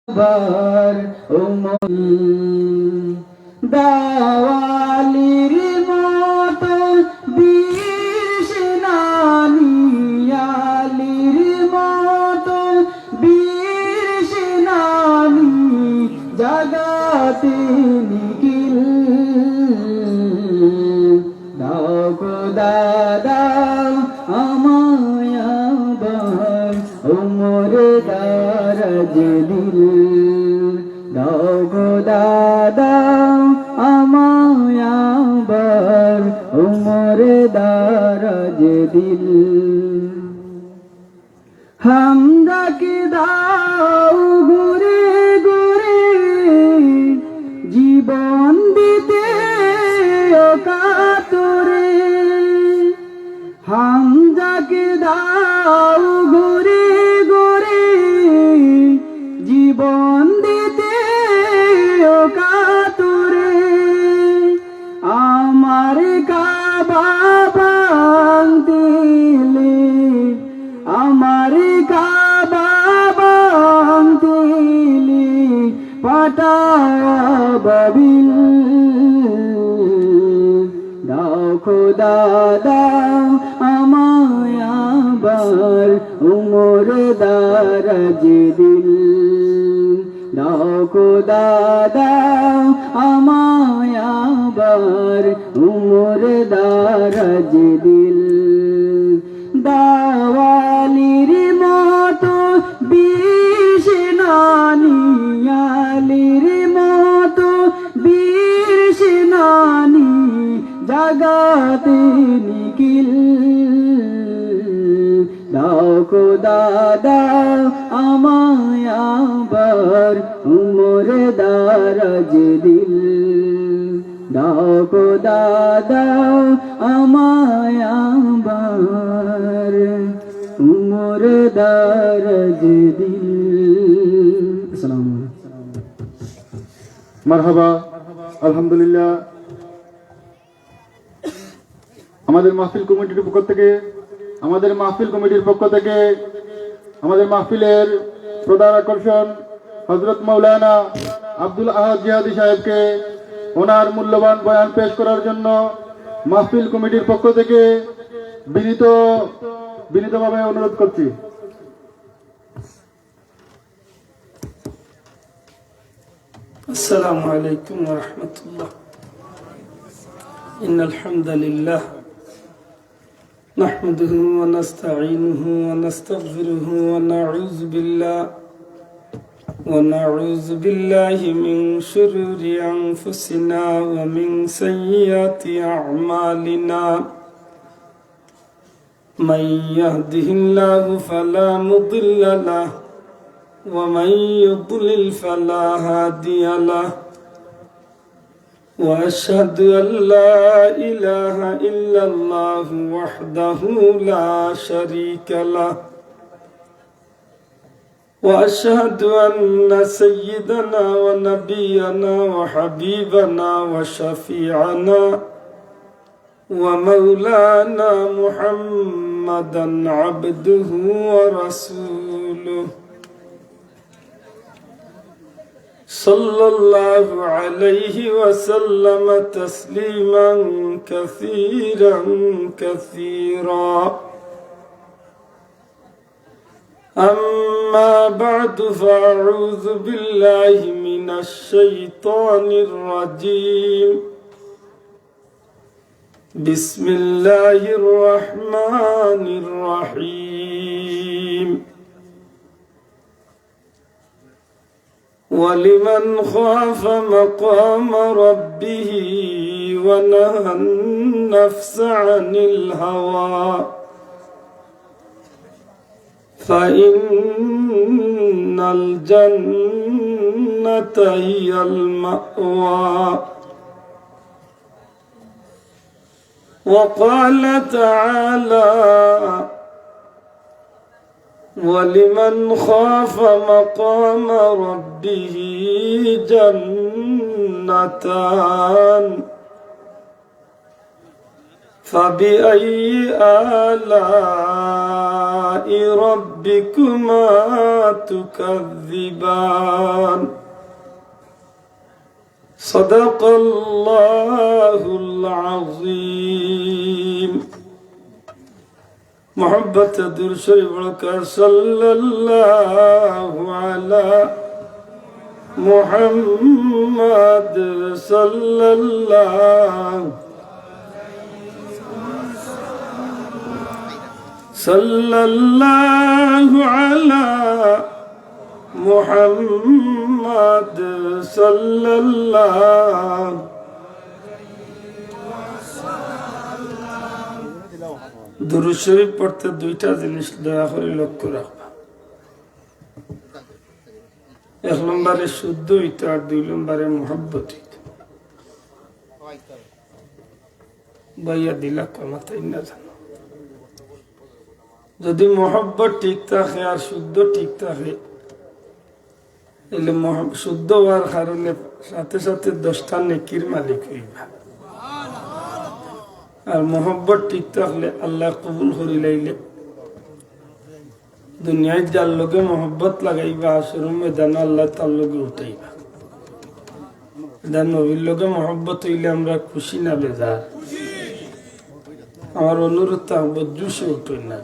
বার উমর দাওয়ালির মতো বীর সেনানী আলীর মতো বীর সেনানী জাগাতে নিখিল দাও খোদা দাও আমায় আবার উমর দারাজ দিল দাও খোদা দাও আমায় আবার উমর দারাজ দিল হামদাকে দাও ঘুরে ঘুরে জীবন দিতে কাতরে হামদাকে দাও ঘুরে ঘুরে জীবন দিতে কাতরে আমার কাবা ভাঙতিলে আমার কাবা ভাঙতিলে পাটায়া বাবিল দাও খোদা দাও আমায় আবার উমর দারাজ দিল দাও খোদা দাও আমায় আবার উমর দারাজ দিল দাওয়ালির মতো বীর সেনানী আলীর মতো বীর সেনানী জাগাতে নিখিল দাও খোদা দাও আমায় আবার উমর দারাজ দিল দাও খোদা দাও আমায় আবার উমর দারাজ দিল। আসসালামু আলাইকুম। মারহাবা, আলহামদুলিল্লাহ। আমাদের মাহফিল কমিটির পক্ষ থেকে আমাদের মাহফিলের প্রধান আকর্ষণ হযরত মাওলানা আব্দুল আহাদ জিহাদি সাহেবকে ওনার মূল্যবান বয়ান পেশ করার জন্য মাহফিল কমিটির পক্ষ থেকে বিনীতভাবে অনুরোধ করছি। السلام عليكم ورحمة الله. إن الحمد لله نحمده ونستعينه ونستغفره ونعوذ بالله من شرور أنفسنا ومن سيئات أعمالنا. من يهده الله فلا مضل له ومن يضلل فلا هادي له. وأشهد أن لا إله إلا الله وحده لا شريك له. وأشهد أن سيدنا ونبينا وحبيبنا وشفيعنا ومولانا محمدا عبده ورسوله صلى الله عليه وسلم تسليما كثيرا كثيرا. أما بعد فأعوذ بالله من الشيطان الرجيم. بسم الله الرحمن الرحيم. ولمن خاف مقام ربه ونهى النفس عن الهوى فإن الجنة هي المأوى. وقال تعالى ولمن خاف مقام ربه جنتان فبأي آلاء ربكما تكذبان صدق الله العظيم محبت در شریف بڑھکر صلی اللہ علی محمد صلی اللہ علی محمد صلی اللہ দুরূদ শরীফ পড়তে দুইটা জিনিস দয়া করে লক্ষ্য রাখবা। এক নম্বরে শুদ্ধ হইতে, আর দুই নম্বরে মোহাব্বত হইতে। বাইয়া দিলা কমাতাই না জানো, যদি মোহাব্বত ঠিক থাকে আর শুদ্ধ ঠিক থাকে, এলে শুদ্ধ হওয়ার কারণে সাথে সাথে 10টা নেকির মালিক হইবা। আর মোহাব্বত ঠিক থাকলে আল্লাহ কবুল করি লাইলে দুনিয়ায় যার লোকে মোহাব্বত লাগাইবা, আসর ময়দান আল্লাহ তার লোকে উঠাইবা। নবীর লোকে মোহাব্বত হইলে আমরা খুশি না বেজার? আমার অনুরোধ থাকবো জুসে উঠই না,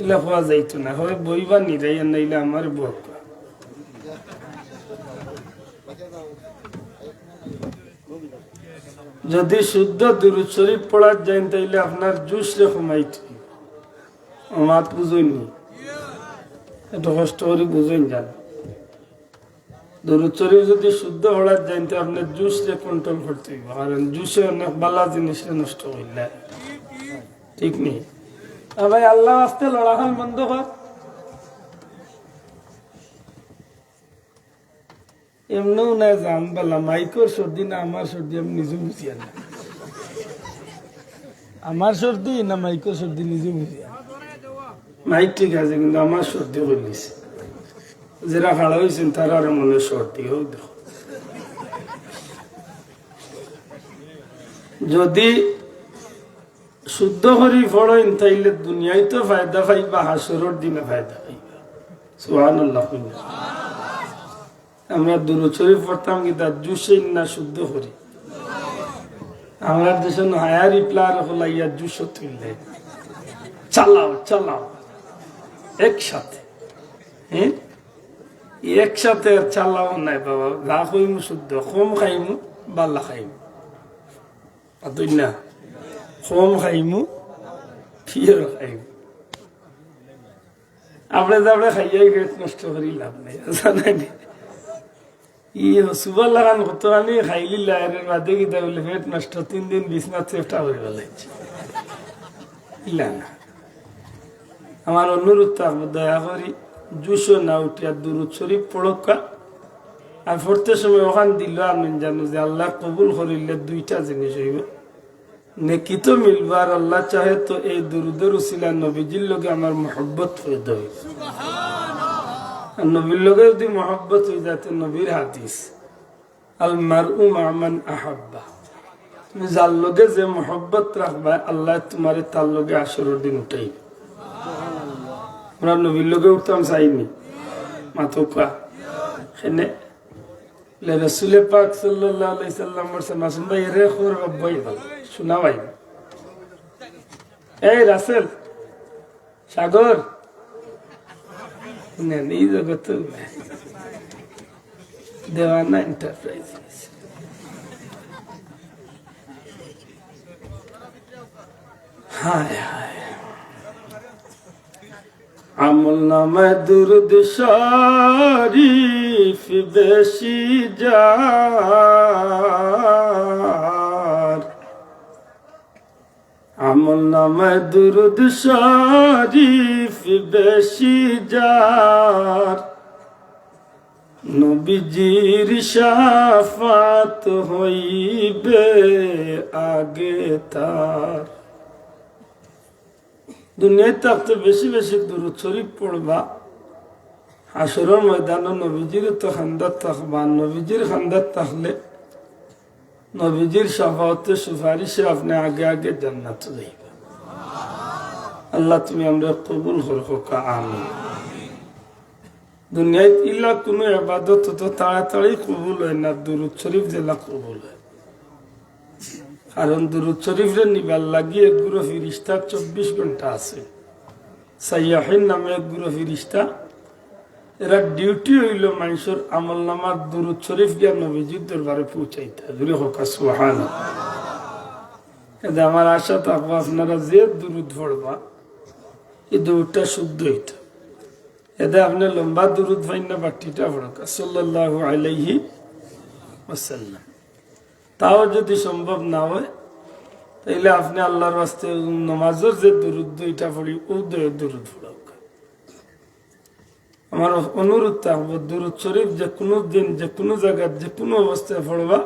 এলা হওয়া যাইতো না, হয় বইবা নিরাইয়া নাইলে আমার বক। যদি শুদ্ধ দুরূদ শরীফ পড়ার যান তাইলে আপনার জুস রে কমাইতে মাত বুঝইনি, এত কষ্ট করে বুঝইন যান। দুরূদ শরীফ যদি শুদ্ধ পড়ার যান তো আপনার জুস রে কন্ট্রোল করতে হইব, কারণ জুসে অনেক বালা জিনিস নষ্ট হইলে ঠিক নেই। ভাই আল্লাহ আসতে লড়াখান বন্ধ কর। এমনও না জান বেলা মাইকর সর্দি না আমার সর্দি, আমি নিজে বুঝিয়া না আমার সর্দি না মাইকর সর্দি নিজে বুঝিয়া। মাইক ঠিক আছে কিন্তু আমার সর্দি করলিছে, যারা খাড়া হয়েছেন তারা আর মনে সর্দি হোক। দেখো যদি শুদ্ধ করি পড়েন তাইলে দুনিয়ায় তো ফায়দা পাইবা, হাসরের দিনে ফায়দা পাইবা। সুবহানাল্লাহ। আমরা দুরূদ শরীফ পড়তাম কি তার জুসে না শুদ্ধ করি, আমার দেশে হায়ারি প্লার হলাইয়া জুস তুললে চালাও চালাও একসাথে। হ্যাঁ একসাথে চালাও নাই বাবা, যা খাইমু শুদ্ধ, কম খাইমু বাল্লা খাইমু, না কম খাইমু ফির খাইমু। আপনি যাবড়ে খাইয়াই পেট নষ্ট করি লাভ নাই, জানাই সুবার লাগান কত আনি খাইলি লাইনের বাদে গিয়ে বলে পেট নষ্ট, 3 দিন বিছনা চেষ্টা করে বলেছে। আমার অনুরোধ থাকবো দয়া করি জুসো না উঠিয়া দুরূদ শরীফ পড়কা, আর পড়তে সময় ওখান দিল আমি জানো যে আল্লাহ কবুল করিলে 2টা জিনিস হইব, নেকি তো মিলবে, আর আল্লাহ চাহে তো এই দুরুদের উসিলা নবীজির লগে আমার মহব্বত হয়ে দেয়। নবীর লগে যদি মহব্বত হয়ে যাতে, নবীর হাদিস আল মারউ মা মান আহাব্বা, তুমি যার লগে যে মহব্বত রাখবা আল্লাহ তোমার তার লগে আসরের দিন উঠাই। আমরা নবীর লগে উঠতাম চাইনি মাথা সেনে রসুল পাক সাল্লাল্লাহু আলাইহি সাল্লাম বলছেন, মাসুম ভাই রে খবর বাবাই ভালো শোনা ভাই। এই রাসেল সাগর এই জগৎ দেওয়ানা এন্টারপ্রাইজ, হায় হায় আমল নামায় দুরূদ শরীফ বেশি যার, আমল নামায় দুরূদ শরীফ বেশি যার, নবীজির শাফাত হইবে আগে তার। দুনিয়ায় থাকতে বেশি বেশি দুরূদ শরীফ পড়বা, হাসরের ময়দানে নবীজির তো খান্দাত থাকবা, নবীজির খান্দাত থাকলে নবীজির শাফাআতে সুপারিশে আপনি আগে আগে জান্নাতে যাইবে। আল্লাহ তুমি আমরা কবুল করো, আমিন। দুনিয়ায় ইল্লা কোনো ইবাদত তো তাড়াতাড়ি কবুল হয় না, দুরূদ শরীফ জেলা কবুল হয়। কারণ দুরূদ শরীফের নিবার লাগিয়ে এক গুরু ফিরিস্তা 24 ঘন্টা আছে। সাইয়াহিন নামে এক গুরু ফিরিস্তা, এরা ডিউটি হইল মানুষের আমল নামার দুরূদ শরীফ গিয়া নবীজির দরবারে পৌঁছাইতে। জুড়ে হোক সুবহানাল্লাহ। এটা আমার আশা থাকবো আপনারা যে দুরূদ পড়বা এই দুরূদটা শুদ্ধ হইতো। এতে আপনি লম্বা দুরূদ পাইন না, বাটিটা পড়ক সাল্লাল্লাহু আলাইহি ওয়াসাল্লাম। তাও যদি সম্ভব না হয় তাইলে আপনি আল্লাহর ওয়াস্তে নামাজের যে দুরূদ দুইটা পড়ি ও দুরূদ পড়ক। আমার অনুরোধ থাকবো দুরূদ শরীফ যে কোনো দিন যে কোনো জায়গায় যে কোনো অবস্থায় পড়বা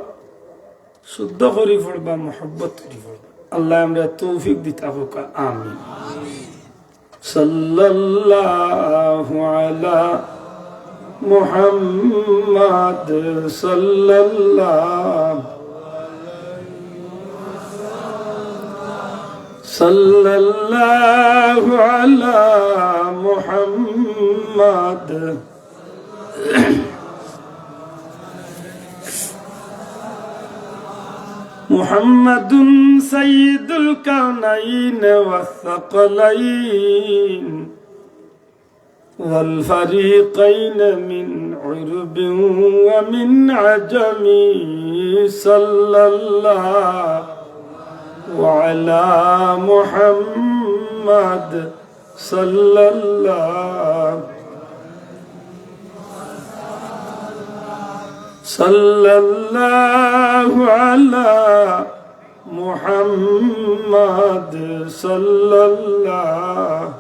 শুদ্ধ করে পড়বা, মহব্বত করে পড়বা। আল্লাহ আমরা তৌফিক দিতে হোক, আমিন। সাল্লাল্লাহু আলা মুহাম্মাদ সাল্লাল্লাহু আলা মুহাম্মাদ মুহাম্মাদুন সাইয়্যিদুল কাওনাইন ওয়াস সাকলাইন ওয়াল ফারিকাইন মিন উরবিন ওয়া মিন আজামি সাল্লাল্লাহু আলা মুহাম্মাদ সাল্লাল্লাহু আলা মুহাম্মাদ সাল্লাল্লাহু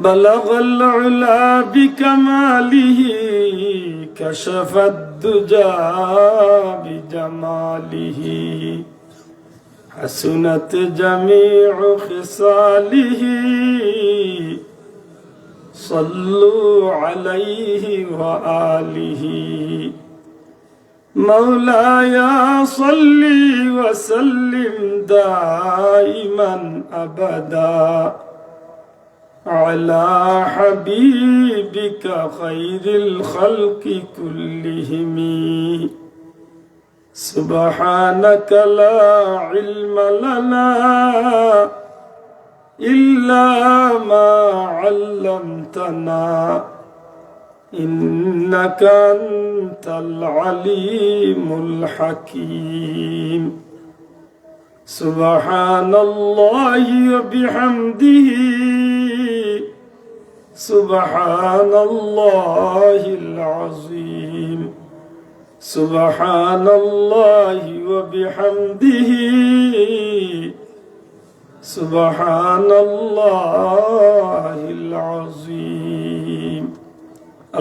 বালাগাল উলা বিকামালিহি কাশাফাদ দুজা বিজামালিহি হাসুনাত জামিউ খিসালিহি صلوا عليه وآله مولاي صل وسلم دائما أبدا على حبيبك خير الخلق كلهم سبحانك لا علم لنا إلا ما علمتنا إنك أنت العليم الحكيم سبحان الله وبحمده سبحان الله العظيم سبحان الله وبحمده سبحان الله العظيم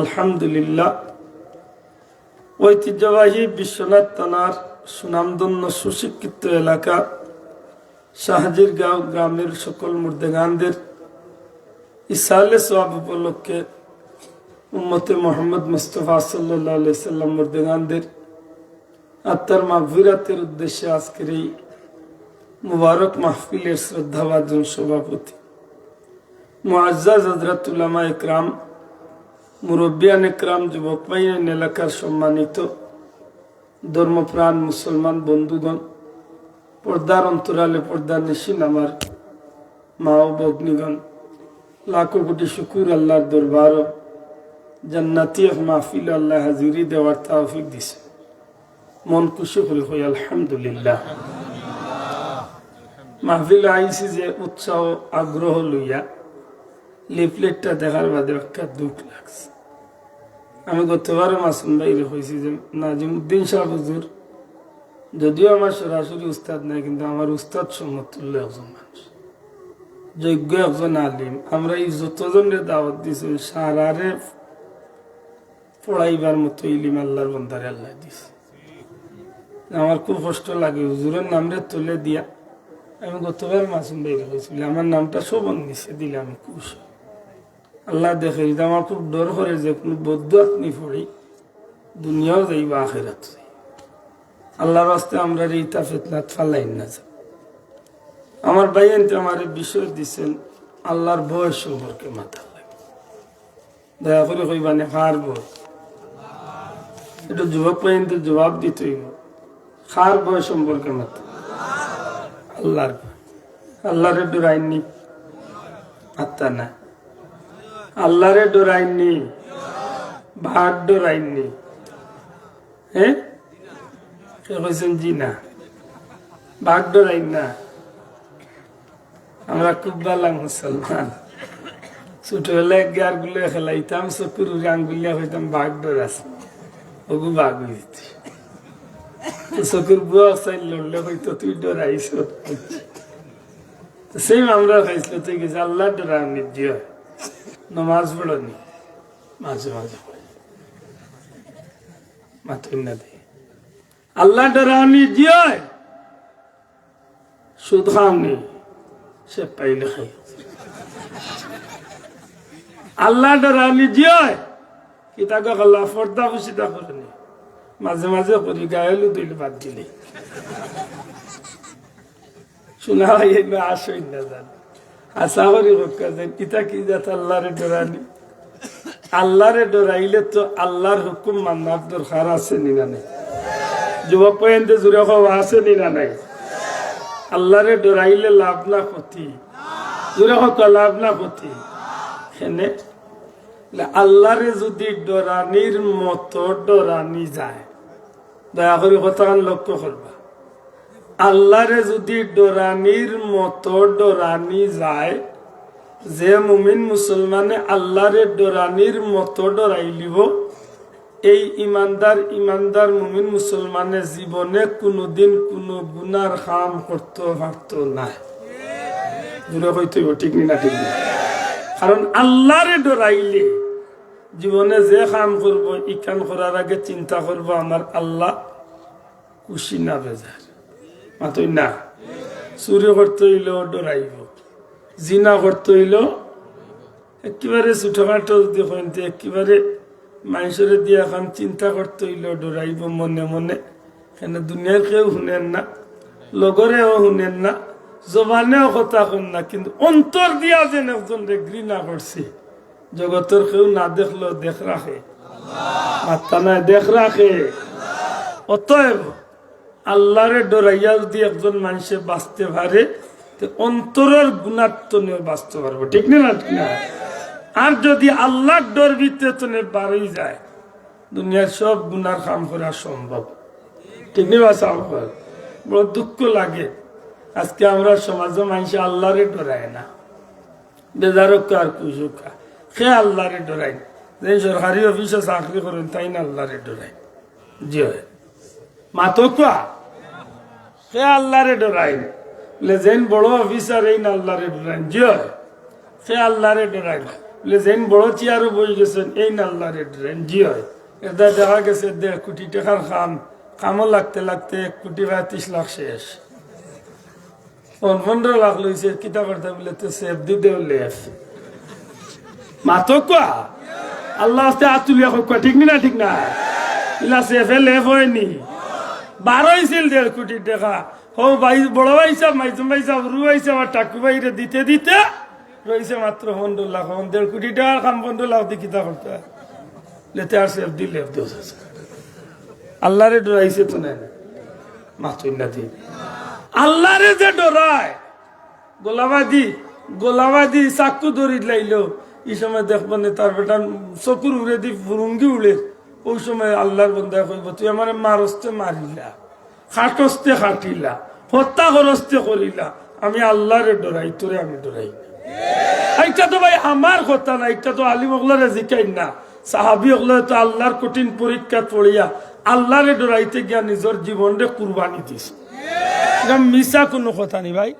الحمد لله ঐতিহ্যবাহী বিশ্বনাথ থানার সুনামধন্য সুশিক্ষিত এলাকা শাহজির গাঁও গ্রামের সকল মুর্দেগানদের ইসালে সওয়াব উপলক্ষে উম্মতে মুহাম্মদ মুস্তাফা সাল্লাল্লাহু আলাইহি সাল্লাম মুর্দেগানদের আত্মার মাগফিরাতের উদ্দেশ্যে আজকের এই মুবারক মাহফিলের শ্রদ্ধাভাজন সভাপতি মুআজ্জাজ হযরত উলামা ইকরাম, মুরব্বিয়ান ইকরাম, যুবক ভাইয়ের এলাকার সম্মানিত ধর্মপ্রাণ মুসলমান বন্ধুগণ, পর্দার অন্তরালে পর্দার নিশিন আমার মা ও ভগ্নীগণ, লাখো কোটি শুকুর আল্লাহর দরবার জান্নাতি মাহফিল আল্লাহ হাজিরি দেওয়ার তৌফিক দিছে। মন খুশি করে হই আলহামদুলিল্লাহ। মাহফিল আইসি যে উৎসাহ আগ্রহ লইয়া লিফলেটটা দেখার বাদে একটা দুঃখ লাগছে। আমি গতবারও মাসুম ভাইরে হয়েছি যে নাজিমুদ্দিন শাহ হুজুর যদিও আমার সরাসরি উস্তাদ নাই, কিন্তু আমার উস্তাদ সমতুল্য একজন মানুষ, যোগ্য একজন আলিম। আমরা এই যতজনের দাওয়াত দিছি সারারে পড়াইবার মতো ইলিম আল্লাহর বন্দারে আল্লাহ দিছে। আমার খুব কষ্ট লাগে হুজুরের নামরে তুলে দিয়া। আমি গতবার মাসুম ভাইরে হয়েছিল, আমার নামটা শোভন নিচে দিলে আমি খুশি। আল্লাহ দেখে আমার খুব ডর করে যে কোনো বদ্ধ আপনি পড়ি দুনিয়াও যাইব আখিরাত। আল্লাহর রাস্তে আমরা এইটা ফিতনাত ফালাইন না। আমার ভাই এনতে আমার বিষয় দিচ্ছেন আল্লাহর ভয় সম্পর্কে মাথা লাগে, দয়া করে কইবানে খার ভয়। এটা যুবক ভাইনতে জবাব দিতে হইব, খার ভয় সম্পর্কে মাথা। আল্লাহর ভয়, আল্লাহরে ডরাইনি আত্মা না, আল্লাহরে ডরাইনি, ভাগ ডরাইনি। হ্যাঁ কইছেন জি না, ভাগ ডরাইন না। আমরা খুব ভালো মুসলমান, ছোটবেলায় গার গুলো খেলাইতাম, চকুর আঙ্গুলিয়া হইতাম বাঘ ডরাস, ওগু বাঘ হইতে চকুর বুয়া চাই লড়লে হইতো তুই ডরাইছ। সেই আমরা খাইছিল তুই গেছে আল্লাহ ডরানি দিও, নমাজ পড়নি মাঝে মাঝে মাথুর না দিয়ে আল্লাহ ডরানি দিও, সুদ খাওনি সে পাইলে খাই। আল্লাহ ডরানি জিয় কি তাকে আল্লাহ ফর্দা খুশিটা করেনি, মাঝে মাঝে করি গায়েলু দিল বাদ দিলে শোনা হয় আসই না জান আশা করি কিতা কি যাত আল্লাহরে ডরানি। আল্লাহরে ডরাইলে তো আল্লাহর হুকুম মানার দরকার আছে নিনা নাই? যুবক পয়েন্টে জুড়ে খাওয়া আছে নিনা নাই? আল্লাহরে ডরাইলে লাভ না ক্ষতি, জুড়ে হোক লাভ না ক্ষতি। এখানে আল্লাহরে যদি ডরানির মতো ডরানি যায়, দয়া করে কথা লক্ষ্য করবা, আল্লাহরে যদি ডরানির মতো ডরানি যায়, যে মুমিন মুসলমানে আল্লাহরে ডরানির মতো ডরাইলিব, এই ইমানদার মুমিন মুসলমানের জীবনে কোনোদিন কোনো গুনার কাম করতে পারত না। ঠিক না? ঠিক না? কারণ আল্লাহরে ডরাইলে জীবনে যে কাম করব ইকান করার আগে চিন্তা করব আমার আল্লাহ খুশি না বেজার। মাতই না, চুরি করতে হইলেও ডরাইব, জিনা করতে হইলেও একেবারে ছোটখাটো দেখেন, একেবারে মানুষের দিয়ে এখন চিন্তা করতে হইলেও ডরাইব মনে মনে। কেন দুনিয়ার কেউ শুনেন না, লগরেও শুনেন না, জবানেও কথা শুন না, কিন্তু অন্তর দিয়া যেন একজন ঘৃণা করছে, জগতের কেউ না দেখলেও দেখ রাখে, মাত্তা নাই দেখ রাখে। অতএব আল্লাহরে ডরাইয়া যদি একজন মানুষে বাঁচতে পারে, অন্তরের গুণাত্ম নিয়ে বাঁচতে পারবো। ঠিক না? ঠিক না? আর যদি আল্লাহর ডর ভিতরে বাড়ি যায়, দুনিয়ার সব গুনার কাম করা সম্ভব। ঠিক না? বড় দুঃখ লাগে আজকে আমরা সমাজে মানুষ আল্লাহরে ডরায় না, বেজারক আর কুজুকা সে আল্লাহরে ডরাই। যে সরকারি অফিসে চাকরি করেন তাই না আল্লাহরে ডরাই, জি মাতকা সে আল্লাহরে ডরাই। বলে যেন বড় অফিসার এই না আল্লাহরে ডরাই, জি সে আল্লাহরে ডরাই। বলে যেন বড় চেয়ারও বই গেছেন এই না আল্লাহরে ডরাই, জি হয়। এটা দেখা গেছে 1.5 কোটি টাকার কামও লাগতে লাগতে 1,30,00,000 শেষ, 15 লাখ লইছে। কিতা করতে বলে তো সেফ দিতে লেফ মাতকা আল্লাহ আতুলিয়া হোক। ঠিক না? ঠিক না? ইলা সেফে লেফ হয়নি, 12 ছিল 1.5 কোটি টাকা। হো ভাই বড় ভাই সাহেব, মাইজুম ভাই সাহেব, রু ভাই সাহেব, টাকু ভাইরে দিতে দিতে রয়েছে মাত্র 15 লাখ। 1.5 কোটি টাকার কাম 15 লাখ দিয়ে কিতা করতে লেতে আর সেফ দি লেফ দোষ আছে। আল্লাহরে ডরাইছে তো না মাতুই না দি আল্লাহরে যে ডরায়, গোলাবাদি চাকু ধরি লাইলো এই সময় দেখবো না তার বেটা চকুর উড়ে দি ফুরুঙ্গি উড়ে। ওই সময় আল্লাহর বন্ধা কইব তুই আমার মারস্তে মারিলা, খাটস্তে খাটিলা, হত্যা করস্তে করিলা, আমি আল্লাহরে ডরাই, তোরে আমি ডরাই না। এইটা তো ভাই আমার কথা না, এটা তো আলিম ওগুলারে জিকাই না, সাহাবি ওগুলো তো আল্লাহর কঠিন পরীক্ষা পড়িয়া আল্লাহরে ডরাইতে গিয়া নিজের জীবনরে কুরবানি দিছে। মিশা কোনো কথা নেই ভাই,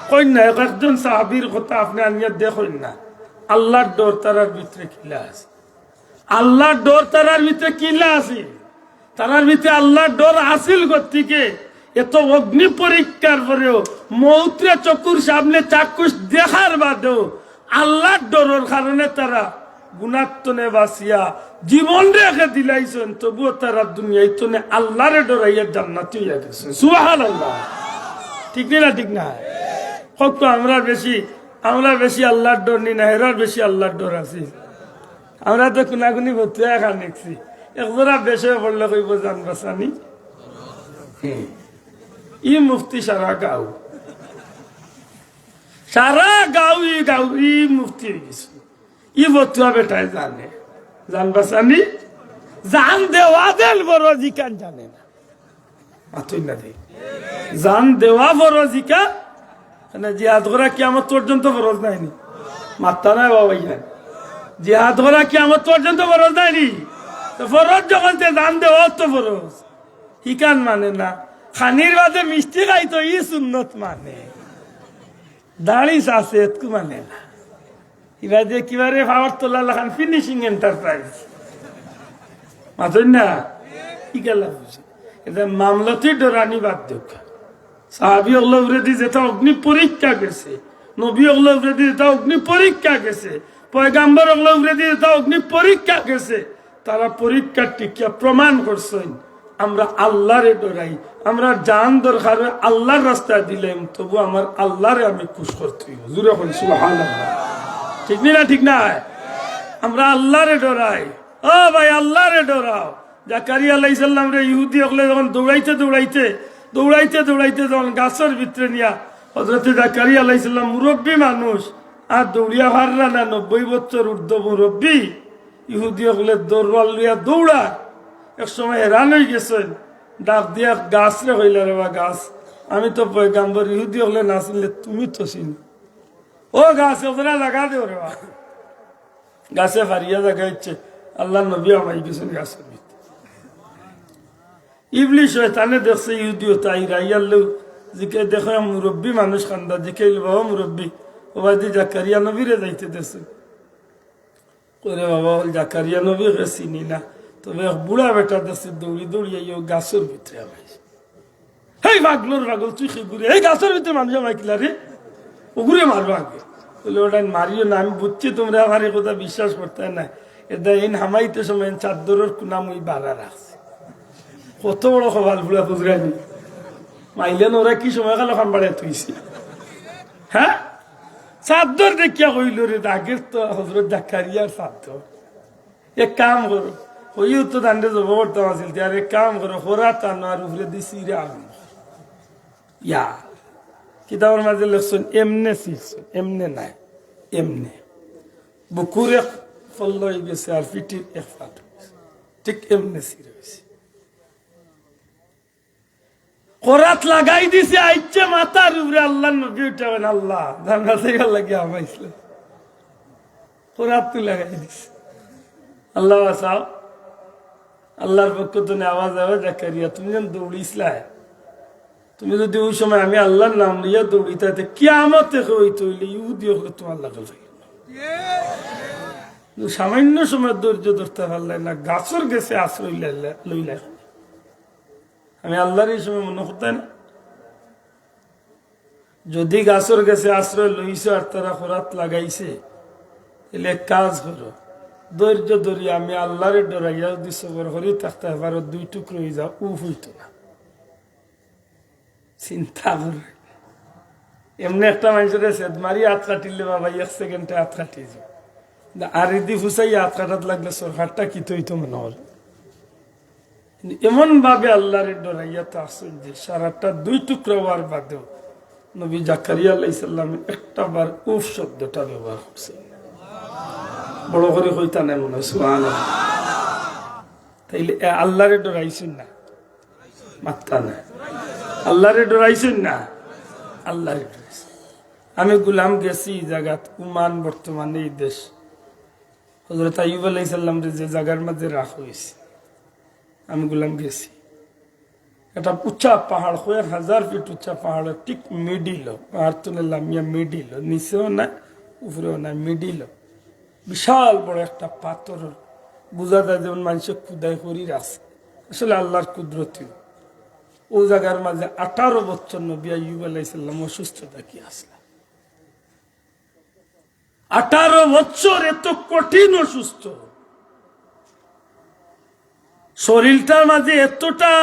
কই না একজন সাহাবির কথা আপনি আনিয়া দেখেন না। আল্লাহর ডর তারার ভিতরে কিলা আছে, আল্লাহর ডর তারার ভিতরে কিলা আছে, তারার ভিতরে আল্লাহর ডর আসিল গতিকে এত অগ্নি পরীক্ষার পরেও মৌত্রে চকুর সামনে চাক্ষুষ দেখার বাদেও আল্লাহর ডরের কারণে তারা গুণাত্তনে বাসিয়া জীবন রেখে দিলাইছেন, তবুও তারা দুনিয়ায় তনে আল্লাহরে ডরাইয়া জান্নাতে হইয়া গেছে। সুবহানাল্লাহ। ঠিক না ঠিক না? কত আমরা বেশি আল্লাহর ডর নি না, এরার বেশি আল্লাহর ডর আছে। আমরা তো কুনাকুনি ভর্তি এখন দেখছি, একজোড়া বেশে পড়লে কইব জান বাসানি। ই মুফতি সারা গাঁও ই মুফতি হয়ে গেছে। ই বতুয়া বেটায় জানে জান বাসানি, জান দেওয়া দেন বড় জিকান জানে না। মাথুই না দেই জান দেওয়া বড় জিকা জিহাদ করা কিয়ামত পর্যন্ত ফরজ নাইনি। মাত্তা নাই বাবা, জিহাদ করা কিয়ামত পর্যন্ত ফরজ নাইনি। তো ফরজ যখন জান দেওয়া তো ফরজ, হিকান মানে না। খানির বাদে মিষ্টি খাই তো ই সুন্নত মানে, দাড়ি আছে এতকু মানে না। এবার যে কিবারে পাওয়ার তোলা লাখান ফিনিশিং এন্টারপ্রাইজ মাথুই না ই গেলা বুঝি। এটা মামলাতে ডরানি বাদ দেখ। সাহাবি অগ্নি যেটা অগ্নি পরীক্ষা গেছে, নবী অগ্নি যেটা অগ্নি পরীক্ষা গেছে, পয়গাম্বর অগ্নি যেটা অগ্নি পরীক্ষা গেছে, তারা পরীক্ষার টিকা প্রমাণ করছেন আমরা আল্লাহরে ডরাই। আমরা জান দরকার আল্লাহর রাস্তায় দিলাম, তবু আমার আল্লাহরে আমি খুশ করতে হইব। জুড়ে বল সুবহানাল্লাহ। ঠিক না ঠিক না? আমরা আল্লাহরে ডরাই। ও ভাই আল্লাহরে ডরাও। জাকারিয়া আলাইহিস সালাম রে ইহুদি হলে যখন দৌড়াইতে যখন গাছের ভিতরে নিয়া হযরত জাকারিয়া আলাইহিস সালাম মুরব্বী মানুষ আর দৌড়িয়া হাররা না, 90 বছর ঊর্ধ্ব মুরব্বী ইহুদি হলে দৌড়া এক সময় হেরান হয়ে গেছেন। ডাক দিয়া গাছ রে হইলে রে বা গাছ, আমি তো পয়গাম্বর, ইহুদি হলে না চিনলে তুমি তো চিনি। ও গাছ ওরা লাগা দেও রে বা। গাছে ফারিয়া জায়গা হচ্ছে আল্লাহ নবী আমাই গেছেন গাছের ভিতরে। ইবলিশ শয়তানে দেখছে ইহুদিও তাই রাইয়াল্লু জিকে দেখো মুরব্বী মানুষ খান্দা জিকে বাবা মুরব্বী ও বাদি জাকারিয়া নবীরে যাইতে দেখছে। করে বাবা জাকারিয়া নবী চিনি না, তবে বুড়া বেটা দেখছে দৌড়িয়ে গাছের ভিতরে আমাইছে। হেই পাগল তুই ঘুরে এই গাছের ভিতরে মানুষ আমাইকিলা রে, ও ঘুরে মারবো আগে বলে ওটা মারিও না। আমি বুঝছি তোমরা আমার এ কথা বিশ্বাস করতে না। এটা এই হামাইতে সময় চাদরের নাম ওই বাড়া রাখছে। কত বড় খবর বুড়া বুঝরানি মাইলেন ওরা কি সময় গেল খান বাড়িয়ে তুইছি। হ্যাঁ চাদর দেখিয়া কইল রে আগের তো হজরত জাকারিয়ার চাদর। এক কাম করো, হইও তো দান্ডে জব করতাম আসিল, আর এক কাম করো হোরা টানো আর উপরে দিছি রে আগুন। ইয়া কিতাবের মাঝে লেখছেন এমনে শিখছেন, এমনে নাই এমনে বুকুর এক ফল হয়ে গেছে আর পিঠির এক ফাট ঠিক এমনে ছিঁড়ে গেছে। কোরাত লাগাই দিছে আইছে মাথার উপরে। আল্লাহ নবী উঠাবেন আল্লাহ জান্নাত থেকে লাগিয়ে আমাইছিল। কোরাত তো লাগাই দিছে। আল্লাহ বাসাও, আল্লাহর পক্ষ তুমি আওয়াজ আওয়াজ জাকারিয়া তুমি যেন দৌড়িসলাই, তুমি যদি ওই সময় আমি আল্লাহর নাম লইয়া দৌড়িতে কিয়ামত থেকে হইতে হইলে ইহুদি হলে তোমার লাগল। সামান্য সময় ধৈর্য ধরতে পারলে না, গাছর গেছে আশ্রয় লইলে আমি আল্লাহর এই সময় মনে করতে না। যদি গাছর গেছে আশ্রয় লইছে আর তারা খোরাত লাগাইছে, তাহলে এক কাজ করো, ধৈর্য ধরি আমি আল্লাহরে ডরাইয়া যদি সবর করি থাকতে পারো, 2 টুকরো হয়ে যাও, উফ হইতো না। চিন্তা করে এমনি একটা মানুষের সেদ মারি হাত কাটিলে বাবা 1 সেকেন্ডে হাত কাটিয়ে যাও, আর ইদি ফুসাই হাত কাটাত লাগলে সরকারটা কি তৈতো মনে হল। এমন ভাবে আল্লাহর ডরাইয়া তো আসেন যে সারাটা 2 টুকরা হওয়ার বাদেও নবী জাকারিয়া আলাইহিস সালাম একটা বার উফ শব্দটা ব্যবহার করছেন। বড় করে হইতা নাই মনে হয় সুবহানাল্লাহ। তাইলে আল্লাহরে ডরাইছেন না, মাত্তা না। আল্লাহরে ডরাইছেন না, আল্লাহরে ডরাইছেন। আমি গুলাম গেছি জায়গা উমান, বর্তমানে এই দেশ হযরত আইয়ুব আলাইহিস সালাম যে জায়গার মধ্যে রাখা হয়েছে, আমি গুলাম গেছি। একটা উচ্চা পাহাড়, 1000 ফিট উচ্চা পাহাড়, ঠিক মিডিল, পাহাড় তুলে লামিয়া মিডিল, নিচেও না উপরেও না, মিডিল। বিশাল বড় একটা পাথর, বোঝা যায় যেমন মানুষের খুদাই করি রাখছে, আসলে আল্লাহর কুদরতি। ও জায়গার মাঝে 18 বছর নবী আইয়ুব আলাইহিস সালাম অসুস্থ থাকি আসলেন। 18 বছর এত কঠিন অসুস্থ, শরীরটার মাঝে এতটা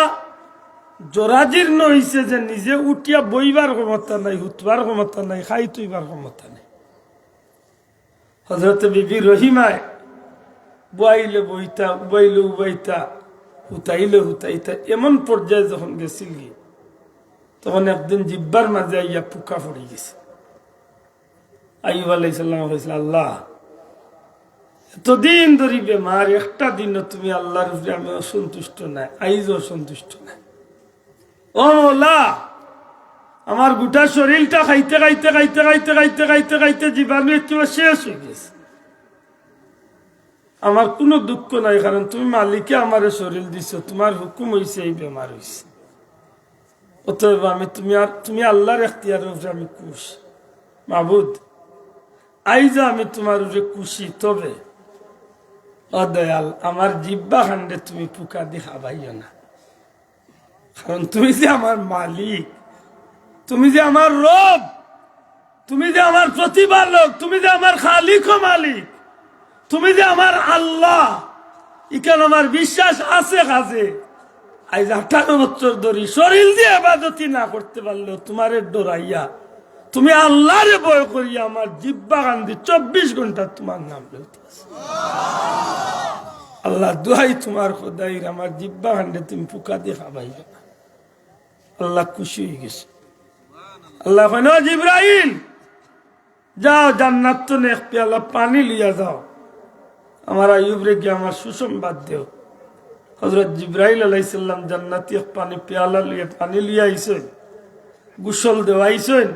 জরাজীর্ণ হয়েছে যে নিজে উঠিয়া বইবার ক্ষমতা নাই, হুতবার ক্ষমতা নাই, খাই তুইবার ক্ষমতা নাই। হযরত বিবি রহিমায় বইলে বইতা, উবাইলে উবাইতা, হুতাইলে হুতাইতা, এমন পর্যায়ে যখন গেছিল তখন একদিন জিব্বার মাঝে আইয়া পোকা পড়ে গেছে। আইয়ুব আলাইহিস সালাম কইছিল, আল্লাহ এতদিন ধরে বেমার, একটা দিনও তুমি আল্লাহর উপরে আমি অসন্তুষ্ট নাই, আইজও অসন্তুষ্ট নাই। ও মওলা, আমার গোটা শরীরটা খাইতে খাইতে খাইতে খাইতে খাইতে খাইতে খাইতে জীবাণু একটু শেষ হয়ে গেছে। আমার কোনো দুঃখ নাই, কারণ তুমি মালিকে আমার শরীর দিছো, তোমার হুকুম হয়েছে এই বেমার হয়েছে। অতএব আমি তুমি আল্লাহর এখতিয়ারের উপরে আমি খুশি। মাবুদ, আইজা আমি তোমার উপরে খুশি, তবে ও দয়াল, আমার জিব্বা খান্ডে তুমি পোকা দিয়ে খাবাইও না, কারণ তুমি যে আমার মালিক, তুমি যে আমার রব, তুমি যে আমার প্রতিপালক, তুমি যে আমার খালিক ও মালিক, তুমি যে আমার আল্লাহ, এখানে আমার বিশ্বাস আছে কাজে। আজ 18 বছর ধরে শরীর দিয়ে ইবাদতি না করতে পারলেও তোমারে ডরাইয়া, তুমি আল্লাহরে ভয় করিয়া আমার জিব্বা কান্দি 24 ঘন্টা তোমার নাম লইতেছে। আল্লাহ দুহাই তোমার খোদাইর, আমার জিব্বা কান্ডে তুমি পোকা দিয়ে খাবাইবে না। আল্লাহ খুশি হয়ে গেছে। আল্লাহ কয়, জিব্রাইল যাও, জান্নাত তো এক পেয়ালা পানি লিয়া যাও, আমার আইয়ুবরে গিয়ে আমার সুসংবাদ দেও। হযরত জিব্রাইল আলাইহিস সালাম জান্নাতি এক পেয়ালা লিয়ে পানি লিয়া আইছেন, গোসল দেওয়াইছেন,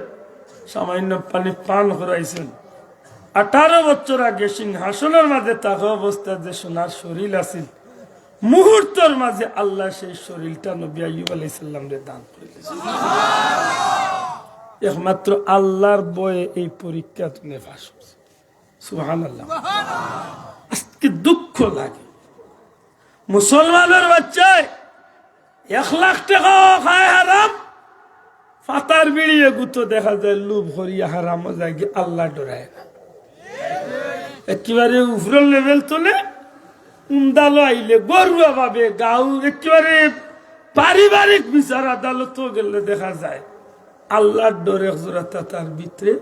সামান্য পানি পান করাইছেন। 18 বছর আগে সিংহাসনের মাঝে থাকা অবস্থা যে সোনার শরীর আছিল, মুহূর্তের মাঝে আল্লাহ সেই শরীরটা নবী আইয়ুব আলাইহিস সালামরে দান করে দিয়েছেন। একমাত্র আল্লাহর বয়ে এই পরীক্ষা তুমি পাস করছো। সুবহানাল্লাহ। আজকে দুঃখ লাগে, মুসলমানের বাচ্চায় 1 লাখ টাকা খায় হারাম, ফাতার বিড়িয়ে গুতো দেখা যায় লুভ করিয়া হারাম যায়, আল্লাহ ডরায় না। একেবারে উপরের লেভেল তোলে, উন্দালো আইলে গরুয়া ভাবে গাও, একেবারে পারিবারিক বিচার আদালত গেলে দেখা যায় আল্লাহর ডরে জোরাতা তার ভিতরে।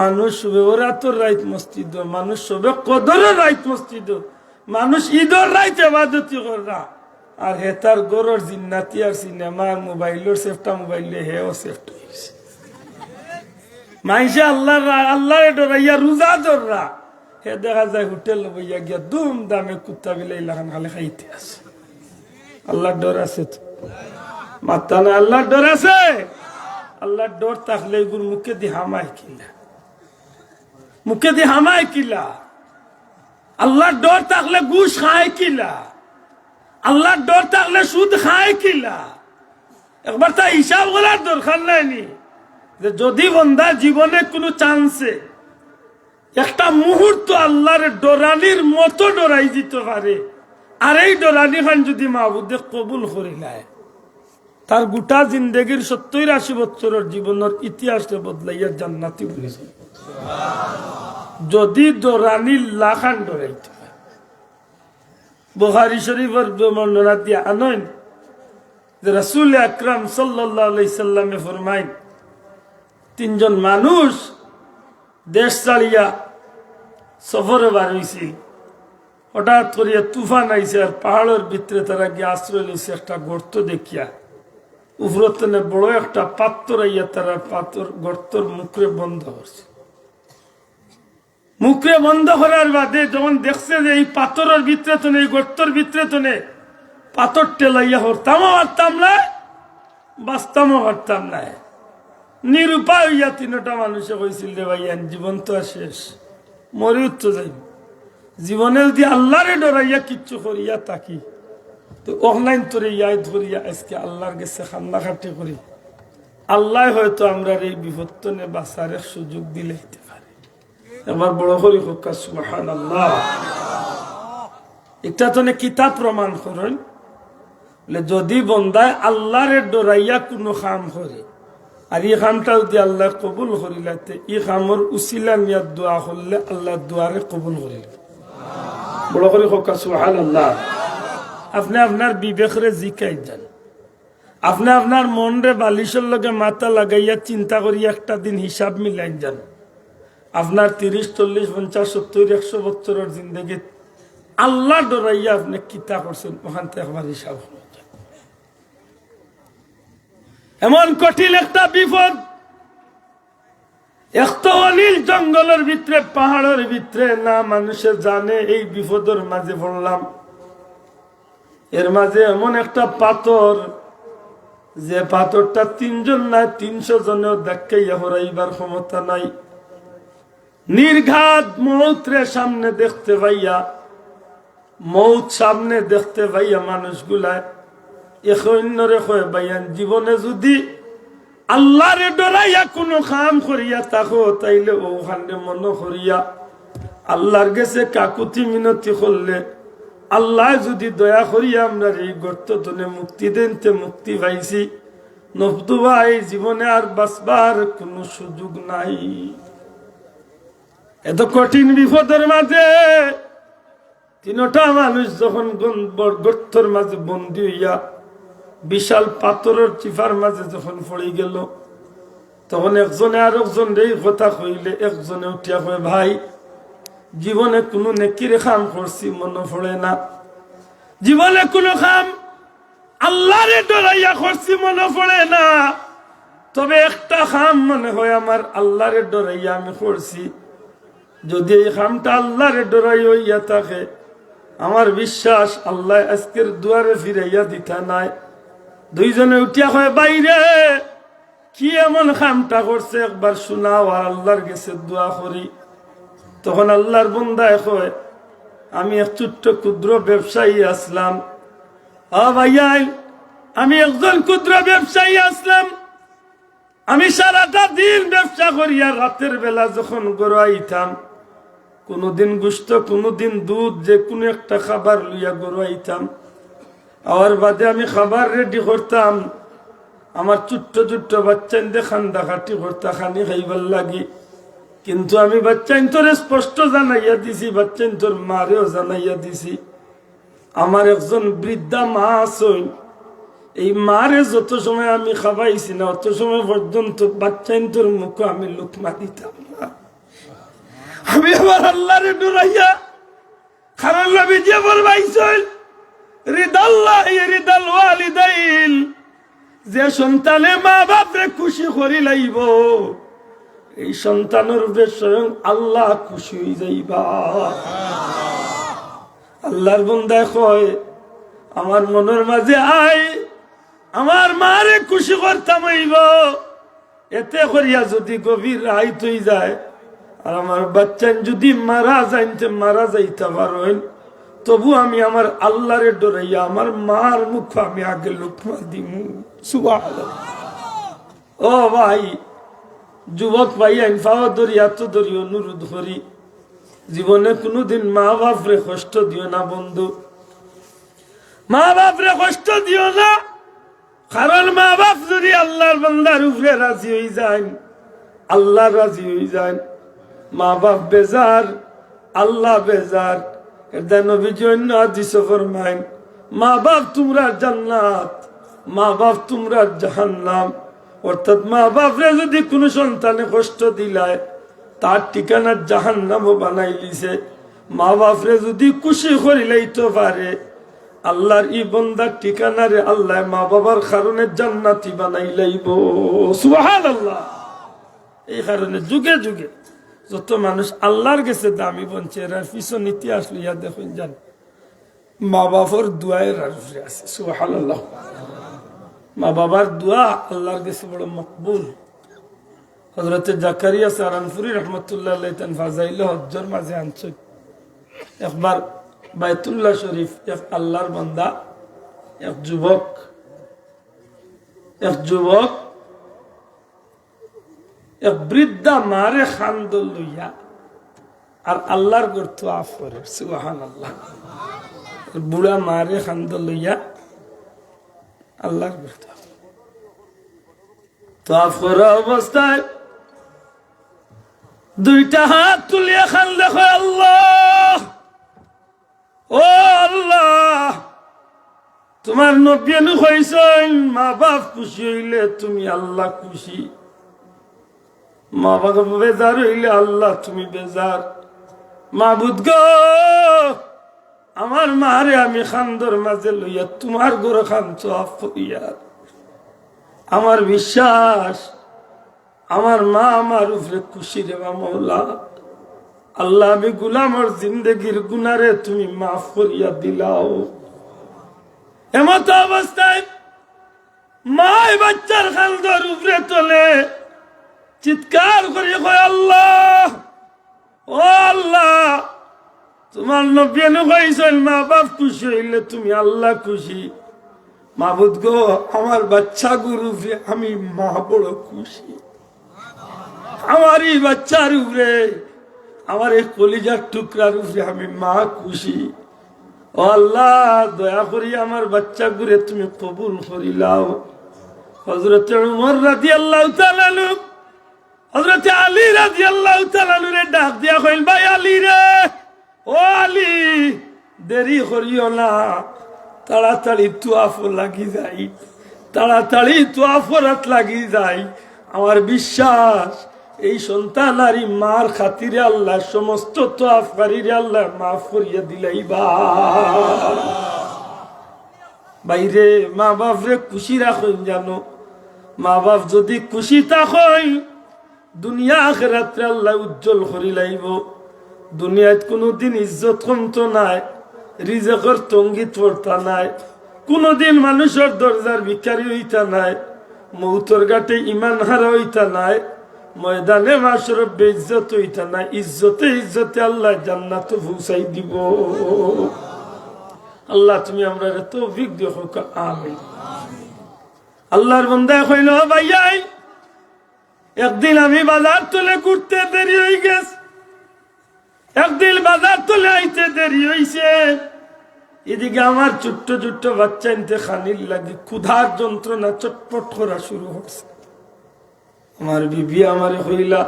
মানুষ শুবে ওরাতর রাইত মসজিদ, মানুষ শুবে কদরের রাইত মসজিদ, মানুষ ঈদর রাইত ইবাদতি করা, আর হে তার গরর জিন্নাতি আর সিনেমা মোবাইলের সেফটা মোবাইলে হেও সেফট হয়েছে। মাইসে আল্লাহরে ডরাইয়া রোজা ধররা, হে দেখা যায় হোটেল বইয়া গিয়া দুম দামে কুত্তা বিলাই লাগান খালে খাইতে আছে। আল্লাহর ডর আছে তো মাথা না? আল্লাহর ডর আছে? আল্লাহর ডর থাকলে এগুলো মুখে দিয়ে হামায় কিলা, মুখে দিয়ে হামায় কিলা? আল্লাহর ডর থাকলে ঘুষ খায় কিলা? আল্লাহর ডর থাকলে সুদ খায় কিলা? একবার তা হিসাব করার দরকার নাইনি যে যদি বন্দা জীবনে কোনো চান্সে একটা মুহূর্ত আল্লাহর ডরানির মতো ডরাই দিতে পারে, আর এই ডরানি খান যদি মাহবুদে কবুল করে নেয়, তার গোটা জিন্দগির 70-80 বছরের জীবনের ইতিহাসে বদলাইয়া জান্নাতি বলেছে। যদি ডরানি লাখান ডরাইতে হয়। বুখারী শরীফের বর্ণনা দিয়ে আনেন যে রাসূল আকরাম সাল্লাল্লাহু আলাইহি সাল্লামে ফরমাইন, 3 জন মানুষ দেশ ছাড়িয়া সফরে বার হইছে, হঠাৎ করিয়া তুফান আইছে, আর পাহাড়ের ভিতরে তারা গিয়ে আশ্রয় লইছে একটা গর্ত দেখিয়া। উপরতনে বড় একটা পাথর আইয়া তারা পাথর গর্তর মুখরে বন্ধ করছে। মুখরে বন্ধ করার বাদে যখন দেখছে যে এই পাথরের ভিতরে তনে, এই গর্তর ভিতরে তনে পাথর টেলাইয়া হরতামও পারতাম না, বাঁচতামও পারতাম না, নিরুপায় হইয়া 3টা মানুষে কইছিল, রে ভাইয়ান জীবন তো আর শেষ, মরিও তো যাইব, জীবনে যদি আল্লাহরে ডরাইয়া কিচ্ছু করিয়া থাকি তো অনলাইন তোরে ইয়াই ধরিয়া আজকে আল্লাহর কাছে কান্নাকাটি করি, আল্লাহ হয়তো আমরা এই বিপত্তনে বাঁচার সুযোগ দিলে দিতে পারে। এবার বড় করি হোক সুবহানাল্লাহ। এটা তো কিতাব প্রমাণ করেন, যদি বন্দায় আল্লাহরে ডরাইয়া কোনো কাম করে আর এই খামটা যদি আল্লাহ কবুল করিলাতে এই খামর উসিলা নিয়া দোয়া করলে আল্লাহ দোয়ারে কবুল করিল। বড় করে হোক সুবহানাল্লাহ। আপনি আপনার বিবেকরে জিকাই যান, আপনি আপনার মন রে বালিশের লগে মাথা লাগাইয়া চিন্তা করি একটা দিন হিসাব মিলাই যান। আপনার 30, 40, 50, 70, 100 বছরের জিন্দগি আল্লাহ ডরাইয়া আপনি কিতা করছেন ওখান থেকে একবার হিসাব হয়ে যায়। এমন কঠিন একটা বিপদ, একটা অনিল জঙ্গলের ভিতরে, পাহাড়ের ভিতরে, না মানুষে জানে এই বিপদের মাঝে পড়লাম। এর মাঝে এমন একটা পাথর, যে পাথরটা 3 জন নাই 300 জনেও দেখাইয়া হরাইবার ক্ষমতা নাই। নির্ঘাত মৌতরে সামনে দেখতে পাইয়া, মৌত সামনে দেখতে পাইয়া মানুষগুলা অন্যরে কয় ভাইয়ান, জীবনে যদি আল্লাহরে ডরাইয়া কোনো কাম করিয়া থাকো তাইলে ওখানে মনে করিয়া আল্লাহর কাছে কাকুতি মিনতি করলে আল্লাহ যদি দয়া করিয়া আমরা এই গর্ত ধনে মুক্তি দেনতে মুক্তি পাইছি, নতুবা এই জীবনে আর বাঁচবার কোনো সুযোগ নাই। এত কঠিন বিপদের মাঝে 3টা মানুষ যখন গর্তর মাঝে বন্দী হইয়া বিশাল পাথরের চিফার মাঝে যখন পড়ে গেল, তখন একজনে আর একজন এই কথা কইলে একজনে উঠিয়া কয়, ভাই জীবনে কোনো নেকির কাম করছি মনে পড়ে না, জীবনে কোনো কাম আল্লাহরে ডরাইয়া করছি মনে পড়ে না, তবে একটা কাম মনে হয় আমার আল্লাহরে ডরাইয়া আমি করছি। যদি এই কামটা আল্লাহরে ডরাই হইয়া থাকে, আমার বিশ্বাস আল্লাহ আজকের দুয়ারে ফিরাইয়া দিতা নাই। 2 জনে উঠিয়া হয়, বাইরে কি এমন কামটা করছে একবার শোনাও, আর আল্লাহর কাছে দোয়া করি। তখন আল্লাহর বান্দায় কয়, আমি এক ছোট্ট ক্ষুদ্র ব্যবসায়ী আসলাম। ভাইয়া, আমি একজন ক্ষুদ্র ব্যবসায়ী আসলাম। আমি সারাটা দিন ব্যবসা করিয়া রাতের বেলা যখন গরু আইতাম, কোনদিন গোশত, কোনদিন দুধ, যে কোনো একটা খাবার লইয়া গরু আইতাম। আর বাদে আমি খাবার রেডি করতাম, আমার ছোট্ট ছোট্ট বাচ্চাদের খান্দা খাটি করতা খানি খাইবার লাগি। কিন্তু আমি বাচ্চাইন্তরে স্পষ্ট জানাইয়া দিছি, বাচ্চাইন্তর মারেও জানাইয়া দিছি, আমার একজন বৃদ্ধা মা আছেন, এই মারে যত সময় আমি খাবাইছি না অত সময় পর্যন্ত বাচ্চাইন্তর মুখে আমি লুকমা দিতাম না। আমি আবার আল্লাহরে ডরাইয়া, কারণ নবী যে বলবাইছেন, রিদাল্লাহ রিদাল ওয়ালিদাইন, যে সন্তানে মা বাপরে খুশি করি লাইব, এই সন্তানের উপরে স্বয়ং আল্লাহ খুশি হয়ে যাইবা। আল্লাহর বান্দা কয়, আমার মনের মাঝে আয়, আমার মারে খুশি করতাম হইব, এতে করিয়া যদি গভীর রাইত হয়ে যায়, আর আমার বাচ্চা যদি মারা যাইতে পারেন, তবু আমি আমার আল্লাহরে ডরাইয়া আমার মার মুখ আমি আগে লুকমা দিমু। সুবহানাল্লাহ। ও ভাই, যুবক ভাই, আইনফাও ধরি, এত ধরি অনুরোধ করি, জীবনে কোনোদিন মা বাপরে কষ্ট দিও না বন্ধু, মা বাপরে কষ্ট দিও না। কারণ মা বাপ যদি আল্লাহর বান্দার উপরে রাজি হয়ে যায়, আল্লাহ রাজি হয়ে যায়, মা বাপ বেজার, আল্লাহ বেজার। এটা নবীজি অন্য হাদিসে ফরমায়, মা বাপ তোমরা জান্নাত, মা বাপ তোমরা জাহান্নাম। অর্থাৎ মা বাপরে যদি কোনো সন্তানে কষ্ট দিলায়, তার ঠিকানা জাহান্নামও বানাই দিছে। মা বাপরে যদি খুশি করিলাইতে পারে, আল্লাহর ই বান্দার ঠিকানা রে আল্লাহ মা বাবার কারণে জান্নাতি বানাই লাইব। সুবহানাল্লাহ। এই কারণে যুগে যুগে যত মানুষ আল্লাহর কাছে দামি বনছে, এর পিছন ইতিহাস লইয়া দেখুন, জান মা বাবার দোয়ার উপরে আছে। সুবহানাল্লাহ। মা বাবার দোয়া আল্লাহর কাছে বড় মকবুল। হযরত জাকারিয়া সারানপুরি রহমতুল্লাহ আলাইহি তান ফাজাইল হজ্জের মাঝে আনছে, একবার বাইতুল্লাহ শরীফ এক আল্লাহর বান্দা, এক যুবক এক বৃদ্ধা মারে খান্দল লইয়া আর আল্লাহর গর্ত আফ করে। সুবহানাল্লাহ। বুড়া মারে খান্দল লইয়া আল্লাহর গর্ত। তওয়াফ করা অবস্থায় দুইটা হাত তুলিয়া খান দেখো আল্লাহ, ও আল্লাহ, তোমার নবী কইছেন মা বাপ খুশি হইলে তুমি আল্লাহ খুশি, মা বাপ বেজার হইলে আল্লাহ তুমি বেজার। মাবুদ গো, আমার মারে আমি খান্দর মাঝে লইয়া তোমার গোর খান তওয়াফ করিয়া, আমার বিশ্বাস আমার মা আমার উপরে খুশি রে মৌলা। আল্লাহ, আমি গুলামর জিন্দগির গুনারে তুমি মাফ করিয়া দিলাও। এমত অবস্থায় মাই বাচ্চার খান্দর উপরে তোলে, চিৎকার করে কয় আল্লাহ, ও আল্লাহ, তোমার নবী কইছেন মা বাপ খুশি হইলে তুমি আল্লাহ খুশি। মাবুদ গো, আমার বাচ্চা গুরু আমি মা বড় খুশি, আমার এই বাচ্চার উপরে, আমার এই কলিজার টুকরার উপরে আমি মা খুশি। ও আল্লাহ, দয়া করি আমার বাচ্চা গুরে তুমি কবুল করিলাও। হযরত উমর রাদিয়াল্লাহু তাআলা আনহু হযরত আলী রাদিয়াল্লাহু তাআলা আনহু রে ডাক দিয়া কইল, ভাই আলী রে, ও আলী, দেরি করিও না, তাড়াতাড়ি তওয়াফ লাগি যাই, তাড়াতাড়ি তওয়াফত লাগি যাই। আমার বিশ্বাস এই সন্তান আর মার খাতিরে আল্লাহ সমস্ত তওয়াফকারীরে আল্লাহ মাফ করিয়া দিলাইবা। বাইরে মা বাপ রে খুশি রাখুন, জানো মা বাপ যদি খুশি থাকেন দুনিয়া আখিরাতে আল্লাহ উজ্জ্বল করি লাইব। দুনিয়াত কোনোদিন ইজ্জত কমতো নাই, রিজেকের তঙ্গি পড়তা নাই, কোনোদিন মানুষের দরজার ভিখারি হইতা নাই, মৌতর ঘাটে ইমান হারা হইতা নাই, ময়দানে মাশরফ বেইজ্জত হইতা নাই। ইজ্জতে ইজ্জতে আল্লাহ জান্নাত পৌঁছাই দিব। আল্লাহ তুমি আমরা তৌফিক দিও, আমিন। আল্লাহর বান্দা কইল, ভাইয়াই, একদিন আমি বাজার তুলে ঘুরতে দেরি হয়ে গেছে, একদিন বাজার তুলে আইতে দেরি হইছে। এদিকে আমার ছোট্ট ছোট্ট বাচ্চা ইনতে খানির লাগে, ক্ষুধার যন্ত্রণা চটপট করা শুরু হচ্ছে। আমার বিবি আমারে হইলা,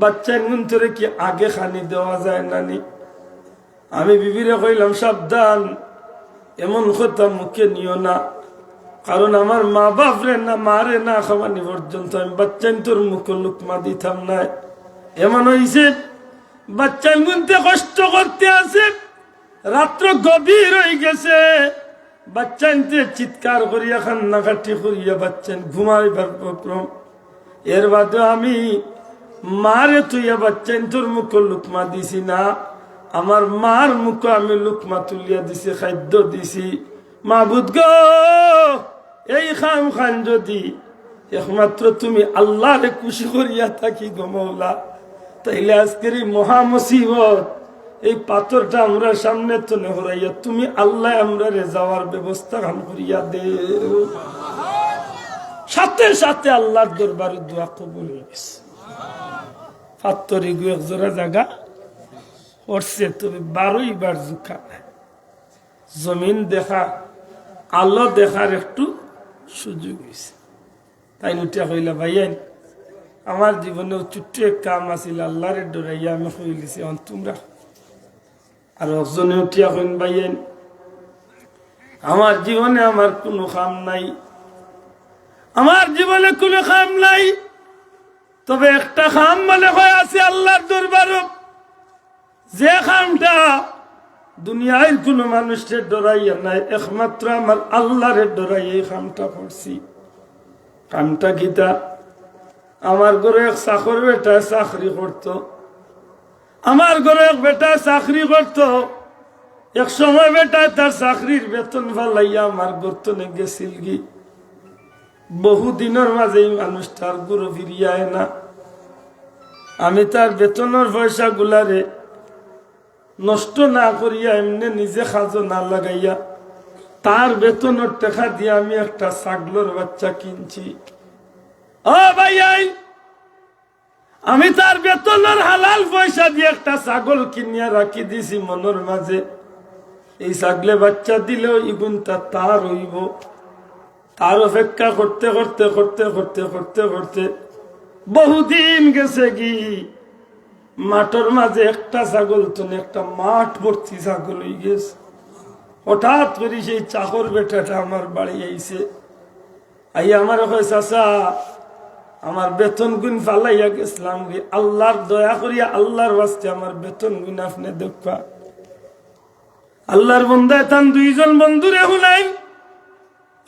বাচ্চা মন্তরে কি আগে খানি দেওয়া যায় নানি? আমি বিবিরে কইলাম, সাবধান, এমন কথা মুখে নিও না, কারণ আমার মা বাপ রে না মারে না খাওয়ানি পর্যন্ত আমি বাচ্চা তোর মুখে লুকমা দিতাম না। এমন হইছে বাচ্চা গুনতে কষ্ট করতে আছে, রাত্র গভীর হয়ে গেছে, বাচ্চা চিৎকার করিয়া কান্নাকাটি করিয়া বাচ্চা ঘুমাইবার প্রক্রম। এর বাদে আমি মারে তুইয়া বাচ্চা তোর মুখে লুকমা দিছি না, আমার মার মুখে আমি লুকমা তুলিয়া দিছি, খাদ্য দিছি। মাবুদ গো, এই খাম খান যদি একমাত্র তুমি আল্লাহরে খুশি করিয়া থাকি গো মৌলা, তাইলে আজকের এই মহা মুসিবত, এই পাথরটা আমরা সামনে তো নেহরাইয়া তুমি আল্লাহ আমরা রে যাওয়ার ব্যবস্থা খান করিয়া দে। সাথে সাথে আল্লাহর দরবারে দোয়া কবুল হয়ে গেছে। পাথরে গু এক জোড়া জায়গা করছে, তবে 12 বার জুকা নাই। জমিন দেখা, আলো দেখার একটু সুযোগ হয়েছে। তাই উঠিয়া কইলা, ভাইয়াই, আমার জীবনে ছোট্ট এক কাম আছিল, আল্লাহরে ডরাইয়া আমি কইলিছি, তোমরা। আর একজনে উঠিয়া কইন, ভাইয়াই, আমার জীবনে আমার কোনো কাম নাই, আমার জীবনে কোনো কাম নাই, তবে একটা কাম মনে হয় আছে আল্লাহর দরবার, যে কামটা দুনিয়ার কোন মানুষের ডরাইয়া নাই, একমাত্র আমার আল্লাহরে ডরাই এই কামটা করছি। কামটা গীতা, আমার ঘরে এক চাকর বেটা চাকরি করত, আমার ঘরে এক বেটা চাকরি করত। এক সময় বেটা তার চাকরির বেতন ফালাইয়া আমার গর্তনে গেছিল গি। বহুদিনের মাঝে মানুষটার গুরু ফিরিয়ায় না। আমি তার বেতনের পয়সা গুলারে নষ্ট না করিয়া এমনি নিজে খাজো না লাগাইয়া তার বেতনের টাকা দিয়ে আমি একটা ছাগলের বাচ্চা কিনছি। ও ভাই, আমি তার বেতনের হালাল পয়সা দিয়ে একটা ছাগল কিনিয়া রাখি দিছি মনের মাঝে, এই ছাগলে বাচ্চা দিলেও ইগুনটা তার হইব। তার অপেক্ষা করতে করতে করতে করতে করতে করতে বহুদিন গেছে কি, মাঠের মাঝে একটা ছাগল তো একটা মাঠ ভর্তি ছাগল হয়ে গেছে। হঠাৎ করে সেই চাকর বেটাটা আমার বাড়ি আইছে, আই আমার চাচা আমার বেতন গুণ ফালাইয়া গেছিলাম রে, আল্লাহর দয়া করিয়া আল্লাহর বাস্তে আমার বেতন গুণ আপনি দেখা। আল্লাহর বন্দায় তান দুইজন বন্ধুরে হুনাই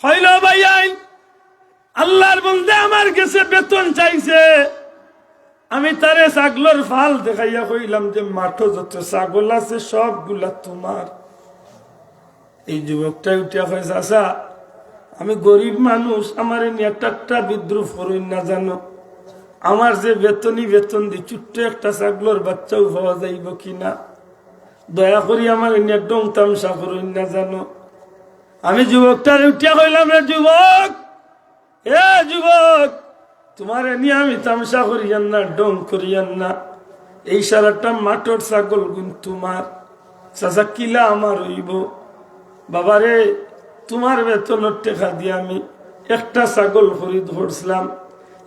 হইল ভাই আইন, আল্লাহর বন্দে আমার কাছে বেতন চাইছে। আমি তারে ছাগলের ফাল দেখাইয়া কইলাম যে মাঠে যত ছাগল আছে সবগুলা তোমার। এই যুবকটা উঠিয়া কয় চাচা আমি গরিব মানুষ, আমার নিয়ে একটা বিদ্রুপ করুন না জানো, আমার যে বেতনই বেতন দি ছোট্ট একটা ছাগলের বাচ্চাও পাওয়া যাইব কিনা, দয়া করি আমার নিয়ে ডং তামসা করুন না জানো। আমি যুবকটার উঠিয়া কইলাম রে যুবক, এ যুবক তোমার নিয়ে আমি তামসা করিয়ান না, ডং করিয়ান না, এই সারাটা মাঠর ছাগল গুণ তোমার। চাচা কিলা আমার হইব? বাবারে তোমার বেতনের টাকা দিয়ে আমি একটা ছাগল খরিদ করছিলাম,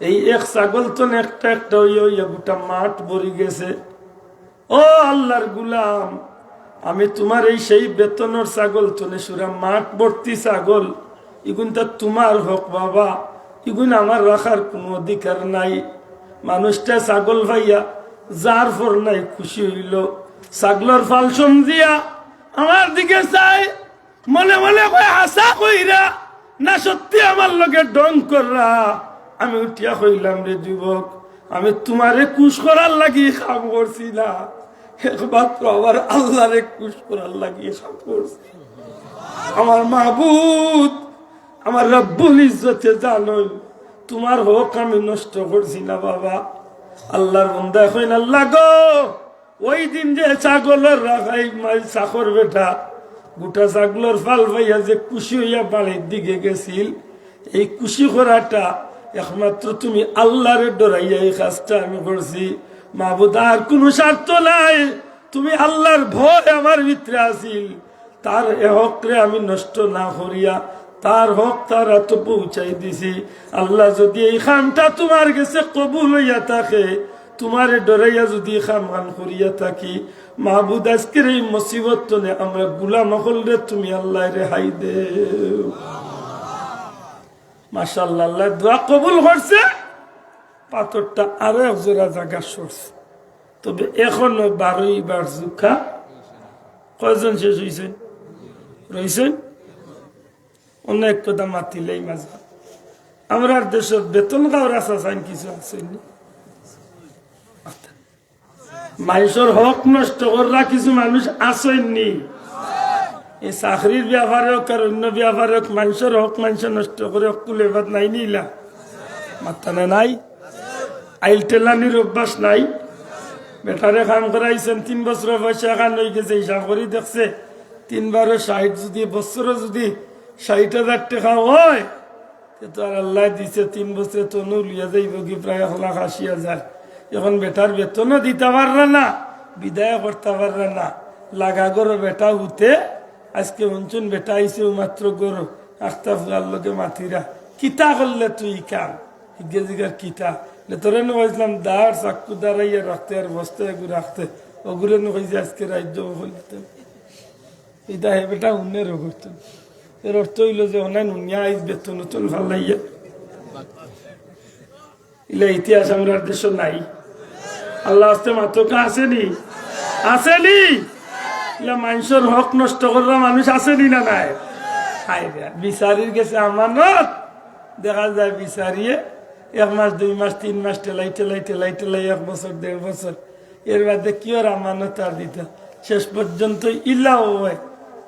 এই এক ছাগল তো একটা একটা হইয়া গোটা মাঠ ভরি গেছে। ও আল্লাহর গুলাম, আমি তোমার এই সেই বেতনের ছাগল তো সুরা মাঠ ভর্তি ছাগল, এগুনটা তোমার হক বাবা, এগুন আমার রাখার কোনো অধিকার নাই। মানুষটা ছাগল ভাইয়া যার ফর নাই খুশি হইল, ছাগলের ফাল সমজিয়া আমার দিকে চাই, মনে মনে কয় হাসা কইরা না সত্যি আমার লগে ডং কররা। আমি উঠিয়া কইলাম রে যুবক, আমি তোমারে কুশ করার লাগি কাম করছি না, একমাত্র আমার আল্লাহরে কুশ করার লাগি কাম করছি। আমার মাহবুব আমার রব্বুল ইজ্জতে জানোই তোমার হক আমি নষ্ট করছি না বাবা। আল্লাহর বান্দা কইন আল্লাহ গো, ওই দিন যে ছাগলের রাখাই চাকর বেটা গোটা ছাগলের ফাল ভাইয়া যে খুশি হইয়া বাড়ির দিকে গেছিল, এই খুশি করাটা একমাত্র তুমি আল্লাহরে ডরাইয়া এই কাজটা আমি করছি। মাহবুদ আর কোনো স্বার্থ নাই, তুমি আল্লাহর ভয় আমার ভিতরে আসিল, তার এ হকরে আমি নষ্ট না করিয়া তার হক তার এত পৌঁছাই দিছি। আল্লাহ যদি এই খামটা তোমার কাছে কবুল হইয়া থাকে, তোমারে ডরাইয়া যদি খাম খান করিয়া থাকি, মাহবুদ আজকের এই মুসিবত নে আমরা গুলাম হলরে তুমি আল্লাহ রেহাই দে। মাশাআল্লাহ, আল্লাহ দোয়া কবুল করছে, পাথরটা আরো এক জোড়া জায়গা সরছে। তবে এখনো 12 বার জুখা কয়জন শেষ হয়েছে রয়েছেন? অনেক কথা মাতিলেই মাঝে আমরা দেশের বেতন খাওয়ার আশা চাই কিছু আছে, মানুষের হক নষ্ট করা কিছু মানুষ আসেননি। এই চাকরির ব্যাপারে হোক আর অন্য ব্যাপারে হোক, মানুষের হক মানুষ নষ্ট করে কুলে বাদ নাই নিলা মাতানে নাই, আইল টেলানির অভ্যাস নাই। বেটারে কাম করাইছেন 3 বছর পয়সা খান হয়ে গেছে, হিসাব করে দেখছে 3 বারে 60 যদি বছরে যদি 60,000 টাকা হয়, তো আর আল্লাহ দিছে 3 বছরে তো লিয়া যাইব কি প্রায় 1,80,000। এখন বেটার বেতনও দিতে পারবে না, বিদায় করতে পারবে না, লাগা গরো বেটা হতে আজকে অঞ্চন বেটা আইসে মাত্র গরো আস্তা ফুলার লোকে মাথিরা কিতা করলে তুই কাম জিগার কিতা তোরে নাম দাঁড় চাকু দাঁড়াইয়া রাখতে আর বস্তা এগু রাখতে ওগুলো নইছে আজকে রাজ্য হইতে এটা হে বেটা উন্নের করতো। এর অর্থ হইল যে অনেক উনিয়া আইস বেতন নতুন ভাল লাইয়া ইলা ইতিহাস আমরা দেশ নাই। আল্লাহ আস্তে মাত্রকা আসেনি আসেনি, ইলা মানুষের হক নষ্ট করা মানুষ আসেনি না নাই? বিচারির গেছে আমানত, দেখা যায় বিচারিয়ে 1 মাস 2 মাস 3 মাস টেলাই টেলাই টেলাই টেলাই 1 বছর 1.5 বছর, এর বাদে কি ওর আমানত আর দিত শেষ পর্যন্ত ইলাও হয়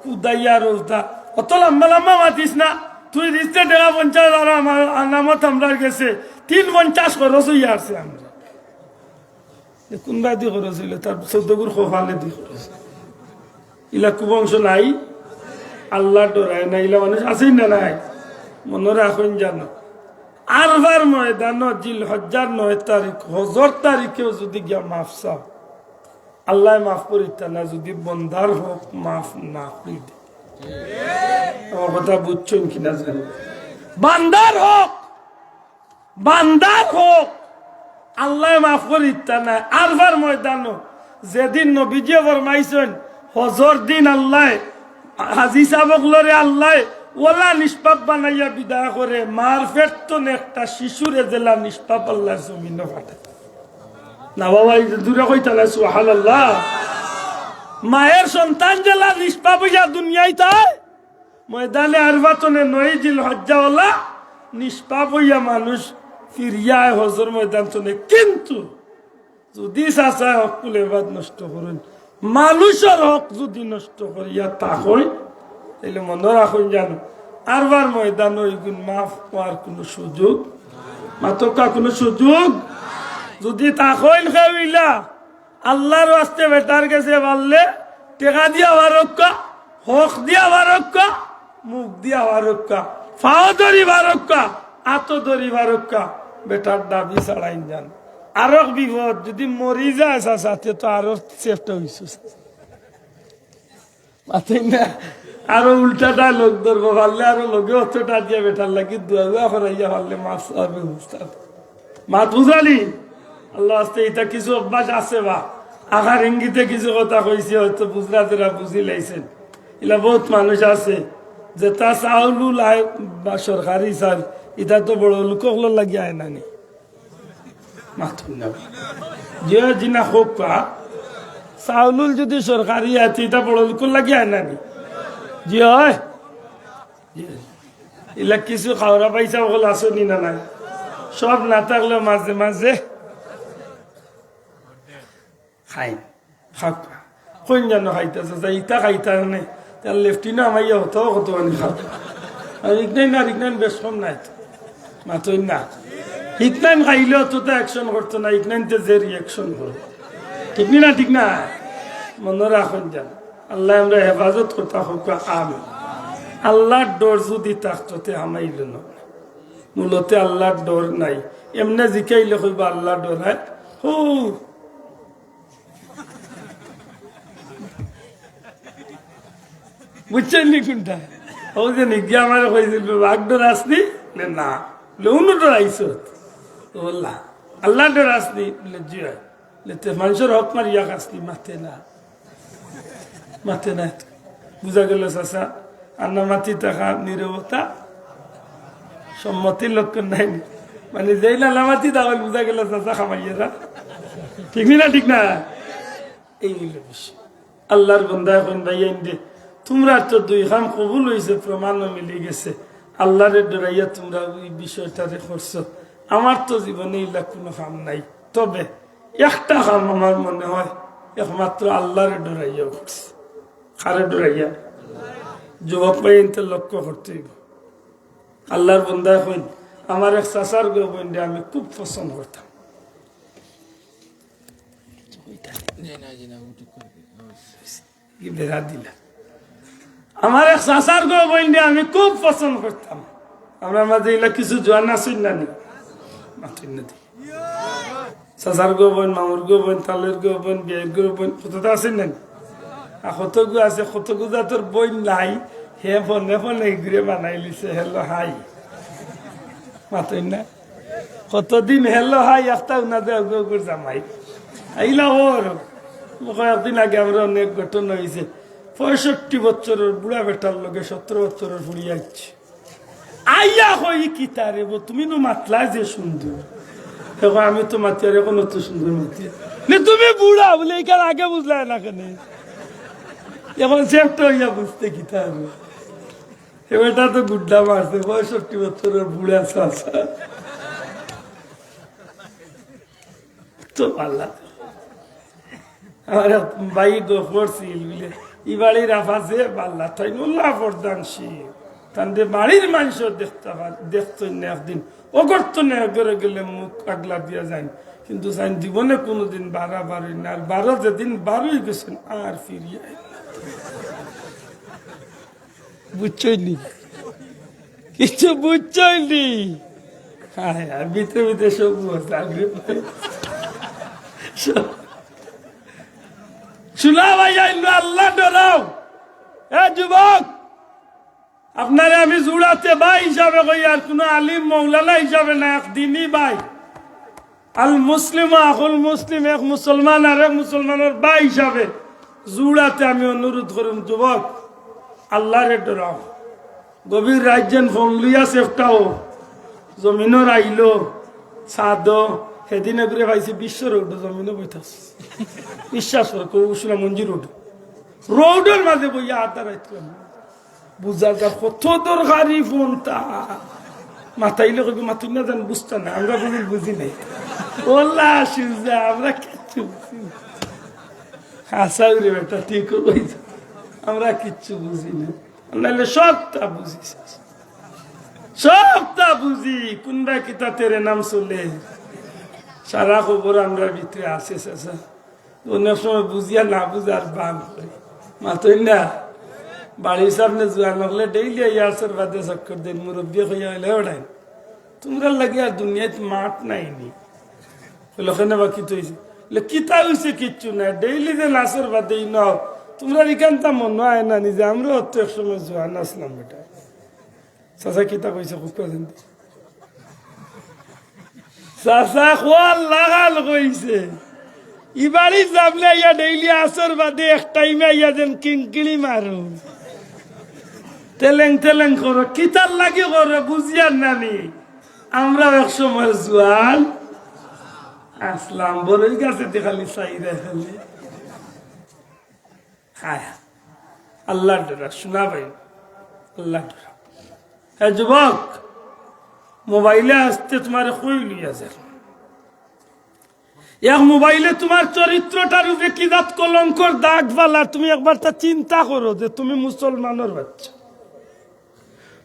কুদাইয়া রোজা অত লম্বা লম্বা মাতিস না তুই দিচ্ছে 50 আর আমার নামত আমরা গেছে 350 খরচ হইয়া আছে। আমরা কোনবা দি খরচ হইল তার 14 গুর খোফালে দি খরচ, ইলা কুবংশ নাই, আল্লাহ ডরায় না, ইলা মানুষ আছেই না নাই? মনে রাখুন জানো আরবার ময়দান জিলহজ্জার 9 তারিখ হজর তারিখেও যদি গিয়া মাফ চাও আল্লাহ মাফ করিতা না, যদি বন্ধার হোক মাফ না করি। আমার কথা বুঝছেন কিনা জানি? বান্দার হোক, বান্দার হোক, আল্লাহ মাফ করিতা না। আরবার ময়দান যেদিন নবীজি ফরমাইছেন হজর দিন আল্লাহ হাজি সাবক লরে আল্লাহ ওলা নিষ্পাপ বানাইয়া বিদায় করে, মার ফেরতন একটা শিশুরে জেলা নিষ্পাপ আল্লাহর জমিন ফাটে না। বাবা দূরে কইতালা সুবহানাল্লাহ। মায়ের সন্তান জেলা নিষ্পাপ হইয়া দুনিয়ায় তাই ময়দানে আরবাতনে 9 জিল হজ্জাওয়ালা নিষ্পাপ হইয়া মানুষ ফিরিয়া হজর ময়দান তনে। কিন্তু যদি চাচা হক কুলেবাদ নষ্ট করেন, মানুষের হক যদি নষ্ট করিয়া তা হয়, তাহলে মনে রাখুন জানো আরবার ময়দান ওই গুণ মাফ হওয়ার কোন সুযোগ, মাতকা কোন সুযোগ যদি তা হইন খাইলা আল্লাহর ওয়াস্তে বেটার কাছে পারলে টেকা দিয়া বারক্কা, হক দিয়া বারক্কা, মুখ দিয়া বারক্কা, ফাও ধরি বারক্কা, আতো ধরি বারক্কা, বেটার দাবি ছাড়াই যান। আরো বিপদ যদি মরি যায় সাথে তো আরো চেষ্টা হইছে না, আরো উল্টাটা লোক ধরবো পারলে আরো লোকে অতটা দিয়ে বেটার লাগি দুয়া করাইয়া পারলে মাছ হবে মাত বুঝালি। আল্লাহ আস্তে এটা কিছু অভ্যাস আছে বা আঘার ইঙ্গিতে কিছু কথা কইছে হয়তো বুঝলাতেরা বুঝি লাইছেন। এলা বহুত মানুষ আছে যে তা চাউলুল বা সরকারি চাল এটা তো বড় লোক লাগি আয় নানি মাথুন না যে জিনা হোক চাউলুল যদি সরকারি আছে এটা বড় লোক লাগি আয় নানি জি হয়। এলা কিছু খাওয়া পয়সা ওগুলো আসনি না নাই, সব না থাকলেও মাঝে মাঝে খাই খাক কোন জানো খাইতেছে যে ইটা খাইতা নেই তার লেফটিনে আমাইয়া হতো কত আনি খাও। আর ইকনাইন আর ইকনাইন বেশ কম নাই মাতই না। ইকনাইন খাইলেও তো অ্যাকশন করতো না, ইকনাইনতে যে রিয়াকশন করো। ঠিক না ঠিক না, মনে রাখুন যান। আল্লাহ আমরা হেফাজত করতে হোক। আমি আল্লাহর ডর যদি থাকতে আমাইল না, মূলতে আল্লাহর ডর নাই। এমনি জিকাইলে কইব আল্লাহর ডর হয় হো বুঝছেন নি কোনটা? ও যে নিজ্ঞা আমার কইছিল বাঘ ডর আসনি না লৌনো ডর আইস বললা আল্লাহ ডর আসনি জি হয় মানুষের হক মারিয়া আসনি মাথে না মাথে না। বুঝা গেল চাষা আন্না মাতি থাকা নিরবতা সম্মতির লক্ষণ নাই, মানে যেই নালামাতি তাহলে বুঝা গেল চাষা খামাইয়েরা। ঠিক না ঠিক না, এই হইল বিষয়। আল্লাহর বন্দা এখন ভাইয়ান দে তোমরা তো দুই খাম কবুল হয়েছে, প্রমাণও মিলে গেছে। আল্লাহরে ডরাইয়া তোমরা ওই বিষয়টারে করছো। আমার তো জীবনে এইলা কোনো খাম নাই, তবে একটা খাম আমার মনে হয় একমাত্র আল্লাহরে ডরাইয়া করছে। কারে ডরাইয়া? যুবক ভাইতে লক্ষ্য করতে হইব। আল্লাহর বন্দা এখন আমার এক চাচার গোবন্দে আমি খুব পছন্দ করতাম। বেড়া দিলা আমার এক চাচার গোবন্দে আমি খুব পছন্দ করতাম। আমরা মাঝে এগুলা কিছু জোয়ান আসেন না নি চাচার গোবন, মামুর গোবন, তালের গোবন, বিয়ের গোবন কতটা আসেন না কতগু আছে। কতগু জাতর বই নাই, হে ফোনে ফোনে ঘুরে বানাই লিছে হেলো হাই মাতই না। কতদিন হেলো হাই একটা উনাদে অগুর জামাই আইলা ওর কয়েকদিন আগে আমরা অনেক ঘটনা হয়েছে। 65 বছরের বুড়া বেটার লগে 17 বছরের ফুড়ি আসছে আইয়া কই কি তারে তুমি তো মাতলা যে সুন্দর। এখন আমি তো মাতি আর এখন অত সুন্দর মাতি তুমি বুড়া বলে এইখান আগে বুঝলে না কেন এখন চেষ্টা হইয়া বুঝতে কি তারে এবারটা তো গুড্ডা মারছে 65 বছরের বুড়া চাষা তো পাল্লা। আমার ভাই করছিল বলে ই বাড়ির আফাজে পাল্লা তাই নোল্লা বরদানশীল তাদের বাড়ির মানুষ দেখতো না একদিন ও করতো না করে গেলে মুখ আগলা দিয়া যায়, কিন্তু জীবনে কোনোদিন বাড়াবাড়ি না। আর 12 যেদিন 12 গেছেন আর ফিরিয়ে বুঝছইনি কিছু বুঝছইনি। হ্যাঁ ভিতরে ভিতরে সব শুনা ভাই আল্লাহ ডরাও। এ যুবক আপনারে আমি জুড়াতে ভাই হিসাবে কই, আর কোন আলিম মৌলানা হিসাবে না, একদিনই ভাই। আল মুসলিম আহুল মুসলিম, এক মুসলমান আর এক মুসলমানের ভাই হিসাবে জুড়াতে আমি অনুরোধ করুন, যুবক আল্লাহরে ডরাও। গভীর রাজ্যেন ফোন লইয়া সেফটাও, জমিনের আইলো সাদ সেদিনে ঘুরে পাইছি বিশ্ব রোড, জমিনে বইতাস বিশ্বাস কৌশলা মঞ্জুর রোড, রোডের মাঝে বইয়া আতারাইত বুঝা যা কত দরকারি ফোনটা। মাথাইলে কবি মাতুই না জান, বুঝতা না, আমরা বুঝি নাই। ওল্লা সুজা আমরা কিচ্ছু বুঝি না। হাসা রে বেটা, ঠিক কইছ, আমরা কিচ্ছু বুঝি না। নাহলে সবটা বুঝি, সবটা বুঝি। কোনটা কিতা তেরে নাম চলে, সারা খবর আমরা ভিতরে আছে। চাষা অনেক সময় বুঝিয়া না বুঝার বান করি, মাতই না। বাড়ির সামনে জোয়ান হলে ডেইলি ইয়ারসের বাদে চক্কর দিন, মুরব্বী হইয়া হইলে ওড়াই। তোমরা লাগে আর দুনিয়ায় মাঠ নাইনি, ওখানে বা কিতা হয়েছে, কিতা হয়েছে কিচ্ছু নাই। ডেইলি যে নাচের বাদেই নাও, তোমরা এখানটা মনে হয় না নিজে। আমরা অত এক সময় জোয়ান আসলাম বেটা। চাচা কিতা কইছে খুব পর্যন্ত, চাচা খোয়াল লাগাল কইছে ইবারই যাবলে ইয়া ডেইলি আসর বাদে এক টাইমে ইয়া যেন কিংকিড়ি মারো, তেলেং তেলেং করো, কিতার লাগে করো বুঝিয়ার নানি। আমরা এক সময় জোয়ান আসলাম, বড়ই গাছে দেখালি চাইরে ফেলে। হ্যাঁ, আল্লাহ ডরা, শোনা ভাই, আল্লাহ ডরা। হ্যাঁ যুবক, মোবাইলে আসতে তোমার কই লইয়া যায়, এক মোবাইলে তোমার চরিত্রটার উপরে কি জাত কলঙ্কর দাগ ফালা। তুমি একবার তা চিন্তা করো যে তুমি মুসলমানের বাচ্চা,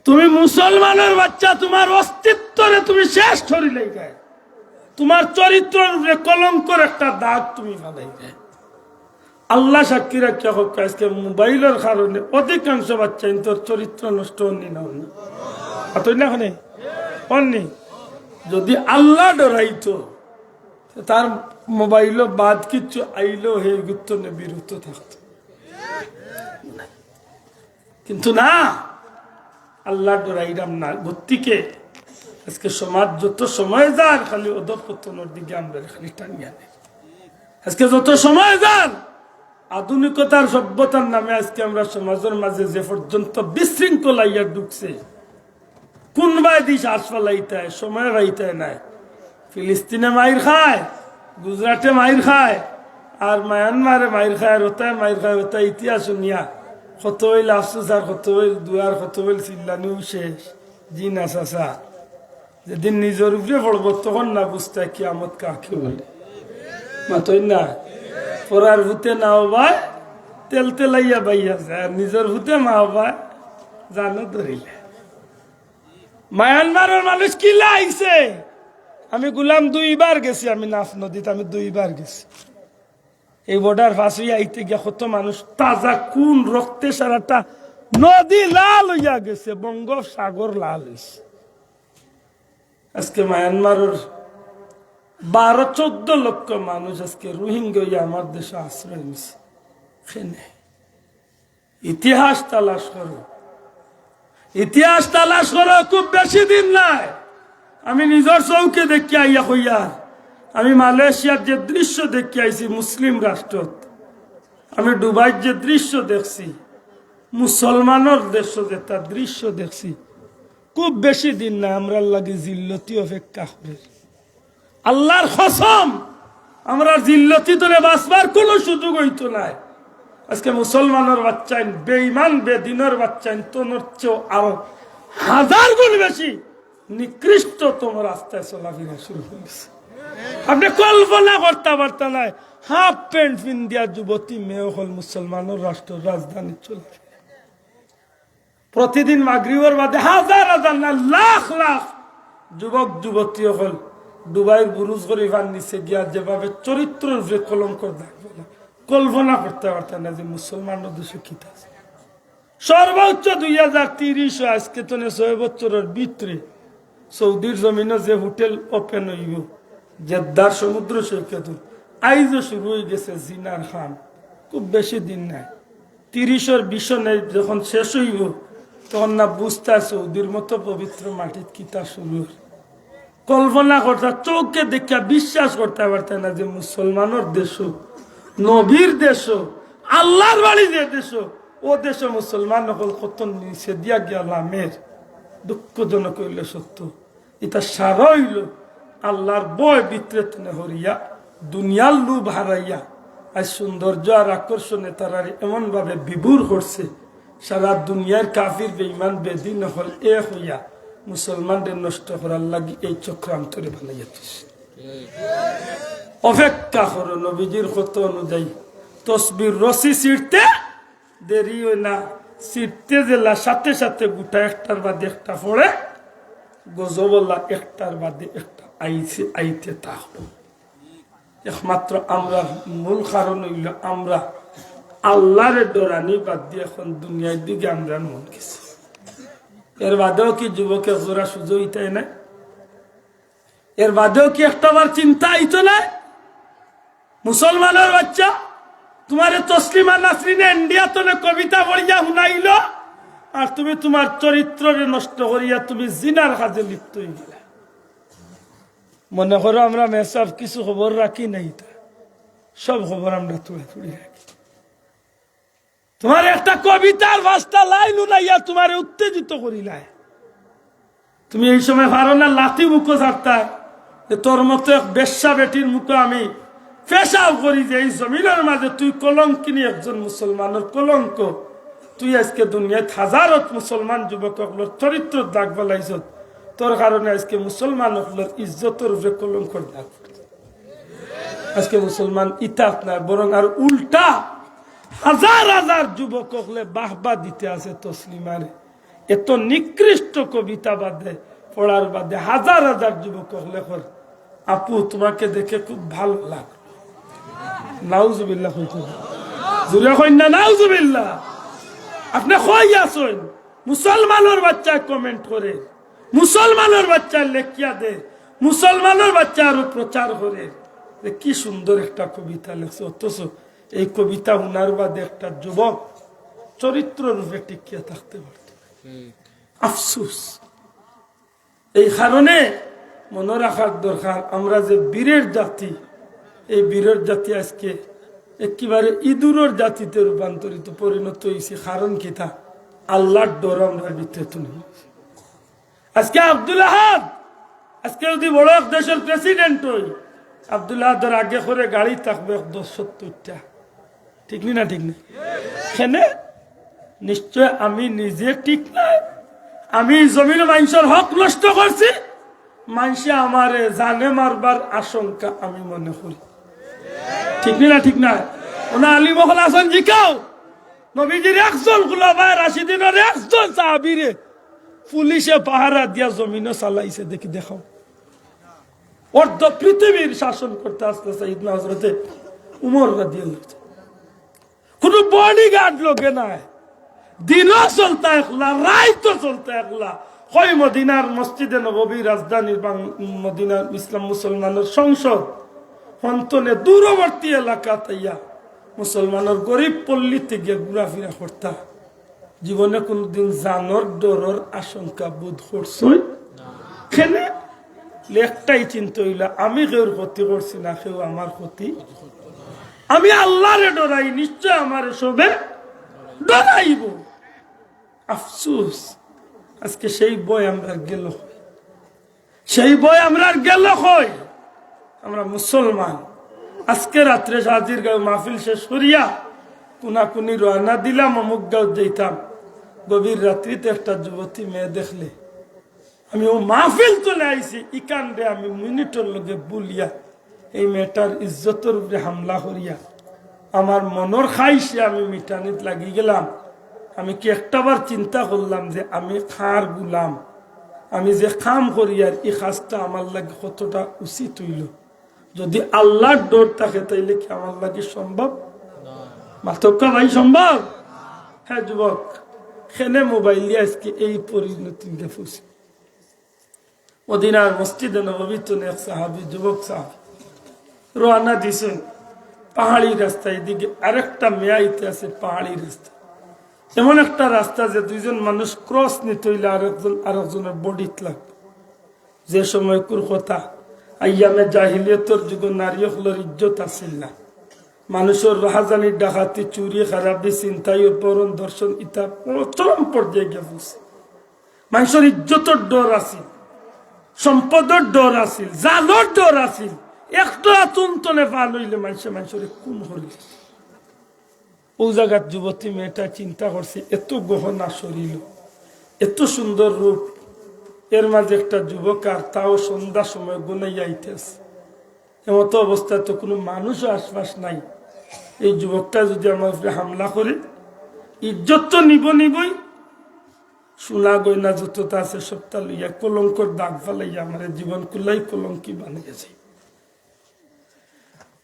তুমি মুসলমানের বাচ্চা, তোমার অস্তিত্বরে তুমি শেষ করিলে গায়ে, তোমার চরিত্রের উপরে কলঙ্কর একটা দাগ তুমি ফালাই গায়ে। আল্লাহ সাক্ষী রাখিয়া হোক, আজকে মোবাইলের কারণে অধিকাংশ বাচ্চা তোর চরিত্র নষ্ট হননি না হননি। যদি আল্লাহ ডরাইতো তার মোবাইল বাদ কিচ্ছু আইলো হে গুরুত্ব বিরুদ্ধ থাকতো, কিন্তু না, আল্লাহ ডরাইরাম না। গতিকে আজকে সমাজ যত সময় যার খালি অধঃপতনের দিকে আমরা খালি টানিয়া নেই। আজকে যত সময় যার আধুনিকতার সভ্যতার নামে আজকে আমরা সমাজের মাঝে যে পর্যন্ত বিশৃঙ্খলা ইয়া ঢুকছে, কোন বাই দিস আসফালাইতে সময় রাইতে নাই। ফিলিস্তিনে মাইর খায়, গুজরাটে মাইর খায়, আর মায়ানমারে মাইর খায়, ওটাই মাইর খায়, ওটাই ইতিহাস শুনিয়া কত হইল আফসোস আর কত হইল দুয়ার, কত হইল চিল্লানিও শেষ। জি না চাচা, যেদিন নিজের উপরে পড়বো তখন না বুঝতে কিয়ামত কাকে বলে। মাতই না, পড়ার ভূতে নাও ভাই তেল তেলাইয়া বাইয়া যায়, আর নিজের ভূতে মাও ভাই জানো ধরিলে। মায়ানমারের মানুষ কি লাইছে, আমি গুলাম 2 বার গেছি, আমি নাফ নদীতে আমি 2 বার গেছি। এই বর্ডার ফাঁসি আইতে গিয়া কত মানুষ তাজা কোন রক্তে সারাটা নদী লাল হইয়া গেছে, বঙ্গোপসাগর লাল হইছে। আজকে মায়ানমারের 12-14 লক্ষ মানুষ আজকে রোহিঙ্গা হইয়া আমার দেশে আশ্রয় নিছে। ইতিহাস তালাশ করো, ইতিহাস তালাশ করো, খুব বেশি দিন নাই। আমি নিজের চৌকে দেখি আইয়া হইয়া, আমি মালয়েশিয়ার যে দৃশ্য দেখি আইছি মুসলিম রাষ্ট্র, আমি দুবাইয়ের যে দৃশ্য দেখছি, মুসলমানের দেশ যে তার দৃশ্য দেখছি, খুব বেশি দিন না আমরা লাগে জিল্লতি অপেক্ষা করে। আল্লাহর কসম, আমরা জিল্লতি ধরে বাঁচবার কোনো সুযোগ হইতো নাই। আজকে মুসলমানের বাচ্চাই বেঈমান বেদিনের বাচ্চাই তোর চেয়েও আরো 1000 গুণ বেশি নিকৃষ্টতম রাস্তায় চলাফেরা শুরু হয়েছে। আপনি কল্পনা করতে পারতেন না, হাফ প্যান্ট পিন দিয়া যুবতী মেয়ে হল মুসলমানের রাষ্ট্র রাজধানী চলে। প্রতিদিন মাগরিবের বাদে হাজার হাজার না লাখ লাখ যুবক যুবতী হল দুবাইয়ের বুরুজ খলিফার নিচে গিয়া যেভাবে চরিত্রের উপরে কলঙ্ক দেখবে না, কল্পনা করতে পারতেন না যে মুসলমানের দেশে কি আছে। সর্বোচ্চ 2030 আজকে তো 6 বছরের ভিতরে সৌদির জমিনে যে হোটেল ওপেন হইব, জেদ্দার সমুদ্র সৈকত আইজও শুরু হয়ে গেছে জিনার খান। খুব বেশি দিন নাই, 30-এর 20 যখন শেষ হইব তখন না বুঝতা সৌদির মতো পবিত্র মাটির কিতা শুরু কল্পনা করতা চোখকে দেখা বিশ্বাস করতে পারত না যে মুসলমানের দেশ নবীর দেশ আল্লাহর বাড়ি যে দেশ ও দেশে মুসলমান নকল কত নিচে দিয়া গেলামের দুঃখজনক হইল সত্য এটা সারা হইল আল্লাহর বয় বিতরেতনে হরিয়া দুনিয়ার লুভ হারাইয়া আজ সৌন্দর্য আর আকর্ষণে তারা এমন ভাবে বিভোর করছে সারা দুনিয়ার কাফির বেঈমান বেদিন হল এ হইয়া মুসলমানদের নষ্ট করার লাগি এই চক্রান্তরে বানাইয়াছিস অপেক্ষা করো নবীজির কথা অনুযায়ী তসবির রশি ছিঁড়তে দেরি হয় না ছিঁড়তে জেলা সাথে সাথে গোটা একটার বাদে একটা পড়ে গজবল্লা একটার বাদে একটা আইতে থাকবো একমাত্র আমরা মূল কারণ হইল আমরা আল্লাহরে ডরানি বাদ দিয়ে এখন দুনিয়ার দিকে আমরা মন গেছি এর বাদেও কি যুবকের জোড়া সুযোগ ইতাই নাই এর বাদেও কি একটাবার চিন্তা আইতো না মুসলমানের বাচ্চা তোমার তসলিমা নাসরিনে ইন্ডিয়া তোলে কবিতা পড়িয়া শুনাইল আর তুমি তোমার চরিত্রে নষ্ট করিয়া তুমি জিনার কাজে লিপ্ত হয়ে গেলে মনে করো আমরা মেসব কিছু খবর রাখি নাই সব খবর আমরা তুলে তুলে রাখি তোমার একটা কবিতার ভাষটা লাইলু নাইয়া তোমার উত্তেজিত করিলাই তুমি এই সময় পারো না লাঠি মুখো ছাড়তা যে তোর মতো এক বেশ্যা বেটির মুখো আমি পেশাও করি যে এই জমিনের মাঝে তুই কলঙ্কিনী একজন মুসলমানের কলঙ্ক তুই আজকে দুনিয়ায় হাজারত মুসলমান যুবক চরিত্র দাগ বলাইছ তোর কারণে আজকে মুসলমান ইজ্জতের উপরে কলঙ্কর দাগ আজকে মুসলমান ইতাত নাই বরং আর উল্টা হাজার হাজার যুবক বাহবা দিতে আছে তসলিমারে এত নিকৃষ্ট কবিতা বাদে পড়ার বাদে হাজার হাজার যুবক লেখর আপু তোমাকে দেখে খুব ভালো লাগলো নাউজুবিল্লাহ জুড়ে কই না নাউজুবিল্লাহ আপনি কই আছেন মুসলমানের বাচ্চা কমেন্ট করে মুসলমানের বাচ্চা লেখিয়া দে মুসলমানের বাচ্চা আরো প্রচার করে কি সুন্দর একটা কবিতা লেখছে অথচ এই কবিতা উনার বাদে একটা যুবক চরিত্র রূপে টিকিয়ে থাকতে পারত আফসুস এই কারণে মনে রাখার দরকার আমরা যে বীরের জাতি এই বীরের জাতি আজকে একেবারে ইঁদুরের জাতিতে রূপান্তরিত পরিণত হয়েছে কারণ কি তা আল্লাহর ডর আমরা বিতরিত নেই আজকে আব্দুল আহাদ আজকে যদি বড় এক দেশের প্রেসিডেন্ট হই আব্দুল আহাদের আগে করে গাড়ি থাকবে 70টা ঠিক না ঠিক না সেনে নিশ্চয় আমি নিজে ঠিক নাই আমি জমিন মানুষের হক নষ্ট করছি মানুষে আমারে জানে মারবার আশঙ্কা আমি মনে করি ঠিক না ঠিক না ওনা আলী মহল হাসান জিকাও নবীজির একজন খুলাফায়ে রাশিদিনের একজন সাহাবীরে পুলিশে পাহারা দিয়া জমিনে চালাইছে দেখি দেখাও অর্ধ পৃথিবীর শাসন করতে আসতে সাইয়েদনা হযরতে উমর রাদিয়াল্লাহু তাআলা কোন বডিগার্ড লোকে নাই দিনও চলতা একলা রাইতো চলতা একলা কই মদিনার মসজিদে নববী রাজধানীর মদিনার ইসলাম মুসলমানের সংসদ হন্তনে দূরবর্তী এলাকা তাইয়া মুসলমানের গরিব পল্লীতে গিয়ে ঘুরাফেরা করতা জীবনে কোনদিন জানর ডরর আশঙ্কা বোধ করছই কেনে একটাই চিন্তা হইল আমি কেউর ক্ষতি করছি না কেউ আমার ক্ষতি আমি আল্লাহরে ডরাই নিশ্চয় আমার সবে ডরাইব আফসোস আজকে সেই বই আমরা গেল সেই বই আমরা গেল কই আমরা মুসলমান আজকে রাত্রে সাজির গাঁও মাহফিল শেষ করিয়া কুনাকুনি রওনা দিলাম অমুক গাঁও যেতাম গভীর রাত্রিতে একটা যুবতী মেয়ে দেখলে আমি ও মাহফিল চলে আইছি ইকান্ডে আমি মিনিটের লগে বলিয়া এই মেয়েটার ইজ্জতের উপরে হামলা করিয়া আমার মনের খাইছে আমি মিটানিত লাগি গেলাম আমি কি একটাবার চিন্তা করলাম যে আমি খার গুলাম আমি যে কাম করি আর এই কাজটা আমার লাগে কতটা উচিত হইল যদি আল্লাহর ডর থাকে তাইলে কি আমার লাগে সম্ভব মাতকা ভাই সম্ভব হ্যাঁ যুবক খেনে মোবাইল দিয়ে আজকে এই পরিণতি দেখছি মদিনার মসজিদে নববীতে এক সাহাবী যুবক সাহাবী রওনা দিছেন পাহাড়ি রাস্তা এদিকে আরেকটা মেয়াইতে আছে পাহাড়ি রাস্তা এমন একটা রাস্তা যে দুইজন মানুষ ক্রস নিতে হইলে আরেকজনের বডিত লাগবে। যে সময় কুর কথা আইয়ামে জাহিলিয়তর যুগ নারী হলোর ইজ্জত আসিল না, মানুষের রাহাজানি ডাকাতি চুরি খারাপি চিন্তাই উপরণ দর্শন ইতা চরম পর্যায়ে গিয়ে বলছে। মানুষের ইজ্জতের ডর আছিল, সম্পদের ডর আছিল, জালর ডর আছিল। একটা আতন্তনে পাল হইলে মানুষের কোন হইল। ও জায়গার যুবতী মেয়েটা চিন্তা করছে, এত গহনা শরীর, এত সুন্দর রূপ, এর মাঝে একটা যুবক, আর তাও সন্ধ্যা সময় গুনাইয়া আইতেছে। এমতো অবস্থায় তো কোনো মানুষও আশপাশ নাই। এই যুবকটা যদি আমার উপরে হামলা করে, ইজ্জত তো নিবই, সোনা গয়না যতটা আছে সবটা লইয়া কলঙ্কর দাগ ফালাইয়া আমার জীবন কুলাই কলঙ্কি বানিয়েছে।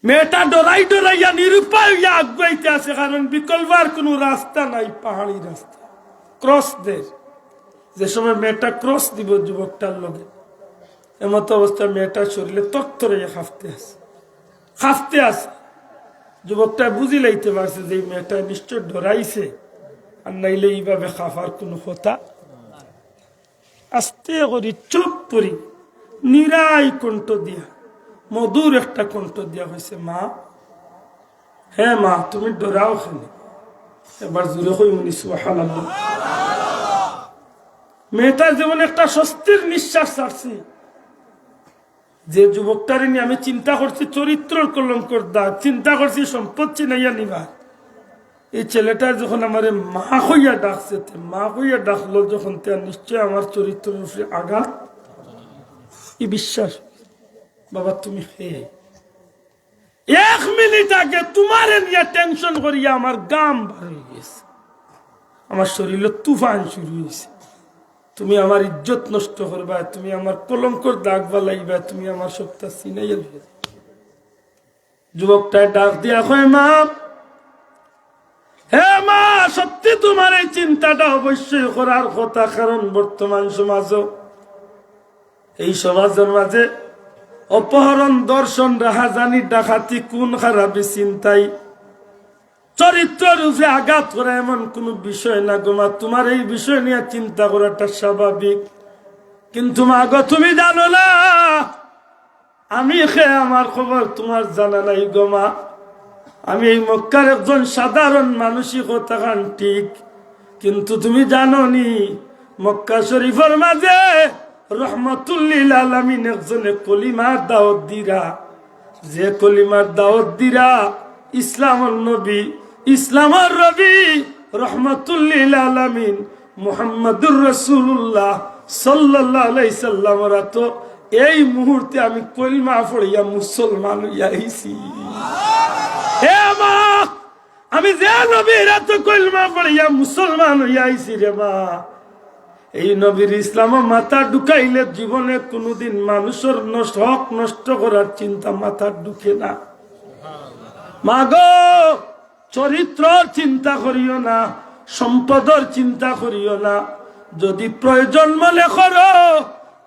মেয়েটা ডরাইয়া নিরুপায় হইয়া আগাইতে আছে, কারণ বিকল্পার কোনো রাস্তা নাই, পাহাড়ি রাস্তা ক্রস দের। যে সময় মেয়েটা ক্রস দিব যুবকটার লগে, এমতো অবস্থা মেয়েটার শরীরে তত্তরে হাফতে আছে। যুবকটা বুঝি লাইতে পারছে যে মেয়েটা নিশ্চয় ডরাইছে, আর নাইলে এইভাবে খাফার কোনো কথা। আস্তে করি চুপ করি নিরাই কণ্ঠ দিয়া, মধুর একটা কণ্ঠ দিয়া হয়েছে, মা, হ্যাঁ মা, তুমি ডরাও খানি। এবার জোরে হই মনি সুবহানাল্লাহ। মেয়েটার যেমন একটা স্বস্তির নিঃশ্বাস ছাড়ছি। যে যুবকটারে নিয়ে আমি চিন্তা করছি চরিত্রর কলঙ্কর দাগ, চিন্তা করছি সম্পদ চিনাইয়া নিবা, এই ছেলেটা যখন আমার মা হইয়া ডাকছে, মা হইয়া ডাকলো যখন, তার নিশ্চয় আমার চরিত্রের উপরে আঘাত। এই বিশ্বাস, বাবা তুমি এক মিনিট আগে তোমার নিয়ে টেনশন করিয়া আমার গাম বার হয়ে গেছে, আমার শরীরে তুফান শুরু হয়েছে। তুমি আমার ইজ্জত নষ্ট করবা, তুমি আমার কলঙ্কর দাগ বালাইবা, তুমি আমার সবটা চিনাইয়া। যুবকটা ডাক দিয়া কয়, মা, হে মা, সত্যি তোমার এই চিন্তাটা অবশ্যই করার কথা, কারণ বর্তমান সমাজ, এই সমাজের মাঝে অপহরণ, দর্শন, রাহাজানি, ডাকাতি, খুন খারাপি, চিন্তাই, চরিত্রের উপরে আঘাত করা এমন কোন বিষয় না গো মা। তোমার এই বিষয় নিয়ে চিন্তা করাটা স্বাভাবিক, কিন্তু মা গো তুমি জানো না আমি আমার খবর তোমার জানা নাই গো মা। আমি এই মক্কার একজন সাধারণ মানসিকতা খান ঠিক, কিন্তু তুমি জানো নি মক্কা শরীফের মাঝে রহমতুল্লিল আলামিন একজনে কলিমার দাওয়াত দিরা, যে কলিমার দাওয়াত দিরা ইসলামের নবী, ইসলামের রবি রহমতুল্লিল আলামিন মুহাম্মাদুর রাসূলুল্লাহ সাল্লাল্লাহু আলাইহি সাল্লামরা তো এই মুহূর্তে আমি কলিমা পড়িয়া মুসলমান হইয়া আইছি। হে মা, আমি যে নবীর এত কলিমা পড়িয়া মুসলমান হইয়া আইছি রে মা। এই নবীর ইসলাম মাথা ঢুকাইলে জীবনে কোনোদিন মানুষের হক নষ্ট করার চিন্তা মাথা ঢুকে না। মা গো, চরিত্রর চিন্তা করিও না, সম্পদের চিন্তা করিও না, যদি প্রয়োজন মনে করো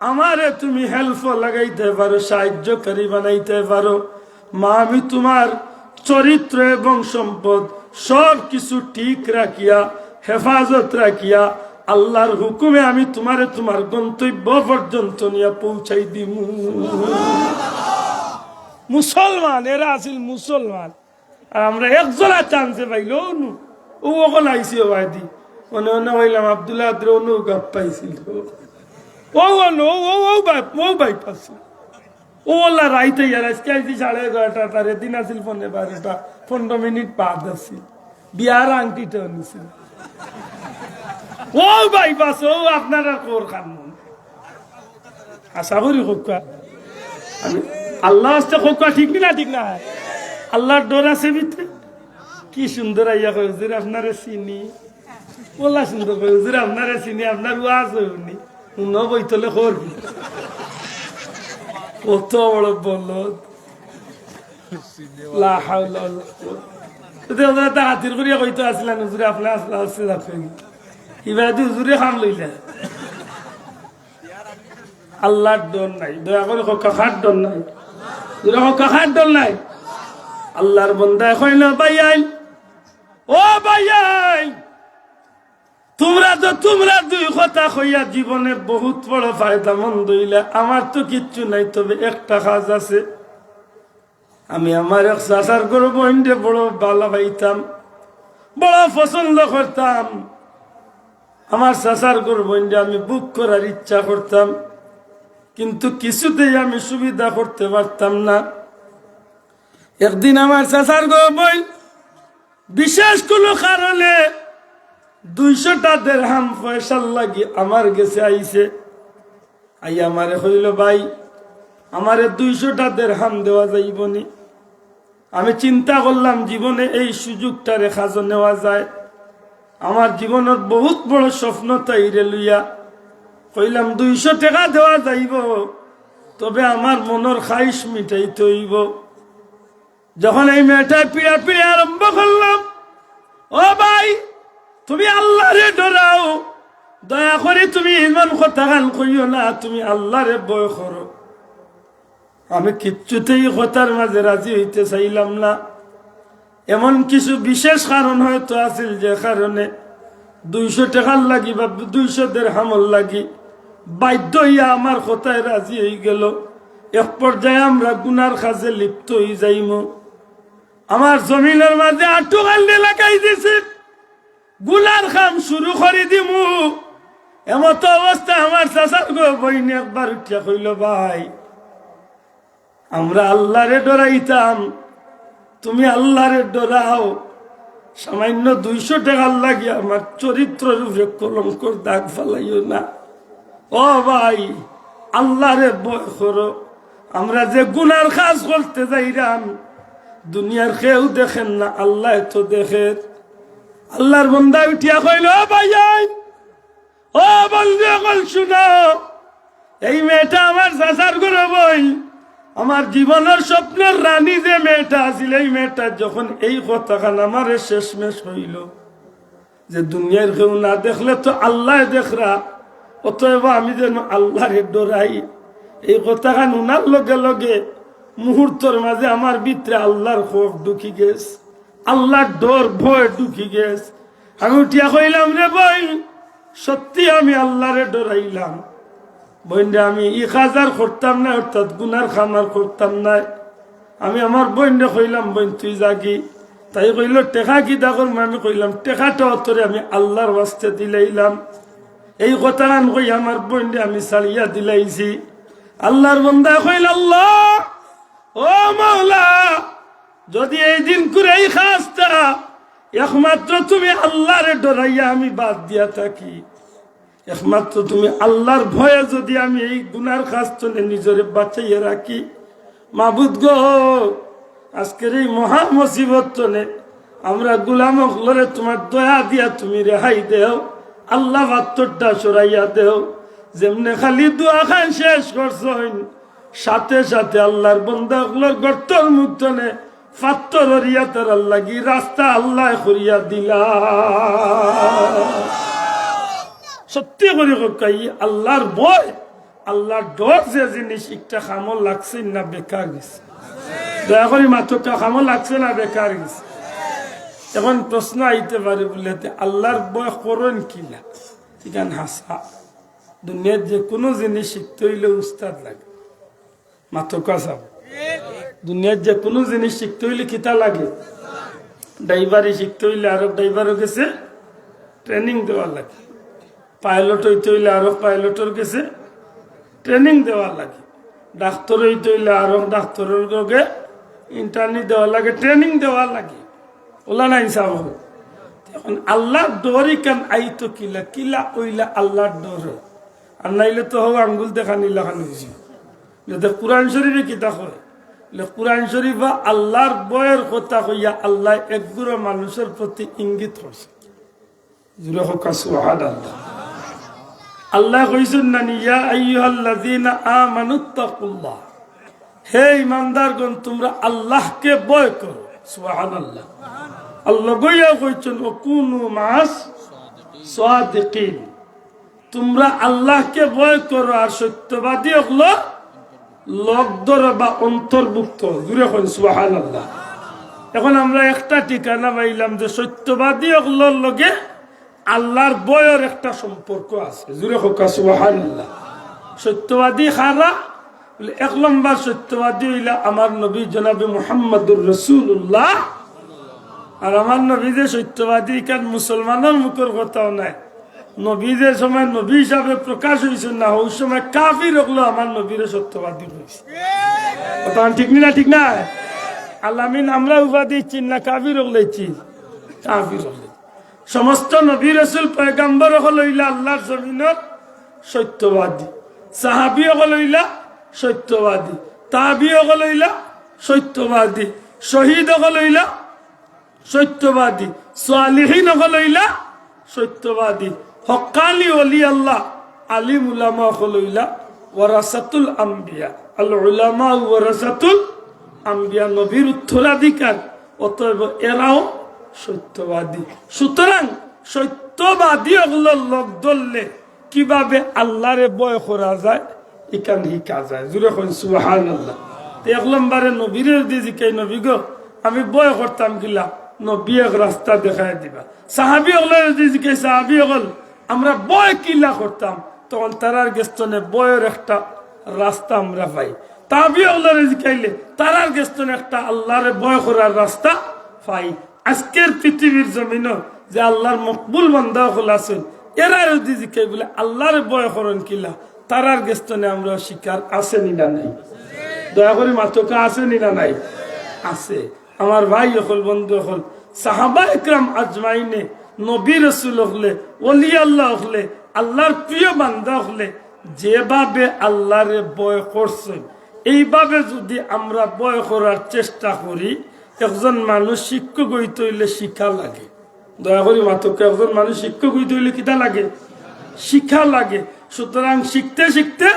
আমারে তুমি হেল্প লাগাইতে পারো, সাহায্যকারী বানাইতে পারো। মা, আমি তোমার চরিত্র এবং সম্পদ সব কিছু ঠিক রাখিয়া, হেফাজত রাখিয়া, আল্লাহর হুকুমে আমি তোমারে তোমার গন্তব্য পর্যন্ত নিয়ে পৌঁছাই দিব। মুসলমান এরা আসিল মুসলমান, আর আমরা একজোড়া চান্সে পাইল ও ওখান আইসি ওয়াদি মনে মনে হইলাম আব্দুল্লাহ অনু গাপ পাইছিল ও বাইপাস ও ওলা রাইতে আজকে আইসি 11:30 তার দিন আসিল 12টা 15 মিনিট বাদ আসিল, বিয়ার আংটিটা নিছিল ও বাইপাস। ও আপনারা কোর খান আশা করি খোকা, আমি আল্লাহ আসতে খোকা, ঠিক না ঠিক না, আল্লাহর ডর আছে ভিতরে। কি সুন্দর আইয়া কই হুজুর আপনারে চিনি, বলা সুন্দর কই হুজুর আপনারে চিনি, আপনার ওয়াজ হইনি ন বইতলে করবি কত বড় বলদ। লা হাওলা ওয়ালা কুওয়াতা। ওরা তা হাতির করিয়া কইতো আসলেন হুজুর আপনি আসলা আসছে রাখেন ইবাদি হুজুরে খান লইলা। আল্লাহর ডর নাই, দয়া করে কাকার ডর নাই, কাকার ডর নাই। আল্লাহর বান্দা কই না ভাই আইন, ও ভাই আইন, তোমরা দুই কথা কইয়া জীবনে বহুত বড় ফায়দা মন্দ হইলে, আমার তো কিচ্ছু নাই, তবে একটা কাজ আছে। আমি আমার এক চাচার গরু বইন্ডে বড় ভালো পাইতাম, বড় পছন্দ করতাম। আমার চাচার গরু বইন্ডে আমি বুক করার ইচ্ছা করতাম, কিন্তু কিছুতেই আমি সুবিধা করতে পারতাম না। একদিন আমার চাচার গরু বই বিশেষ কোনো কারণে 200টা দিরহাম পয়সার লাগি আমার কাছে আইছে। আমারে হইল, ভাই আমারে 200টা দিরহাম দেওয়া যাইবনি। আমি চিন্তা করলাম জীবনে এই সুযোগটা রেখা নেওয়া যায়। আমার জীবনের বহুত বড় স্বপ্ন তাইরে লইয়া কইলাম 200 টাকা দেওয়া যাইব, তবে আমার মনের খাইশ মিটাইতে হইব। যখন এই মেয়েটা পিড়া পিড়ে আরম্ভ করলাম, ও ভাই তুমি আল্লাহরে ডরাও, দয়া করে তুমি ইমান কথা গান কইও না, তুমি আল্লাহরে ভয় করো। আমি কিচ্ছুতেই কথার মাঝে রাজি হইতে চাইলাম না। এমন কিছু বিশেষ কারণ হয়তো আছিল, যে কারণে 200 টাকার লাগি বা 200 দিরহামের লাগি বাধ্য হইয়া আমার কথায় রাজি হয়ে গেল। এক পর্যায়ে আমরা গুনার কাজে লিপ্ত হয়ে যাইম। আমার জমিনের মাঝে আটু গাল্লে লাগাই দিছে, গুনার কাম শুরু করে দিমু। এমত অবস্থায় আমার চাচার গো বইনে একবার উঠিয়া কইল, ভাই আমরা আল্লাহরে ডরাইতাম, তুমি আল্লাহরে ডরাও, সামান্য 200 টাকার লাগিয়া আমার চরিত্রের উপরে কলঙ্কর দাগ ফেলাইও না। ও ভাই আল্লাহরে ভয় করো। আমরা যে গুনার কাজ করতে যাইরাম, দুনিয়ার কেউ দেখেন না, আল্লাহ তো দেখে। আল্লাহর বান্দা উঠিয়া কইল, ও ভাই ও বন্ধু কল শুনো, এই মেয়েটা আমার চাচার ঘরে বই, আমার জীবনের স্বপ্নের রানী যে মেয়েটা আছিল, এই মেয়েটা যখন এই কথাখান আমার শেষমেশ হইল, যে দুনিয়ার কেউ না দেখলে তো আল্লাহ দেখরা, অতএব আমি যেন আল্লাহরে ডরাই। এই কথাখান উনার লগে লগে মুহূর্তের মাঝে আমার ভিতরে আল্লাহর খোফ ঢুকি গেছে, আল্লাহর ডর ভয় ঢুকি গেছে। আমি উঠিয়া কইলাম, রে বই সত্যি আমি আল্লাহরে ডরাইলাম। বইনরে আমি ই কাজার করতাম না, অর্থাৎ গুনার খামার করতাম না। আমি আমার বইনরে কইলাম, বইন তুই জাগি। তাই কইল, টেকা কি দা করবো? আমি কইলাম, টেকাটা অতরে আমি আল্লাহর ওয়াস্তে দিলাইলাম। এই কথা কই আমার বইনরে আমি ছাড়িয়া দিলাইছি। আল্লাহর বান্দা কইল, আল্লাহ ও মাওলা, যদি এই দিন করে এই খাসটা একমাত্র তুমি আল্লাহরে ডরাইয়া আমি বাদ দিয়া থাকি, একমাত্র তুমি আল্লাহর ভয়ে যদি আমি এই গুনার কাজ চলে নিজরে বাঁচাইয়া রাখি, মাবুদ গো আজকের এই মহা মুসিবত চলে আমরা গুলাম হলরে তোমার দয়া দিয়া তুমি রেহাই দেও। আল্লাহ বাত্তরটা সরাইয়া দেও। যেমনে খালি দোয়া খান শেষ করছেন, সাথে সাথে আল্লাহর বান্দা হলর গর্তর মুক্তনে ফাত্তর হরিয়া তার আল্লাহ কি রাস্তা আল্লাহ করিয়া দিলা। সত্যি করে কাই আল্লাহর ভয়, আল্লাহর ডর যে জিনিস একটা খামল লাগছে না বেকার গেছে। দয়া করি মাত্রটা খামল লাগছে না বেকার গেছে। এখন প্রশ্ন আইতে পারে বলে, আল্লাহর ভয় করেন কিলা? এখানে হাসা দুনিয়ার যে কোনো জিনিস শিখতে হইলে উস্তাদ লাগে, মাত্র কাজ। দুনিয়ার যে কোনো জিনিস শিখতে হইলে কিতা লাগে? ড্রাইভারি শিখতে হইলে আরো ড্রাইভারও গেছে ট্রেনিং দেওয়া লাগে, পাইলট হইতে হইলে আরো পাইলটের গেছে ট্রেনিং দেওয়া লাগে, ডাক্তার হইতে হইলে আরো ডাক্তারের গে ইন্টারনি দেওয়া লাগে, ট্রেনিং দেওয়া লাগে। ওলা নাই সাহ। এখন আল্লাহর ডরি কান আইতো কিলা কিলা ওইলা আল্লাহর ডর, আর নাইলে তো হোক আঙ্গুল দেখা নিলাখান হয়েছে। কোরআন শরীফে কিতা করে? কোরআন শরীফ আল্লাহর বয়ের কথা কইয়া আল্লাহ একগুলো মানুষের প্রতি ইঙ্গিত করছে। আল্লাহ কইছেন না, ইয়া আইয়ুহাল্লাযীনা আমানুত্তাকুল্লাহ, হে ঈমানদারগণ তোমরা আল্লাহকে ভয় করো। সুবহানাল্লাহ। আল্লাহ গইয়া কইছেন ওয়াকুনু মাস সাদিকিন, তোমরা আল্লাহকে ভয় করো আর সত্যবাদী হলো লগদর বা অন্তর্ভুক্ত। জুড়ে কইন সুবহানাল্লাহ। এখন আমরা একটা ঠিকানা পাইলাম যে সত্যবাদী হলোর লগে আল্লাহর বয়ের একটা সম্পর্ক আছে। জুড়ে হোক সুবহানাল্লাহ। সত্যবাদী খারা বলে 1 নম্বর সত্যবাদী হইলা আমার নবী জনাবে মুহাম্মদুর রাসূলুল্লাহ। আর আমার নবী যে সত্যবাদী কারণ মুসলমানের মুখের কথাও নাই, নবী যে সময় নবী হিসাবে প্রকাশ হয়েছে না ওই সময় কাফির হলো আমার নবীর সত্যবাদী হয়েছে। কথা ঠিক না? ঠিক না? আল্লামিন আমরা উপাধি চিন না কাফির হলে চিন, কাফির হলে সমস্ত নবী রাসূল পয়গম্বর হল হইলা আল্লাহর জমিনের সত্যবাদী, সাহাবী হল হইলা সত্যবাদী, তাবি হল হইলা সত্যবাদী, শহীদ হল হইলা সত্যবাদী, সালিহিন হল হইলা সত্যবাদী, হক্কানি ওলি আল্লাহ আলিম উলামা হল হইলা ওয়ারাসাতুল আম্বিয়া। আল উলামা ওয়ারাসাতুল আম্বিয়া, নবীর উত্তরাধিকার, অতএব এরাও সত্যবাদী। সুতরাং সত্যবাদী ওগুলো লোক ধরলে কিভাবে আল্লাহরে ভয় করা যায় এখান শিখা যায়। জুড়ে কোন সুবহানাল্লাহ। 1 নম্বরে নবীরে যদি জিকাই নবী গো আমি ভয় করতাম কিলা, নবী এক রাস্তা দেখাই দিবা। সাহাবী হল যদি জিকাই সাহাবী হল আমরা ভয় কিলা করতাম, তখন তারার গেস্তনে বয়ের একটা রাস্তা আমরা পাই। তাবি হলে জিকাইলে তারার গেস্তনে একটা আল্লাহরে ভয় করার রাস্তা পাই। আজকের পৃথিবীর জমিন যে আল্লাহর মকবুল বান্দা হল আছেন, এরা যদি জিকাই বলে আল্লাহরে ভয় করেন কিলা, তারার গেস্তনে আমরা শিকার আছে নি না নাই? দয়া করে মাত্রকে আছে নি না নাই? আছে। আমার ভাই হল, বন্ধু হল, সাহাবা ইকরাম আজমাইনে নবী রাসূল হলে, ওলি আল্লাহ হলে, আল্লাহর প্রিয় বান্দা হলে যেভাবে আল্লাহরে ভয় করছেন, এইভাবে যদি আমরা ভয় করার চেষ্টা করি, একজন মানুষ শিক্ষক হইতে হইলে শিক্ষা লাগে। দয়া করি মাত্রকে একজন মানুষ শিক্ষক হইতে হইলে কিটা লাগে? শিক্ষা লাগে। সুতরাং শিখতে শিখতে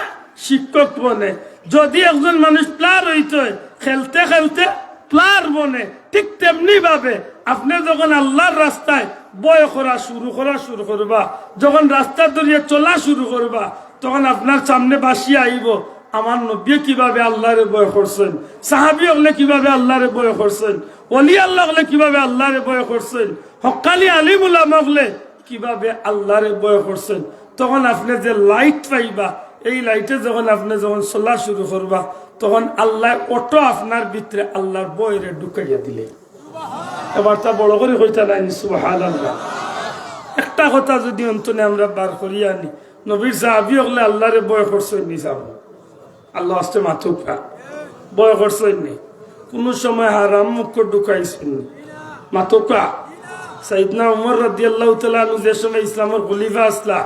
শিক্ষক বনে। যদি একজন মানুষ প্লেয়ার হইতে হয়, খেলতে খেলতে প্লেয়ার বনে, ঠিক তেমনি ভাবে আপনি যখন আল্লাহর রাস্তায় ভয় করা শুরু করবা, যখন রাস্তা ধরিয়ে চলা শুরু করবা, তখন আপনার সামনে বাসি আইব আমার নবী কিভাবে আল্লাহরে ভয় করছেন, সাহাবী হলে কিভাবে আল্লাহরে ভয় করছেন, ওলি আল্লাহ হলে কিভাবে আল্লাহরে ভয় করছেন, হক্কানি আলিম উলামা হলে কিভাবে আল্লাহরে ভয় করছেন। তখন আপনি যে লাইট পাইবা, এই লাইটে যখন আপনি যখন চলা শুরু করবা, তখন আল্লাহ অটো আপনার ভিতরে আল্লাহর বয়রে ঢুকাইয়া দিলে। এবার তা বড় করে হইতা নাই সুবহানাল্লাহ। একটা কথা যদি অন্তনে আমরা বার করিয়া আনি, নবীর সাহাবী হলে আল্লাহরে ভয় করছেন নি? যাব আল্লাহ আসতে মাথুকা ভয় করছেন নি? কোন সময় হারাম মুখ ঢুকাইছেন নি? মাথুকা সাইয়েদনা উমর রাদিয়াল্লাহু তাআলা আনহু যে সময় ইসলামের খলিফা আসলা,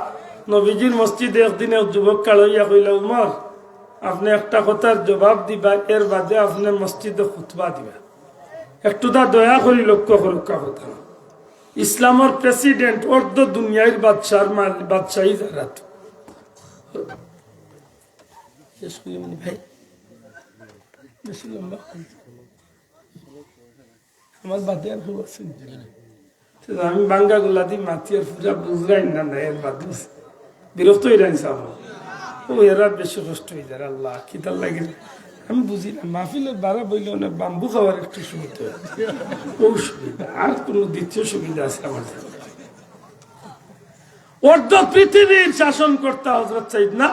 নবীজির মসজিদে একদিনে যুবক কাল হইয়া কইলা, উমর আপনি একটা কথার জবাব দিবা, এর বাদে আপনি মসজিদে খুতবা দিবা। একটু তা দয়া করি লক্ষ্য করুকা কথা। ইসলামের প্রেসিডেন্ট অর্ধ দুনিয়ার বাদশাহী যারা ভাই বেশি লম্বা আমার বাদে আর খুব আছে, আমি বাঙ্গা গুলা দি মাতি আর পুরা বুঝরাই না না, এর বাদে বিরক্ত হয়ে যাইছে আমার। ও এরা বেশি কষ্ট হয়ে যায়। আল্লাহ কি তার লাগে আমি বুঝি না। মাহফিলের বাড়া বইলে অনেক বাম্বু খাওয়ার একটু সুবিধা, ও সুবিধা আর কোন দ্বিতীয় সুবিধা আছে আমার? অর্ধ পৃথিবীর শাসন কর্তা হযরত সাইয়েদনা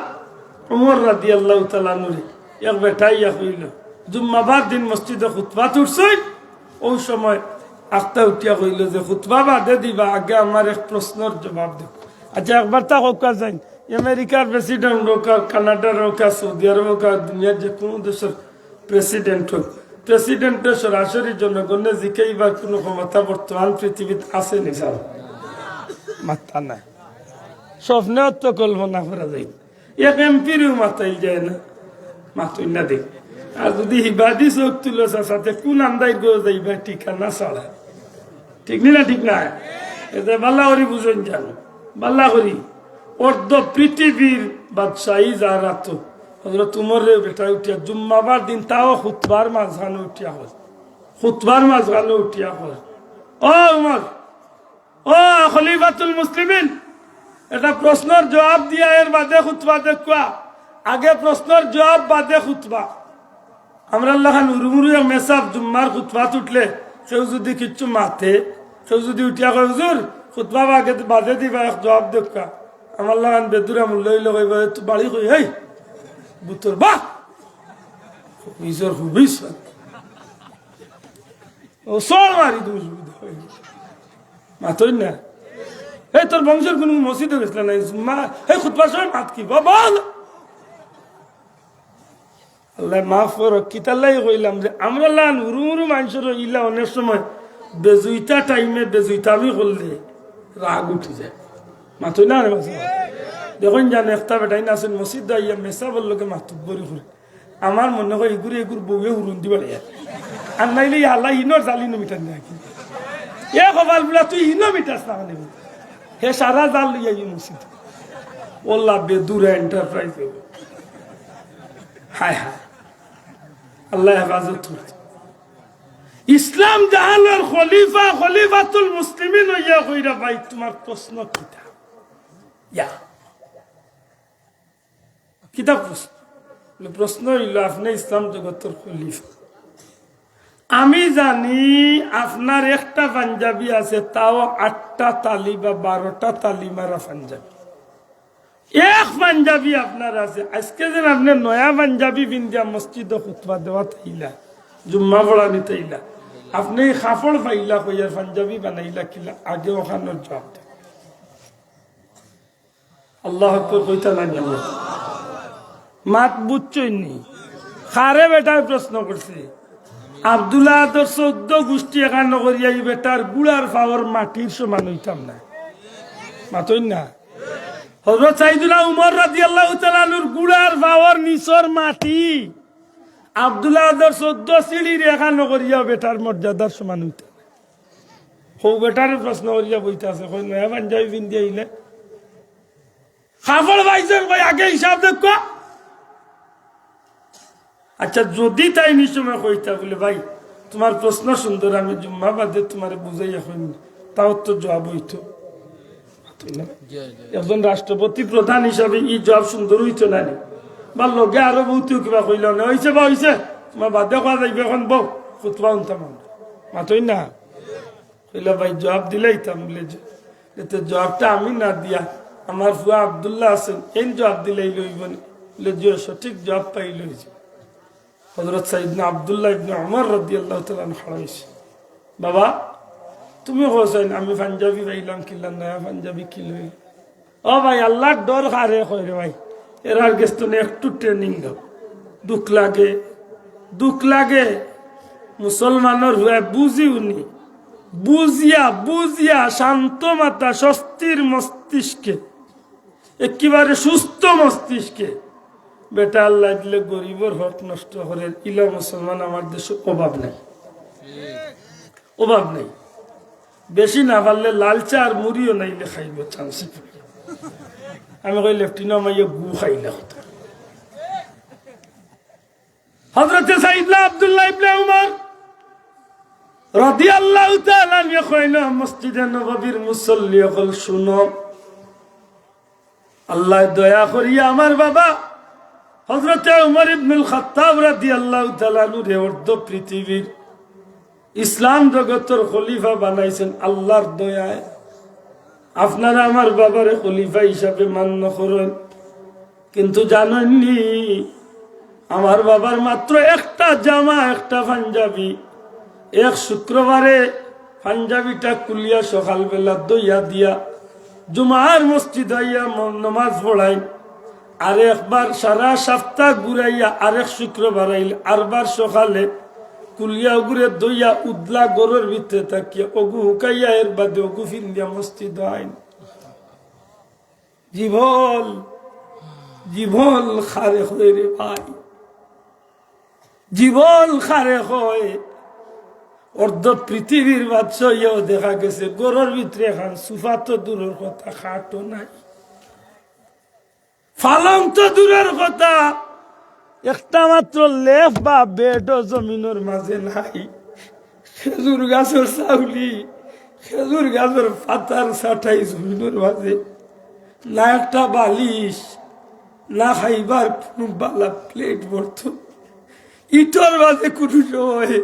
ওমর রাদিয়াল্লাহু তাআলা আনহু এক বেটাইয়া হইল, জুম্মাবার দিন মসজিদে খুতবা উঠছেন। ওই সময় আখতা উঠিয়া কইল যে খুতবা বাদে দিবা, আগে আমার এক প্রশ্নের জবাব দেব। আচ্ছা একবার তা হোক যাই, আমেরিকার প্রেসিডেন্ট হোক, কানাডার হোক, সৌদি আরব হোক, দুনিয়ার যে কোনো দেশের প্রেসিডেন্ট হোক, প্রেসিডেন্টের সরাসরি জনগণের জিকাইবার কোনো ক্ষমতা বর্তমান পৃথিবীতে আছে নি? স্যার মাথা নাই, স্বপ্নেও তো কল্পনা করা যায়। এক এমপিরও মাথাইল যায় না, মাথুই না দেখ। আর যদি হিবাদি চোখ তুলো সাথে কোন আন্দাই গো যাইবা ঠিকানা ছাড়া, ঠিক না? ঠিক না? এতে বাল্লা করি বুঝেন জানো, বাল্লা করি অর্ধ পৃথিবীর বাদশাহী যারা তো হযরত উমরের বেটা উঠিয়া জুম্মাবার দিন, তাও খুতবার মাঝখানে উঠিয়া হল, খুতবার মাঝখানে উঠিয়া হল, ও উমর, ও খলিফাতুল মুসলিমিন, এটা প্রশ্নের জবাব দিয়া এর বাদে খুতবা দেখা, আগে প্রশ্নের জবাব বাদে খুতবা। আমরা লাখান উরুমুরু মেসাব জুম্মার খুতবা উঠলে কেউ যদি কিচ্ছু মাথে, কেউ যদি উঠিয়া কয় হুজুর খুতবা বাগে বাজে দিবা এক জবাব দেখা আমার লাগান বেদুরা মূল্য লগাইবা তো বাড়ি কই এই বুতর বাহ খুবই ও সর মারি তুমি মাতই না এই তোর বংশের কোন মসজিদে গেছিল না মা এই খুতবার সময় মাত কি বল আল্লাহ মাফ করো কিতাল্লাই কইলাম যে আমরা লান উরু মানুষের ইলা অনেক সময় বেজুইতা টাইমে বেজুইতামি করলে রাগ উঠে যায় মাতই না দেখুন জানে একটা বেটাই না আছেন মসজিদ ইয়া মেসা বললোকে মাতুব বরি করে আমার মনে হয় এগুলো এগুলো বউয়ে উড়ুন দিবা আর নাইলে আল্লাহ ইনোর জালিনো মিটার নাকি এ কবাল বলা তুই ইনো মিটাস না মানে হে সারা জাল লইয়া ই মসজিদ ওল্লা বেদুরা এন্টারপ্রাইজ হায় হায় আল্লাহ হেফাজত করতে ইসলাম জাহানের খলিফা খলিফাতুল মুসলিমিন হইয়া কইরা ভাই তোমার প্রশ্ন কিতা ইয়া কিতা প্রশ্ন হইল আপনি ইসলাম জগতের খলিফা আমি জানি আপনার একটা পাঞ্জাবি আছে তাও 8টা তালি বা 12টা তালি মারা পাঞ্জাবি এক পাঞ্জাবি আপনার আছে আজকে যেন আপনি নয়া পাঞ্জাবি বিন্দিয়া মসজিদে খুতবা দেওয়া তাইলা জুম্মা পড়া নিতেইলা আপনি কাপড় পাইলা কইয়ার পাঞ্জাবি বানাইলা কিলা আগে ওখানোর জবাব দেন আল্লাহ কইতা না মাত বুঝছই নি খারে বেটায় প্রশ্ন করছে আব্দুল্লাহ 14 গোষ্ঠী একান্ন করিয়া এই বেটার গুড়ার পাওয়ার মাটির সমান হইতাম না মাতই না হযরত সাইয়েদুনা উমর রাদিয়াল্লাহু তাআলা নূর গুড়ার পাওয়ার নিচর মাটি আব্দুল্লাহ 14 সিঁড়ির একান্ন করিয়া বেটার মর্যাদার সমান হইতাম হো বেটার প্রশ্ন করিয়া বইতে আছে কই নয়া পাঞ্জাবি বিন্দি আইলে কাপড় পাইছেন কই আগে হিসাব দেখো আচ্ছা যদি তাই নিসময় কইতা বলে ভাই তোমার প্রশ্ন সুন্দর আমি জুম্মা বাদে তোমার বুঝাই এখন তাও তো জবাব হইতো একজন রাষ্ট্রপতি প্রধান হিসাবে এই জবাব সুন্দর হইতো না বা লগে আরো বহুত কিবা কইল না হয়েছে বা হয়েছে তোমার বাদে কোয়া যাইবে এখন বউ খুতবা উনতাম মাতই না কইলা ভাই জবাব দিলেইতাম বলে এতে জবাবটা আমি না দিয়া আমার ফুয়া আব্দুল্লাহ আছেন এই জবাব দিলেই লইব বলে যে সঠিক জবাব পাই লইছে হযরত সাইয়েদনা আব্দুল্লাহ ইবনে উমর রাদিয়াল্লাহু তাআলা আনহু বাবা তুমি হোসেন আমি পাঞ্জাবি পাইলাম কিলা নয়া পাঞ্জাবি কি লই ও ভাই আল্লাহর ডর কারে কই রে ভাই এরার গেস্তনে একটু ট্রেনিং দাও দুঃখ লাগে মুসলমানের হয়ে বুঝিউনি বুঝিয়া শান্ত মাথা স্বস্তির মস্তিষ্কে একেবারে সুস্থ মস্তিষ্কে বেটা আল্লাহ দিলে গরিবর হক নষ্ট করে ইলা মুসলমান আমার দেশে অভাব নাই বেশি না পারলে লাল চা আর মুড়িও নাইলে খাইব চান্সে আমি কই লেফটিনো মাইয়া গু খাইলে হতো হযরত সাইয়েদনা আব্দুল্লাহ ইবনে উমর রাদিয়াল্লাহু তাআলা আনহু কইলেন মসজিদে নববীর মুসল্লি হল শুনো আল্লাহ দয়া করিয়া আমার বাবা হযরত উমর ইবনুল খাত্তাব রাদিয়াল্লাহু তাআলা আনহু অর্ধ পৃথিবীর ইসলাম জগতের খলিফা বানাইছেন আল্লাহর দয়ায় আপনারা আমার বাবারে খলিফা হিসাবে মান্য করেন কিন্তু জানেননি আমার বাবার মাত্র একটা জামা একটা পাঞ্জাবি এক শুক্রবারে পাঞ্জাবিটা কুলিয়া সকালবেলা দইয়া দিয়া জুমার মসজিদ আইয়া নামাজ পড়াই আর একবার সারা সপ্তাহ ঘুরাইয়া আরেক শুক্রবার আইলে আরবার সকালে কুলিয়া ঘুরে দইয়া উদলা গরুর ভিতরে থাকিয়া অগু হুকাইয়া এর বাদে অগু ফিন্দিয়া মসজিদ আইন জীবন খারে হয় রে ভাই জীবন খারে হয় অর্ধ পৃথিবীর বাদশাহ দেখা গেছে গরুর ভিতরে খান সুফা তো দূরের কথা খাটো নাই ফালং তো দূরের কথা একটা মাত্র লেফ বা বেডও জমিনের মাঝে নাই খেজুর গাছের চাউলি খেজুর গাছের পাতার ছাটাই জমিনের মাঝে না একটা বালিশ না খাইবার কোনো বালা প্লেট বর্ত ইটর মাঝে কোনো সময়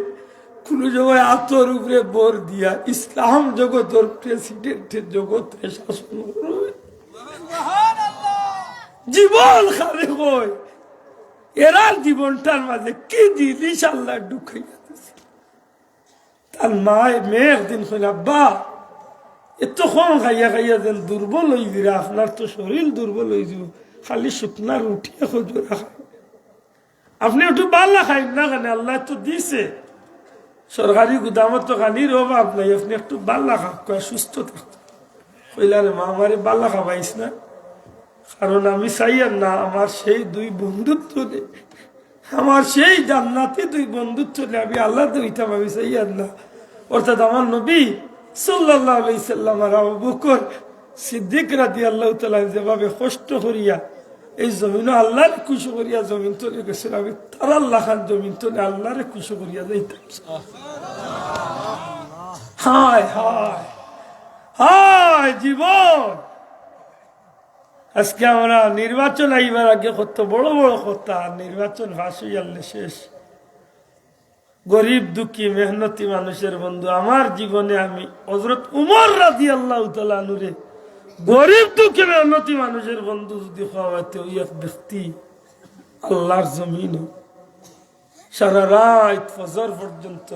কোন সময় আতর উপরে বোর দিয়া ইসলাম জগতের প্রেসিডেন্টের জগতে শাসন করবে, জীবন খালি হয়। এরা জীবনটার মাঝে কি জিনিস আল্লাহ ঢুকাইয়া দিছে। তার মেয়ে একদিন কইল, আব্বা এতক্ষণ খাইয়া খাইয়া যেন দুর্বল হয়ে দিরা, আপনার তো শরীর দুর্বল হয়ে যাব, খালি শুকনার উঠিয়ে খজুরা খাই, আপনি একটু বাল্লা খাই না কেন? আল্লাহ তো দিছে, সরকারি গুদামত তো খানির অভাব নাই, আপনি একটু বাল্লা খাক, সুস্থ থাকত। কইলা রে মা, আমারে বাল্লা খাবাইস না, কারণ আমি চাই না আমার সেই দুই বন্ধুত্ব নেই, আমার সেই জান্নাতি দুই বন্ধুত্ব নেই, আমি আল্লাহ দইতাম, আমি চাই না। অর্থাৎ আমার নবী সাল্লাল্লাহু আলাইহি সাল্লাম আর আবু বকর সিদ্দিক রাদিয়াল্লাহু তাআলা যেভাবে কষ্ট করিয়া এই জমিন আল্লাহর খুশি করিয়া জমিন তলে গেছিল, আমি তার আল্লাহ খান জমিন তলে আল্লাহরে খুশি করিয়া যাইতাম। হায় হায় হায় জীবন। আজকে আমরা নির্বাচন আইবার আগে কত বড় বড় কথা, নির্বাচন ফাঁসি আনলে শেষ। গরিব দুঃখী মেহনতি মানুষের বন্ধু, আমার জীবনে আমি হযরত উমর রাদিয়াল্লাহু তাআলা আনহুরে গরিব দুঃখী মেহনতি মানুষের বন্ধু যদি খাওয়াইতে, ওই এক ব্যক্তি আল্লাহর জমিন সারা রাত ফজর পর্যন্ত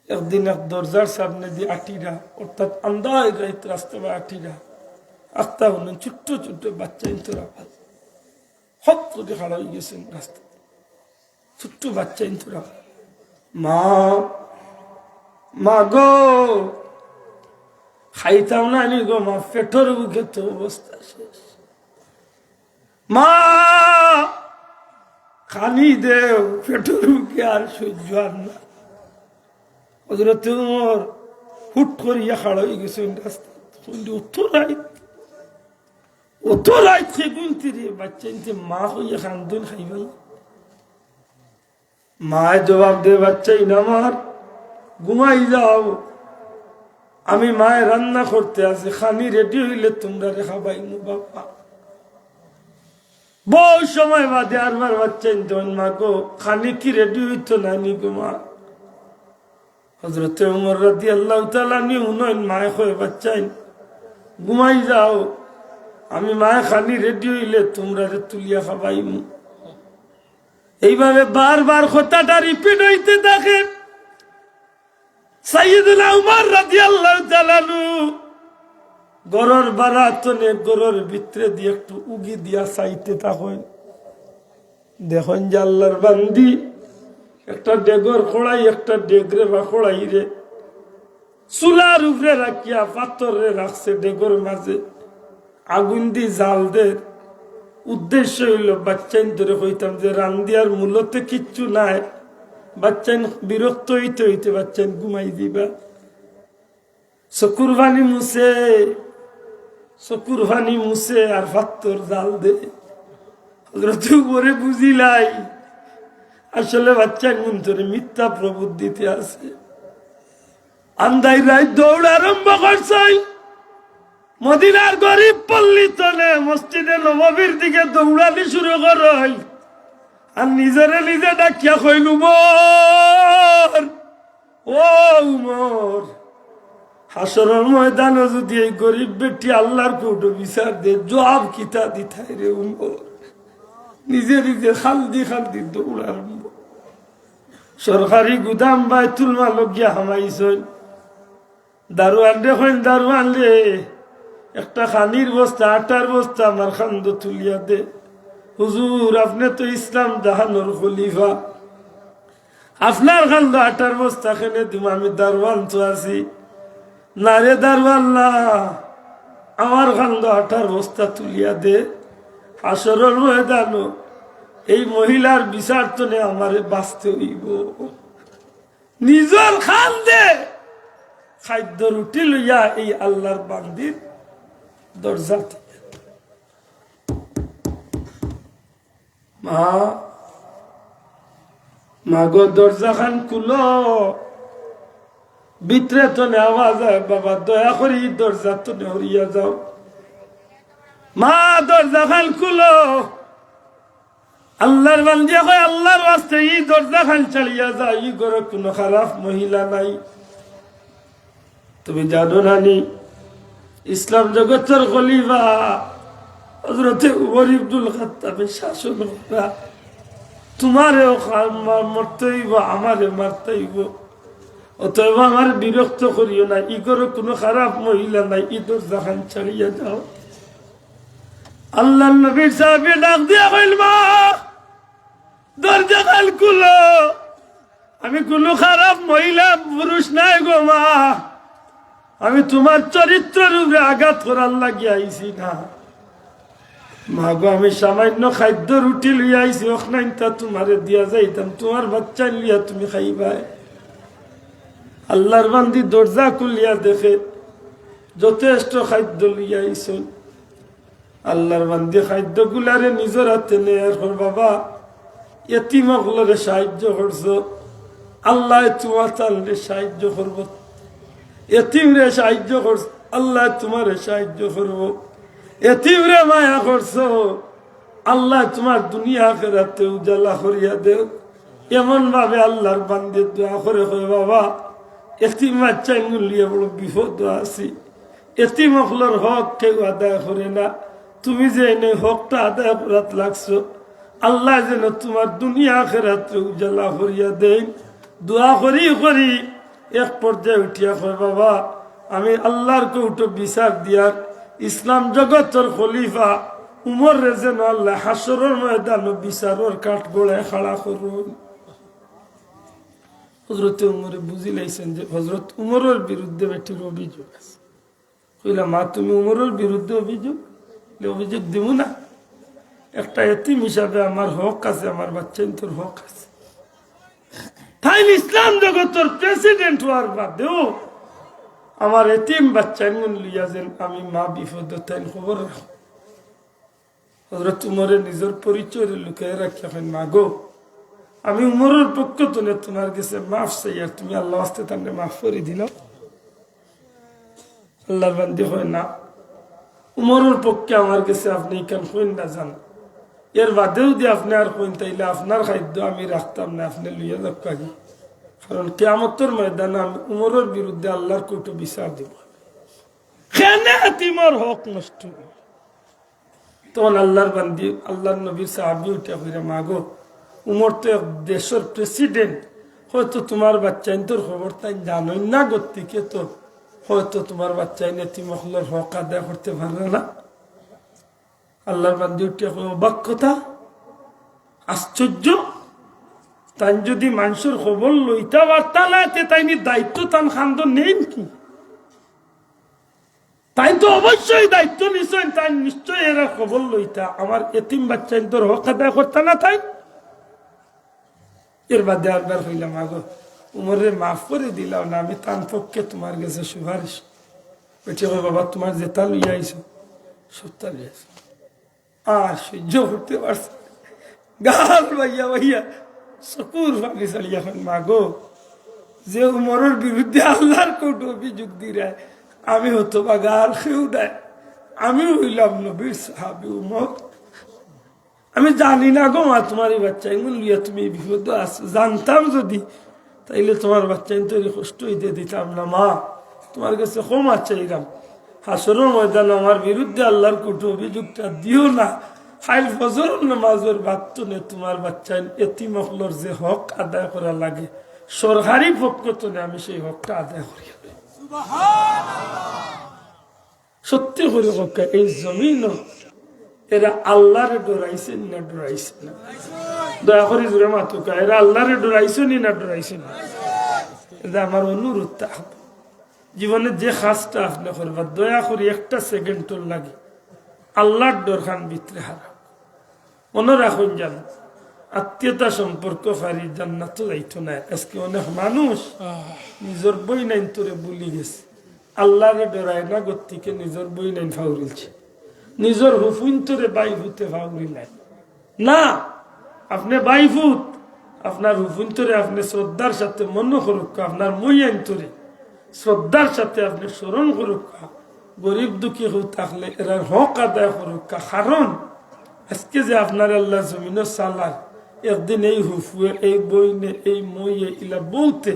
একদিন এক দরজার সামনে দিয়ে আটিরা, অর্থাৎ আন্দাজ রাত রাস্তা বা আটিরা আস্তা হলেন, ছোট্ট ছোট্ট বাচ্চা ইন্তরা হপ করে খাড়া হয়ে গেছেন রাস্তা, ছোট্ট বাচ্চা ইন্তরা, মা মা গো খাইতাম না নি গো মা, পেটর বুকে তো অবস্থা শেষ, মা খানি দেও, পেটর বুকে আর সহ্য আর না। হযরত উমর হুট করিয়া খাড়া হয়ে গেছেন রাস্তা, অত রাত খেগুনতি রে বাচ্চা ইনতে মা হইয়া খান্দন খাইবেল। মায়ের জবাব দে, বাচ্চা ইনামার ঘুমাই যাও, আমি মায়ের রান্না করতে আসি, খানি রেডি হইলে তোমরা রেখা পাইনু বাবা। বহু সময় বাদে আরবার বাচ্চা ইনতেন, মা গো খানি কি রেডি হইতো না নি গো মা। হযরত উমর রাদিয়াল্লাহু তাআলা নি উনয়ন মায়ে কয়, বাচ্চাই ঘুমাই যাও, আমি মায়ে খানি রেডি হইলে তোমরা রে তুলিয়া খাবাইমু। এইভাবে বারবার কথাটা রিপিট হইতে থাকে। সাইয়েদুনা উমর রাদিয়াল্লাহু তাআলা গরর বারাতনে গরর ভিতরে দিয়ে একটু উগি দিয়া চাইতে থাকেন, দেখেন যে আল্লাহর বান্দি একটা ডেগর খোড়াই, একটা ডেগরে বা খোড়াই রে চুলার উপরে রাখিয়া পাথরে রাখছে, ডেগর মাঝে আগুন দি জাল দে। উদ্দেশ্য হইল বাচ্চাইন ধরে হইতাম যে রান্দিয়ার মূলতে কিচ্ছু নাই, বাচ্চাইন বিরক্ত হইতে হইতে বাচ্চাইন ঘুমাই দিবা। চকুর পানি মুছে, চকুর পানি মুছে আর পাথর জাল দে। হযরত উপরে বুঝিলাই আসলে বাচ্চাইন মন্তরে মিথ্যা প্রবুদ্ধিতে আছে। আন্দাই রায় দৌড় আরম্ভ করছে, মদিনার গরিব পল্লী তলে মসজিদে নববীর দিকে দৌড়ানি শুরু করে, আর নিজেরে নিজে ডাকিয়া কইল, উমর ও উমর, হাসরের ময়দানে যদি এই গরিব বেটি আল্লাহর কোর্টে বিচার দে, জবাব কিতা দিতাই রে উমর। নিজে নিজে খালদি খালদি দৌড় আরম্ভ। সরকারি গুদাম বাইতুল মাল গিয়া হামাইছেন, দারোয়ান দেখেন, দারোয়ান রে একটা খানির বস্তা, আটার বস্তা আমার খান্দ তুলিয়া দে। হুজুর আপনি তো ইসলাম জাহানোর খলিফা, আপনার খান্দ আটার বস্তা খেনে দিব, আমি দারোয়ান তো আছি না রে দারোয়ান না, আমার খান্দ আটার বস্তা তুলিয়া দে। হাসরের ময়দানো এই মহিলার বিচার তো নে আমারে বাঁচতে হইব। নিজের খান্দে খাদ্য রুটি লইয়া এই আল্লাহর বান্দির দরজা থেকে, মা গো দরজা খান খুলো, ভিতরে তো নেওয়া যায়, বাবা দয়া করি দরজা তো নেওয়া যাও। মা দরজা খান খুলো, আল্লাহর বান্দিয়া কয় আল্লাহর ওয়াস্তে এই দরজা খান চালিয়া যা, এই ঘরে কোনো খারাপ মহিলা নাই। তুমি জানো নানি ইসলাম জগতের খলিফা হযরতে উমর ইবনুল খাত্তাবের শাসন করা, তোমারেও মরতে হইব, আমারে মারতে হইব, অতএব আমার বিরক্ত করিও না, ই ঘরে কোনো খারাপ মহিলা নাই, ই দরজা খান চালিয়া যাও। আল্লাহ নবীর সাহাবী ডাক দিয়া কইল, মা দরজা খান খুলো, আমি কোনো খারাপ মহিলা পুরুষ নাই গো মা, আমি তোমার চরিত্রের উপরে আঘাত করার লাগিয়ে আইছি না মা গো, আমি সামান্য খাদ্য রুটি লইয়া আইছি, ওখানটা তোমারে দিয়া যাইতাম, তোমার বাচ্চা লিয়া তুমি খাইবাই। আল্লাহর বান্দি দরজা খুলিয়া দেখে যথেষ্ট খাদ্য লইয়া আইছেন। আল্লাহর বান্দি খাদ্য গুলারে নিজের হাতে নেয়ার পর, বাবা এতিমগুলোরে সাহায্য করছো, আল্লাহ তোমার তাহলে সাহায্য করবো, এতিমরে সাহায্য করছো, আল্লাহ তোমার সাহায্য করবো, এতিমরে মায়া করছো, আল্লাহ তোমার দুনিয়া আখিরাতে উজালা করিয়া দেও। এমন ভাবে আল্লাহর বান্দে দোয়া করে কয়, বাবা এতিম বাচ্চা লিয়ে বড় বিপদ আছি, এতিম হকলের হক কেউ আদায় করে না, তুমি যে এনে হকটা আদায় করাত লাগছো, আল্লাহ যেন তোমার দুনিয়া আখিরাতে উজালা করিয়া দেন। দোয়া করি করি এক পর্যায়ে উঠিয়া কয়, বাবা আমি আল্লাহর কৌটো বিচার দিয়ার ইসলাম জগতের খলিফা উমর রে যেন আল্লাহ হাসরের ময়দানে বিচারের কাঠ গোড়ায় খাড়া করুন। হযরত উমরে বুঝি লাইছেন যে হযরত উমরের বিরুদ্ধে বেটির অভিযোগ আছে। কইলা, মা তুমি উমরের বিরুদ্ধে অভিযোগ দিব না, একটা এতিম হিসাবে আমার হক আছে, আমার বাচ্চা তোর হক আছে। তাই ইসলাম জগতের প্রেসিডেন্ট হওয়ার বাদেও আমার এতিম বাচ্চা লিয়া যেন আমি মা বিপদ তাই খবর রাখো। হযরত উমরের নিজের পরিচয় লুকিয়ে রাখিয়া, মা গো আমি উমরের পক্ষ তুলে তোমার কাছে মাফ চাই, আর তুমি আল্লাহ আস্তে তাহলে মাফ করে দিল। আল্লাহর বান্দি হয় না, উমরের পক্ষে আমার কাছে আপনি কেন কইন না যান, এর বাদেও দিয়ে আপনি আর কইন তাইলে আপনার খাদ্য আমি রাখতাম না, আপনি লইয়া যাক আগে, কারণ কিয়ামতের ময়দানে আমি উমরের বিরুদ্ধে আল্লাহর কোর্টে বিচার দিব, কেন এতিমের হক নষ্ট। তখন আল্লাহর বান্দি আল্লাহর নবীর সাহাবী উঠিয়া কইরা, মা গো উমর তো এক দেশের প্রেসিডেন্ট, হয়তো তোমার বাচ্চা তোর খবর তাই জানোই না, গতিকে তো হয়তো তোমার বাচ্চা এতিম হকলের হক আদায় করতে পারবে না। আল্লাহর বান্দি উঠিয়া কই, অবাক কথা, আশ্চর্য, তাই যদি মানুষের খবর লইতা পারতা না তাই দায়িত্ব তান খান্দ নেই কি? তাই তো অবশ্যই দায়িত্ব নিশ্চয়, তাই নিশ্চয় এরা খবর লইতা, আমার এতিম বাচ্চা তোর হক আদায় করতা না। তাই এর বাদে আরবার হইলাম, আগো উমরে মাফ করে দিলাম না, আমি তার পক্ষে তোমার কাছে সুপারিশ বেঠে, বাবা তোমার যেটা লইয়া আইছো সবটা লইয়াছো, আর সহ্য করতে পারছে, গাল ভাইয়া ভাইয়া চকুর পানি চালিয়া, মা গো যে উমরের বিরুদ্ধে আল্লাহর কোর্ট অভিযোগ দিয়ে আমি হতো বা গাল খেউ দেয়, আমি হইলাম নবীর সাহাবী উমর, আমি জানি না গো মা তোমার এই বাচ্চা এমন লিয়া তুমি বিপদ আছো, জানতাম যদি তাইলে তোমার বাচ্চা তৈরি কষ্ট হইতে দিতাম না, মা তোমার কাছে ক্ষমা চাইলাম, হাসরের ময়দানে আমার বিরুদ্ধে আল্লাহর কোর্টে অভিযোগটা দিও না, হাইল ফজর নামাজের বাচ্চনে তোমার বাচ্চা এতিম হকলের যে হক আদায় করা লাগে সরকারি পক্ষ তো আমি সেই হকটা আদায় করি। সত্যি করে হক এই জমিন এরা আল্লাহরে ডরাইছেন না ডরাইছেন না? দয়া করে জোরে মাতুকা, এরা আল্লাহরে ডরাইছেন না ডরাইছেন না? এটা আমার অনুরোধ, জীবনে যে কাজটা আপনি করবার দয়া করে একটা সেকেন্ডর লাগে আল্লাহর ডর খান ভিতরে হারা। মনে রাখুন, জান আত্মীয়তা সম্পর্ক ফারি জান্নাত যাইতো না। আজকে অনেক মানুষ নিজের বই নাইন তোরে বলি গেছে, আল্লাহরে ডরায় না, গতিকে নিজের বই নাইন ফাউরিলছে, নিজের হুফুন তোরে বাই ভূতে ফাউরিলেন না। আপনি বাইফুত আপনার হুফুন তোরে আপনি শ্রদ্ধার সাথে মনে করুক, আপনার মই আইন তোরে শ্রদ্ধার সাথে আপনি স্মরণ করুক, গরিব দুঃখী হয়ে থাকলে এরা হক আদায় করুক, কারণ আজকে যে আপনার আল্লাহ জমিন সালার একদিন এই হুফুয়ে এই বইনে এই মইয়ে ইলা বলতে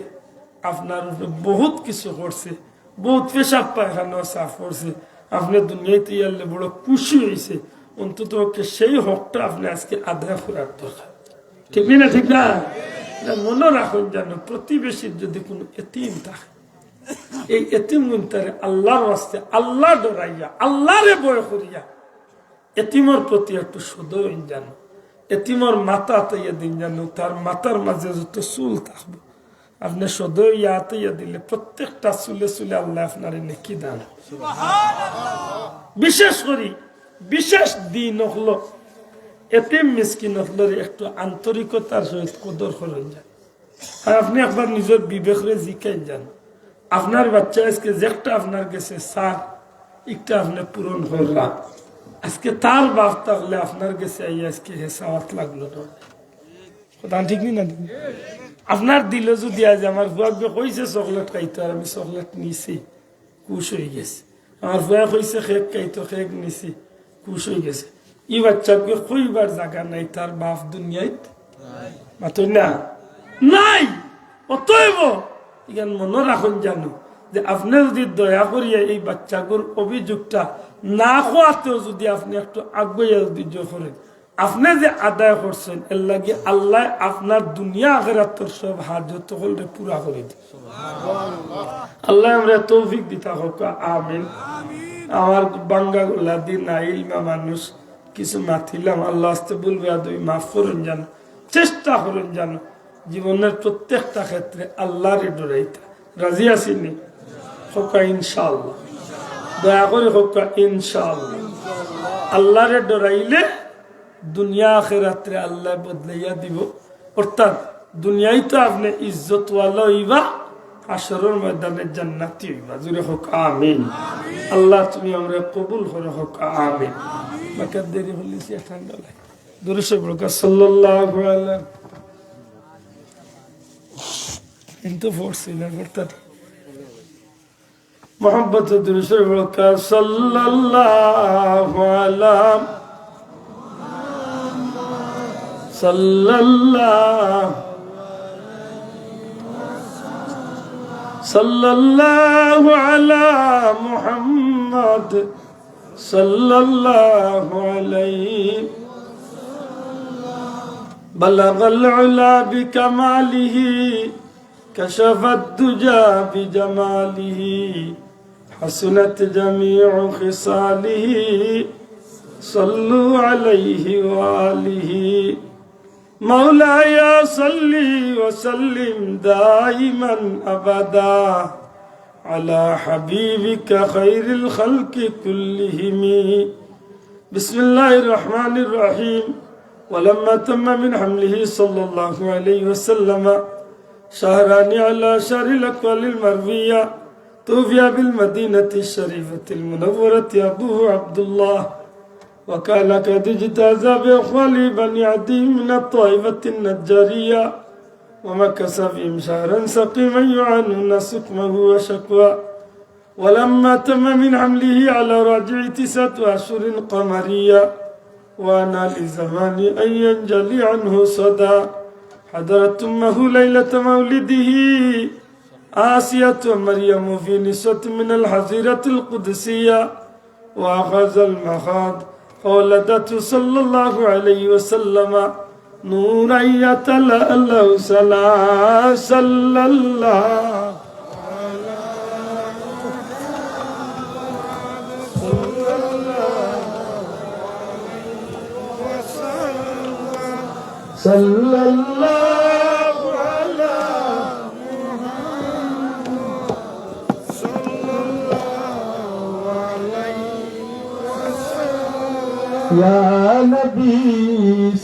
আপনার বহুত কিছু করছে, বহুত পেশাব পায়খানা সাফ করছে, আপনি দুনিয়াতে ইয়ালে বড় খুশি হয়েছে, অন্তত সেই হকটা আপনি আজকে আদায় করার দরকার। ঠিক না? ঠিক না? মনে রাখুন যেন প্রতিবেশীর যদি কোনো এতিম থাকে, এই এতিম গুনতারে আল্লাহর রাস্তে আল্লাহ ডরাইয়া আল্লাহরে বয় করিয়া এতিমর প্রতি একটু সদয় জানো। এতিমর মাথা আতাইয়া দিন জানো, তার মাথার মাঝে যত চুল থাকবো আপনি সদয় আতাইয়া দিলে প্রত্যেকটা চুলে চুলে আল্লাহ আপনার নেকি দান। বিশেষ করি বিশেষ দিন হলো এতিম মিসকিন হলের একটু আন্তরিকতার সহিত কদর করেন যান। আর আপনি একবার নিজের বিবেকরে জিকাই যান, আপনার বাচ্চা আজকে যেটা আপনার কাছে সার একটা আপনি পূরণ করলাম, আজকে তার বাপ থাকলে আপনার কাছে আজকে হেসাওয়াত লাগলো না। কথা ঠিক না? আপনার দিল যদি আজ আমার বুয়াকে কইছে চকলেট খাইতো আর আমি চকলেট নিছি, খুশ হয়ে গেছে। আমার বুয়া কইছে খেক খাইতো, খেক নিছি, খুশ হয়ে গেছে। ই বাচ্চাকে কইবার জায়গা নাই, তার বাপ দুনিয়ায় মাতই না নাই। অতএব এখানে মনে রাখুন জানো যে আপনি যদি দয়া করিয়া এই বাচ্চাগুলোর অভিযোগটা না খোয়াতেও যদি আপনি একটু আগুয়া যদি করেন, আপনি যে আদায় করছেন এর লাগে আল্লাহ আপনার দুনিয়া আখিরাতের সব হাজত হলে পুরা করে দিন। আল্লাহ আমরা তৌফিক দিতা হোক, আমিন। আমার বাঙ্গা গোলা দিন ইলমা মানুষ কিছু মাথিলাম, আল্লাহ আস্তে বলবে আদৌ মাফ করুন জানো, চেষ্টা করুন জানো জীবনের প্রত্যেকটা ক্ষেত্রে আল্লাহর ডরাইতা। রাজি আসিনি? হোকা ইনশাআল্লাহ, দয়া করে হোকা ইনশাআল্লাহ। আল্লাহরে ডরাইলে দুনিয়া আখিরাতে আল্লাহ বদলাইয়া দিব। অর্থাৎ দুনিয়ায় তো আপনি ইজ্জতওয়ালা হইবা, হাশরের ময়দানে জান্নাতি হইবা। জুড়ে হোক আমিন। আল্লাহ তুমি আমরা কবুল করে হোক আমিন। বাকার দেরি হলিছি ঠান্ডা লাগে দুরুশে বলকা সাল্লাল্লাহু আলাইহি কিন্তু ফোর্সি না অর্থাৎ মোহাম্মদ দুরুশে বলকা সাল্লাল্লাহু আলাইহি সাল্লাল্লাহু আলা মুহাম্মদ সাল্লাল্লাহু আলাইহি বালাগাল উলা বিকামালিহি কাশাফাত দুজা বিজামালিহি হাসনাত জামিউ খিসালিহি সাল্লু আলাইহি ওয়া আলিহি মাওলায়া সাল্লি ওয়া সাল্লিম দাইমান আবাদা আলা হাবিবিকা খায়রিল খালকি কুল্লিহিম। বিসমিল্লাহির রহমানির রহিম। ولما تم من حمله صلى الله عليه وسلم شهران على شهر الأكوال المروية توفي بالمدينة الشريفة المنورة أبوه عبد الله، وكان قد اجتاز بإخوال بني عدي من الطائفة النجارية، ومكث فيهم شهرا سقيما يعانون سقمه وشكوى. ولما تم من حمله على راجع 9 أشهر قمرية وأنا لزمان أن ينجلي عنه صدى، حضرت أمه ليلة مولده آسية مريم في نسوة من الحظيرة القدسية، وأخذ المخاض فولدته صلى الله عليه وسلم نورا يتلألأ صلى الله صلى الله على محمد صلى الله عليه وسلم. يا نبي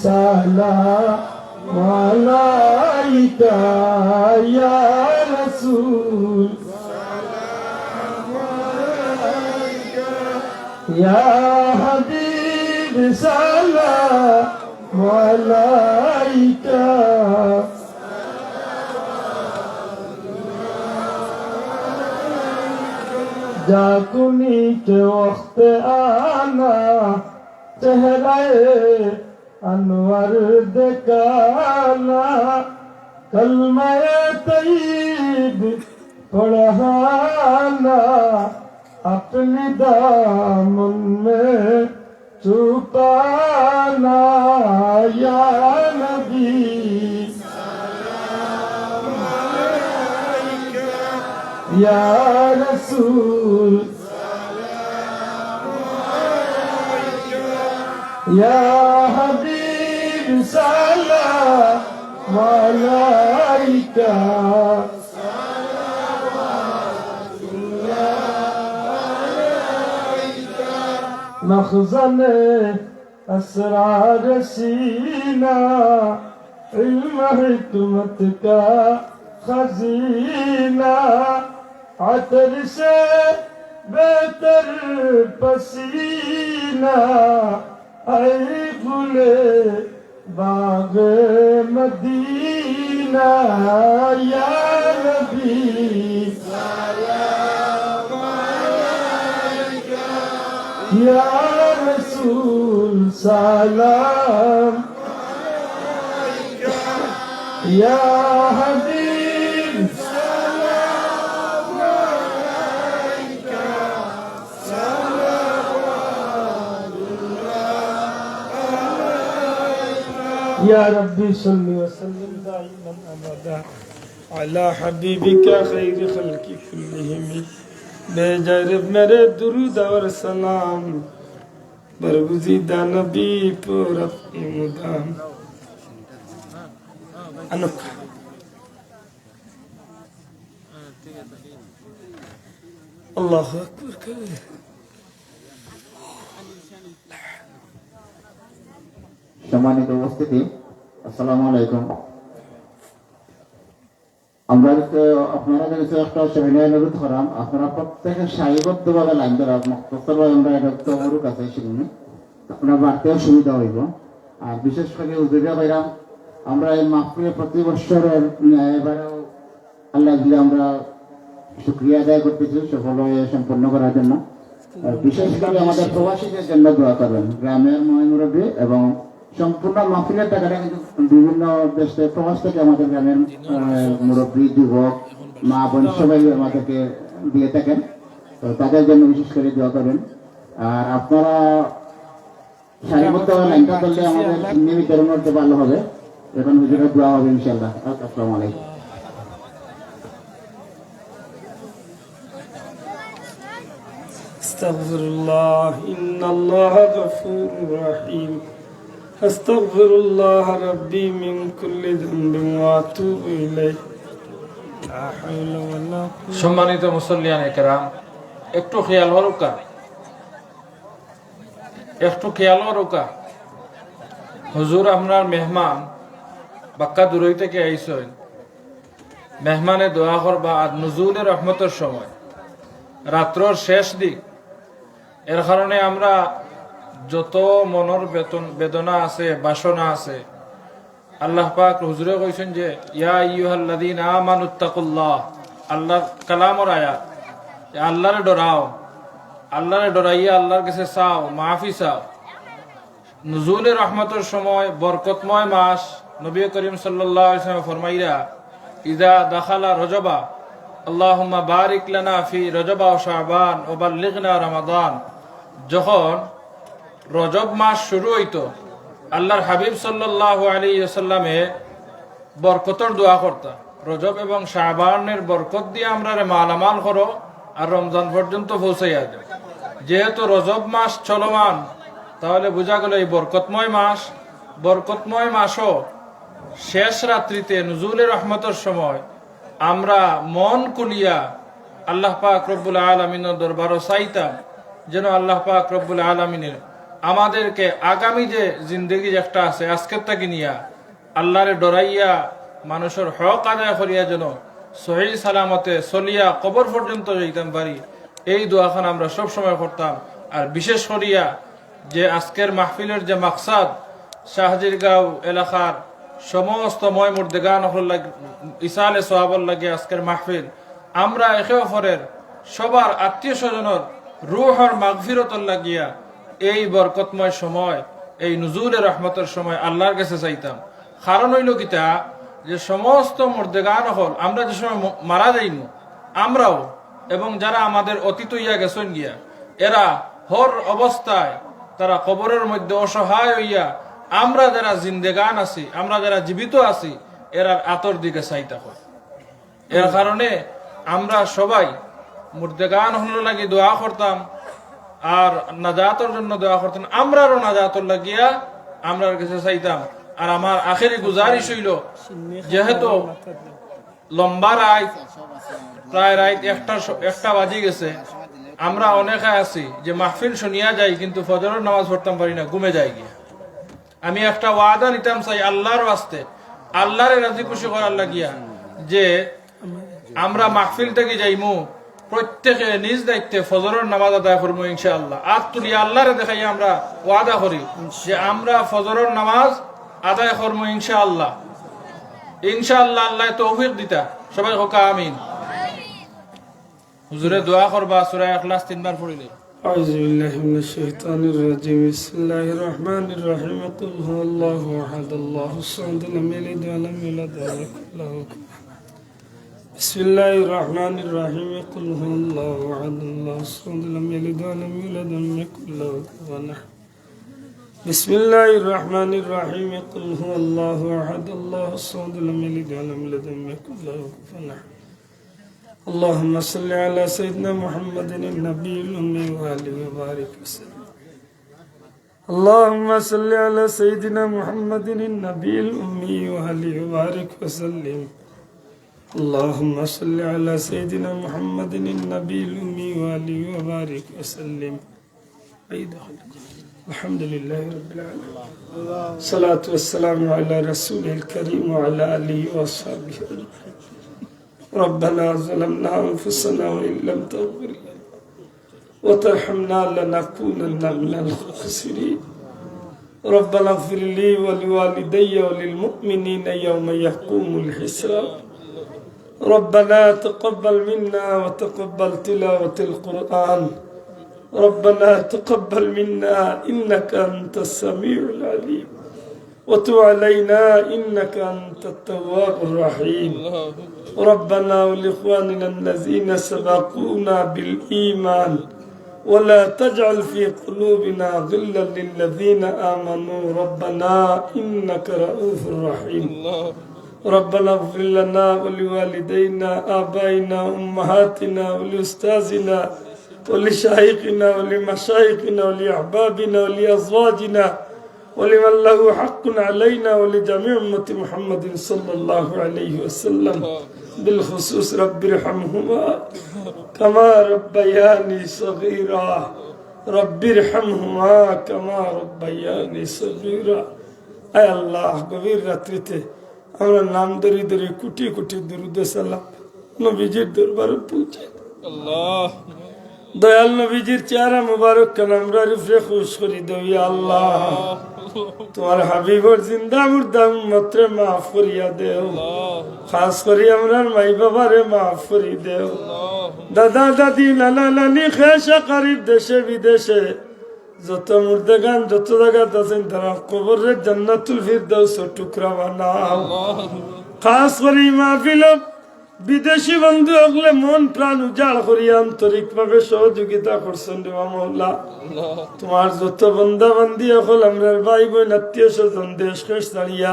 سلام عليك، يا رسول سلام عليك، يا حبيب سلام عليك. जाकुनी के वक्त आना চেহারায় আনোয়ার দেখানা কলমায়ে তৈয়ব পড়ানা अपने दामन में छुपाना या नबी या रसूल या हबीब सलाम अलैका मखज़न असरार सीना इल्म हिकमत का खजीना अतर से बेहतर पसीना ऐ गुले बाग मदीना या नबी या रसूल सलाम या हबीब सलाम अलैका या रब्बी सल्लि व सल्लिम दाइमन अबदा अला हबीबिका खैर खल्की कुल्लिहिम बेजरब मेरे दुरूद और सलाम बरगुज़ीदा नबी पर अपनी मुदाम अनोखा अल्लाह अकबर करे সম্মানিত উপস্থিতি, আসসালামু আলাইকুম। আমরা আপনারা কাছে একটা সেমিনার অনুরোধ করাম, আপনারা প্রত্যেকে সারিবদ্ধভাবে লাইন ধরা মুক্তভাবে আমরা এটা তো ওর কাছে শিখুন, আপনার বাড়তেও সুবিধা হইব। আর বিশেষ করে উদ্যোগা বাইরাম আমরা এই মাহফিলে প্রতি বছরের এবারেও আল্লাহ দিলে আমরা শুকরিয়া আদায় করতেছি সফল হয়ে সম্পন্ন করার জন্য। আর বিশেষ করে আমাদের প্রবাসীদের জন্য দোয়া করবেন, গ্রামের মহামুরব্বী এবং সম্পূর্ণ মাহফিলের টাকাটা কিন্তু বিভিন্ন দেশ থেকে প্রবাস থেকে আমাদের গ্রামের মুরব্বী যুবক মা বোন সবাই আমাদেরকে দিয়ে থাকেন, তো তাদের জন্য বিশেষ করে দোয়া করবেন। আর আপনারা সারিবদ্ধ লাইনটা করলে আমাদের নিবিতরণ করতে ভালো হবে। এখন হুজুরের দোয়া হবে ইনশাআল্লাহ। আসসালামু আলাইকুম। আস্তাগফিরুল্লাহ ইন্নাল্লাহ গফুরুর রহিম আস্তাগফিরুল্লাহ রাব্বি মিন কুল্লি যামবিন ওয়া আতুবু ইলাইহি লা হাওলা ওয়ালা কুওয়াতা। সম্মানিত মুসল্লিয়ানে কেরাম, একটু খেয়াল হরুকা, একটু খেয়াল হরুকা। হুজুর আপনার মেহমান বাক্কা দূরই থেকে আইসেন, মেহমানে দোয়া করবা আর নুজুলে রহমতের সময় রাত্রর শেষ দিক। এর কারণে আমরা যত মনের বেদনা আছে বাসনা আছে, আল্লাহ পাক হুজুরে কইছেন যে ইয়া আইয়ুহাল্লাযীনা আমানুত্তাকুল্লাহ, আল্লাহর কালামর আয়াত, আল্লাহরে ডরাও, আল্লাহরে ডরাইয়া আল্লাহর কাছে চাও, মাফি চাও। নুজুলে রহমতের সময় বরকতময় মাস, নবী করিম সাল্লাল্লাহু আলাইহি ওয়াসাল্লাম ফরমাইরা ইযা দাখালা রজবা আল্লাহুম্মা বারিক লানা ফি রজবা ওয়া শাবান ওয়া বাল্লিগনা রমাদান। যখন রজব মাস শুরু হইতো, আল্লাহর হাবিব সাল্লাল্লাহু আলাইহি ওয়াসাল্লামে বরকতর দোয়া করতা, রজব এবং শাবানের বরকত দিয়ে আমরা মালামাল করো আর রমজান পর্যন্ত পৌঁছাইয়া দেব। যেহেতু রজব মাস চলমান, তাহলে বোঝা গেল এই বরকতময় মাস, বরকতময় মাসও শেষ রাত্রিতে নুজুলের রহমতের সময় আমরা মন কুলিয়া আল্লাহ পাক রব্বুল আলামিনের দরবারও চাইতাম যেন আল্লাহ পাক রব্বুল আলামিনের আমাদেরকে আগামী যে জিন্দগি একটা আছে আজকের তাকে নিয়া আল্লাহরে ডরাইয়া মানুষের হক আদায় করিয়া যেন সহি সালামতে চলিয়া কবর পর্যন্ত যাইতাম পারি, এই দোয়াখান আমরা সব সময় করতাম। আর বিশেষ করিয়া যে আজকের মাহফিলের যে মাকসাদ, শাহজিরগাঁও এলাকার সমস্ত ময় মুর্দেগান ইসালে সোহাবল লাগে আজকের মাহফিল, আমরা একে অপরের সবার আত্মীয় স্বজনের রুহর মাগফিরতর লাগিয়া এই বরকতময় সময়, এই নুজুলের রহমতের সময় আল্লাহর কাছে চাইতাম। কারণ হইল কিতা, যে সমস্ত মুর্দেগান হল আমরা যে সময় মারা যাইনু, আমরাও এবং যারা আমাদের অতীত হইয়া গেছেন গিয়া, এরা হর অবস্থায় তারা কবরের মধ্যে অসহায় হইয়া আমরা যারা জিন্দেগান আছি, আমরা যারা জীবিত আছি, এরা আতর দিকে চাইতা হয়। এর কারণে আমরা সবাই মুর্দেগান হল লাগি দোয়া করতাম আর নাজাতের জন্য দোয়া করতাম, আমরারও নাজাতর লাগিয়া আমরার কাছে চাইতাম। আর আমার আখেরি গুজারিশ হইল, যেহেতু লম্বা রাত, প্রায় রাত একটা বাজি গেছে, আমরা অনেকে আছি যে মাহফিল শুনিয়া যাই কিন্তু ফজরের নামাজ পড়তাম পারি না, ঘুমে যাই গিয়া। আমি একটা ওয়াদা নিতাম চাই আল্লাহর ওয়াস্তে, আল্লাহরে রাজি খুশি করার লাগিয়া, যে আমরা মাহফিল থেকে যাইমু, প্রত্যেকে নিজ দায়িত্বে ফজরের নামাজ আদায় করবো ইনশাআল্লাহ। আর তুলি আল্লাহরে দেখাই আমরা ওয়াদা করি যে আমরা ফজরের নামাজ আদায় করবো ইনশাআল্লাহ। ইনশাআল্লাহ আল্লাহ তৌফিক দিতা, সবাই হোক আমিন। হুজুরে দোয়া করবা, সূরা ইখলাস 3 বার পড়িলে। أعوذ بالله من الشيطان الرجيم بسم الله الرحمن الرحيم قل هو الله أحد الله الصمد لم يلد ولم يولد ولم يكن له كفوا أحد بسم الله الرحمن الرحيم قل هو الله أحد الله الصمد لم يلد ولم يولد ولم يكن له كفوا أحد بسم الله الرحمن الرحيم قل هو الله أحد الله الصمد لم يلد ولم يولد ولم يكن له كفوا أحد اللهم صل على سيدنا محمد النبي الأمي وآله وبارك وسلم اللهم صل على سيدنا محمد النبي الأمي وآله وبارك وسلم اللهم صل على سيدنا محمد النبي الأمي وآله وبارك وسلم الحمد لله رب العالمين الصلاة والسلام على رسوله الكريم وعلى آله وصحبه أجمعين ربنا ظلمنا أنفسنا وإن لم تغفر لنا وترحمنا لنكونن من الخاسرين ربنا اغفر لي ولوالدي وللمؤمنين يوم يقوم الحساب ربنا تقبل منا وتقبل تلاوة القرآن ربنا تقبل منا إنك أنت السميع العليم وتب علينا إنك أنت التواب الرحيم ربنا ولإخواننا الذين سبقونا بالإيمان ولا تجعل في قلوبنا غلا للذين آمنوا ربنا إنك رؤوف رحيم ربنا اغفر لنا ولوالدينا آبائنا أمهاتنا ولأستاذنا ولشيخنا ولمشايخنا ولأحبابنا ولأزواجنا ولمن له حق علينا ولجميع أمة محمد صلى الله عليه وسلم بالخصوص رب ارحمهما كما ربياني صغيرا رب ارحمهما كما ربياني صغيرا اي الله গভীর রাত্রিতে আমরা নাম ধরে ধরে কোটি কোটি দরুদ সালাম নবীজির দরবারে পৌঁছাই। আল্লাহ দয়াল নবীজির চেহারা মুবারক কেন আমরা রিফ্রে খুশ করি দেও ইয়া আল্লাহ। তোমার হাবিবর জিন্দা মুর্দা উম্মতরে মাফ করিয়া দেও, খাস করি আমরার মাই বাবারে মাফ করি দেও। দাদা দাদি নানা নানি খেসা কারিব দেশে বিদেশে যত মুর্দাগান যত জায়গাত আছেন তারা কবরে জান্নাতুল ফিরদাউস টুকরা বানাও। খাস করি মাহফিল বিদেশি বন্ধু হলে মন প্রাণ উজাড় করি আন্তরিক ভাবে সহযোগিতা করছেন রে মাওলা। তোমার যত বন্দা বান্দি হল আমরা ভাই বোন আত্মীয় স্বজন দেশ দেশ ছাড়িয়া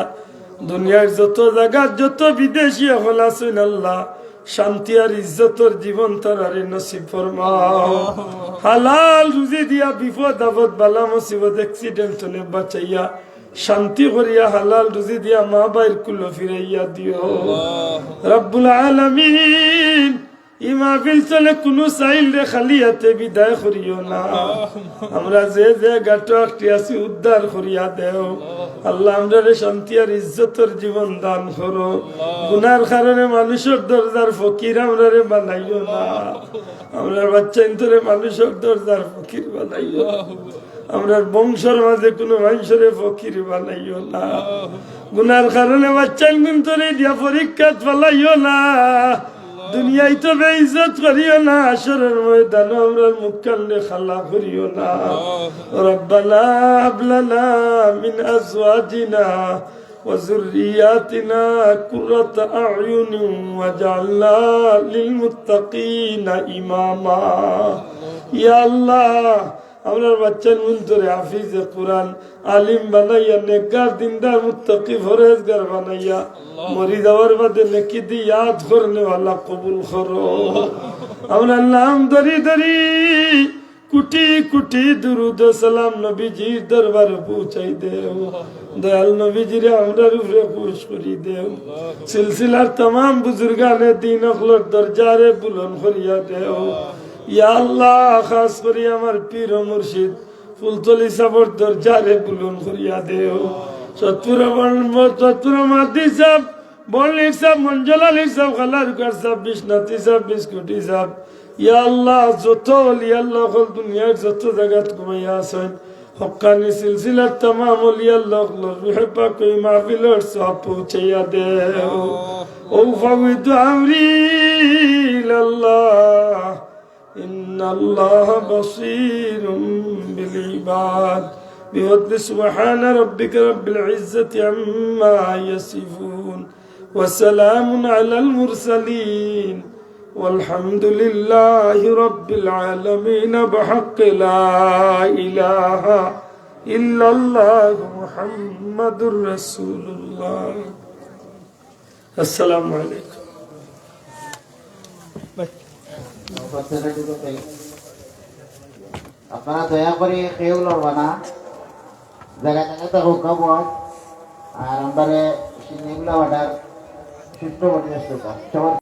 দুনিয়ার যত জায়গা যত বিদেশি হল আছেন আল্লাহ শান্তি আর ইজ্জতর জীবন তারারে নসিব ফরমাও। হালাল রুজি দিয়া বিপদ আপদ বালা মুসিবত অ্যাক্সিডেন্ট হলে বাঁচাইয়া শান্তি করিয়া হালাল রুজি দিয়া মা বাইর কুলো ফিরাইয়া দিও রব্বুল আলামিন। ইমাফিল চলে কোনো চাইল রে খালি হাতে বিদায় করিও না। আমরা যে যে গাটো আটটি আছি উদ্ধার করিয়া দেও আল্লাহ। আমরা শান্তি আর ইজ্জতর জীবন দান করো। গুনার কারণে মানুষের দরজার ফকির আমরা রে বানাইও না। আমরা বাচ্চা ইন্তরে মানুষের দরজার ফকির বানাইও। আমরা বংশের মাঝে কোনো মানুষের ফকির বানাইও না। গুনার কারণে বাচ্চা ইন্তরে দিয়া পরীক্ষা ফেলাইও না। দুনিয়ায় তো বেইজ্জত করিও না, আসরের ময়দান আমরার মুখ কান্নে খালা করিও না। রব্বানা হাব লানা মিন আজওয়াজিনা ওয়া যুররিয়াতিনা কুররাতা আ'য়ুনিন ওয়াজআলনা লিল মুত্তাকিনা ইমামা। ইয়া আল্লাহ, আমরার বাচ্চার অন্তরে হাফিজে কোরআন আলিম বানাইয়া, নেককার দিনদার মুত্তাকি ফরেজগার বানাইয়া, মরি যাওয়ার বাদে নেকি দি ইয়াদ করনে ওয়ালা কবুল করো। আমরা নাম ধরি ধরি কোটি কোটি দুরুদ সালাম নবীজির দরবারে পৌঁছাই দেও। দয়াল নবীজিরে আমরার উপরে খুশ করি দেও। সিলসিলার तमाम বুজুর্গানে দিন অখলর দরজারে বুলন্দ করিয়া দেও। ইয়া আল্লাহ, খাস করি আমার পীর ও মুর্শিদ ফুলতলি সাবর দরজারে বুলন্দ করিয়া দেও। সতপুর মাদি সাহ, বললিক সাহ, মঞ্জলালিক সাহ, খালারুকার সাহ, বিশ্বনাথী সাহ, বিস্কুটি সাহ, ইয়া আল্লাহ, যত অলি আল্লাহ হল দুনিয়ার যত জায়গাত ঘুমাইয়া আছেন, হক্কানি সিলসিলার तमाम অলি আল্লাহ রুহে পাক ওই মাহফিলের সব পৌঁছাইয়া দেও। ও ফাবিদ আমরি ইলাল্লাহ, ইন্নাল্লাহা বাসীরুম বিল ইবাদ। বিফদলি সুবহান রাব্বিকা রাব্বিল ইজ্জাতি আম্মা ইয়াসিফুন ওয়া সালামুন আলাল মুরসালিন والحمد لله رب العالمين بحق لا إله إلا الله محمد رسول الله. السلام عليكم. আপনারা দয়া করে কেউ লড়বা না, জায়গা জায়গাতে হুকাব আর আমরা সিনেগুলা অর্ডার সুস্থ পরিবেশ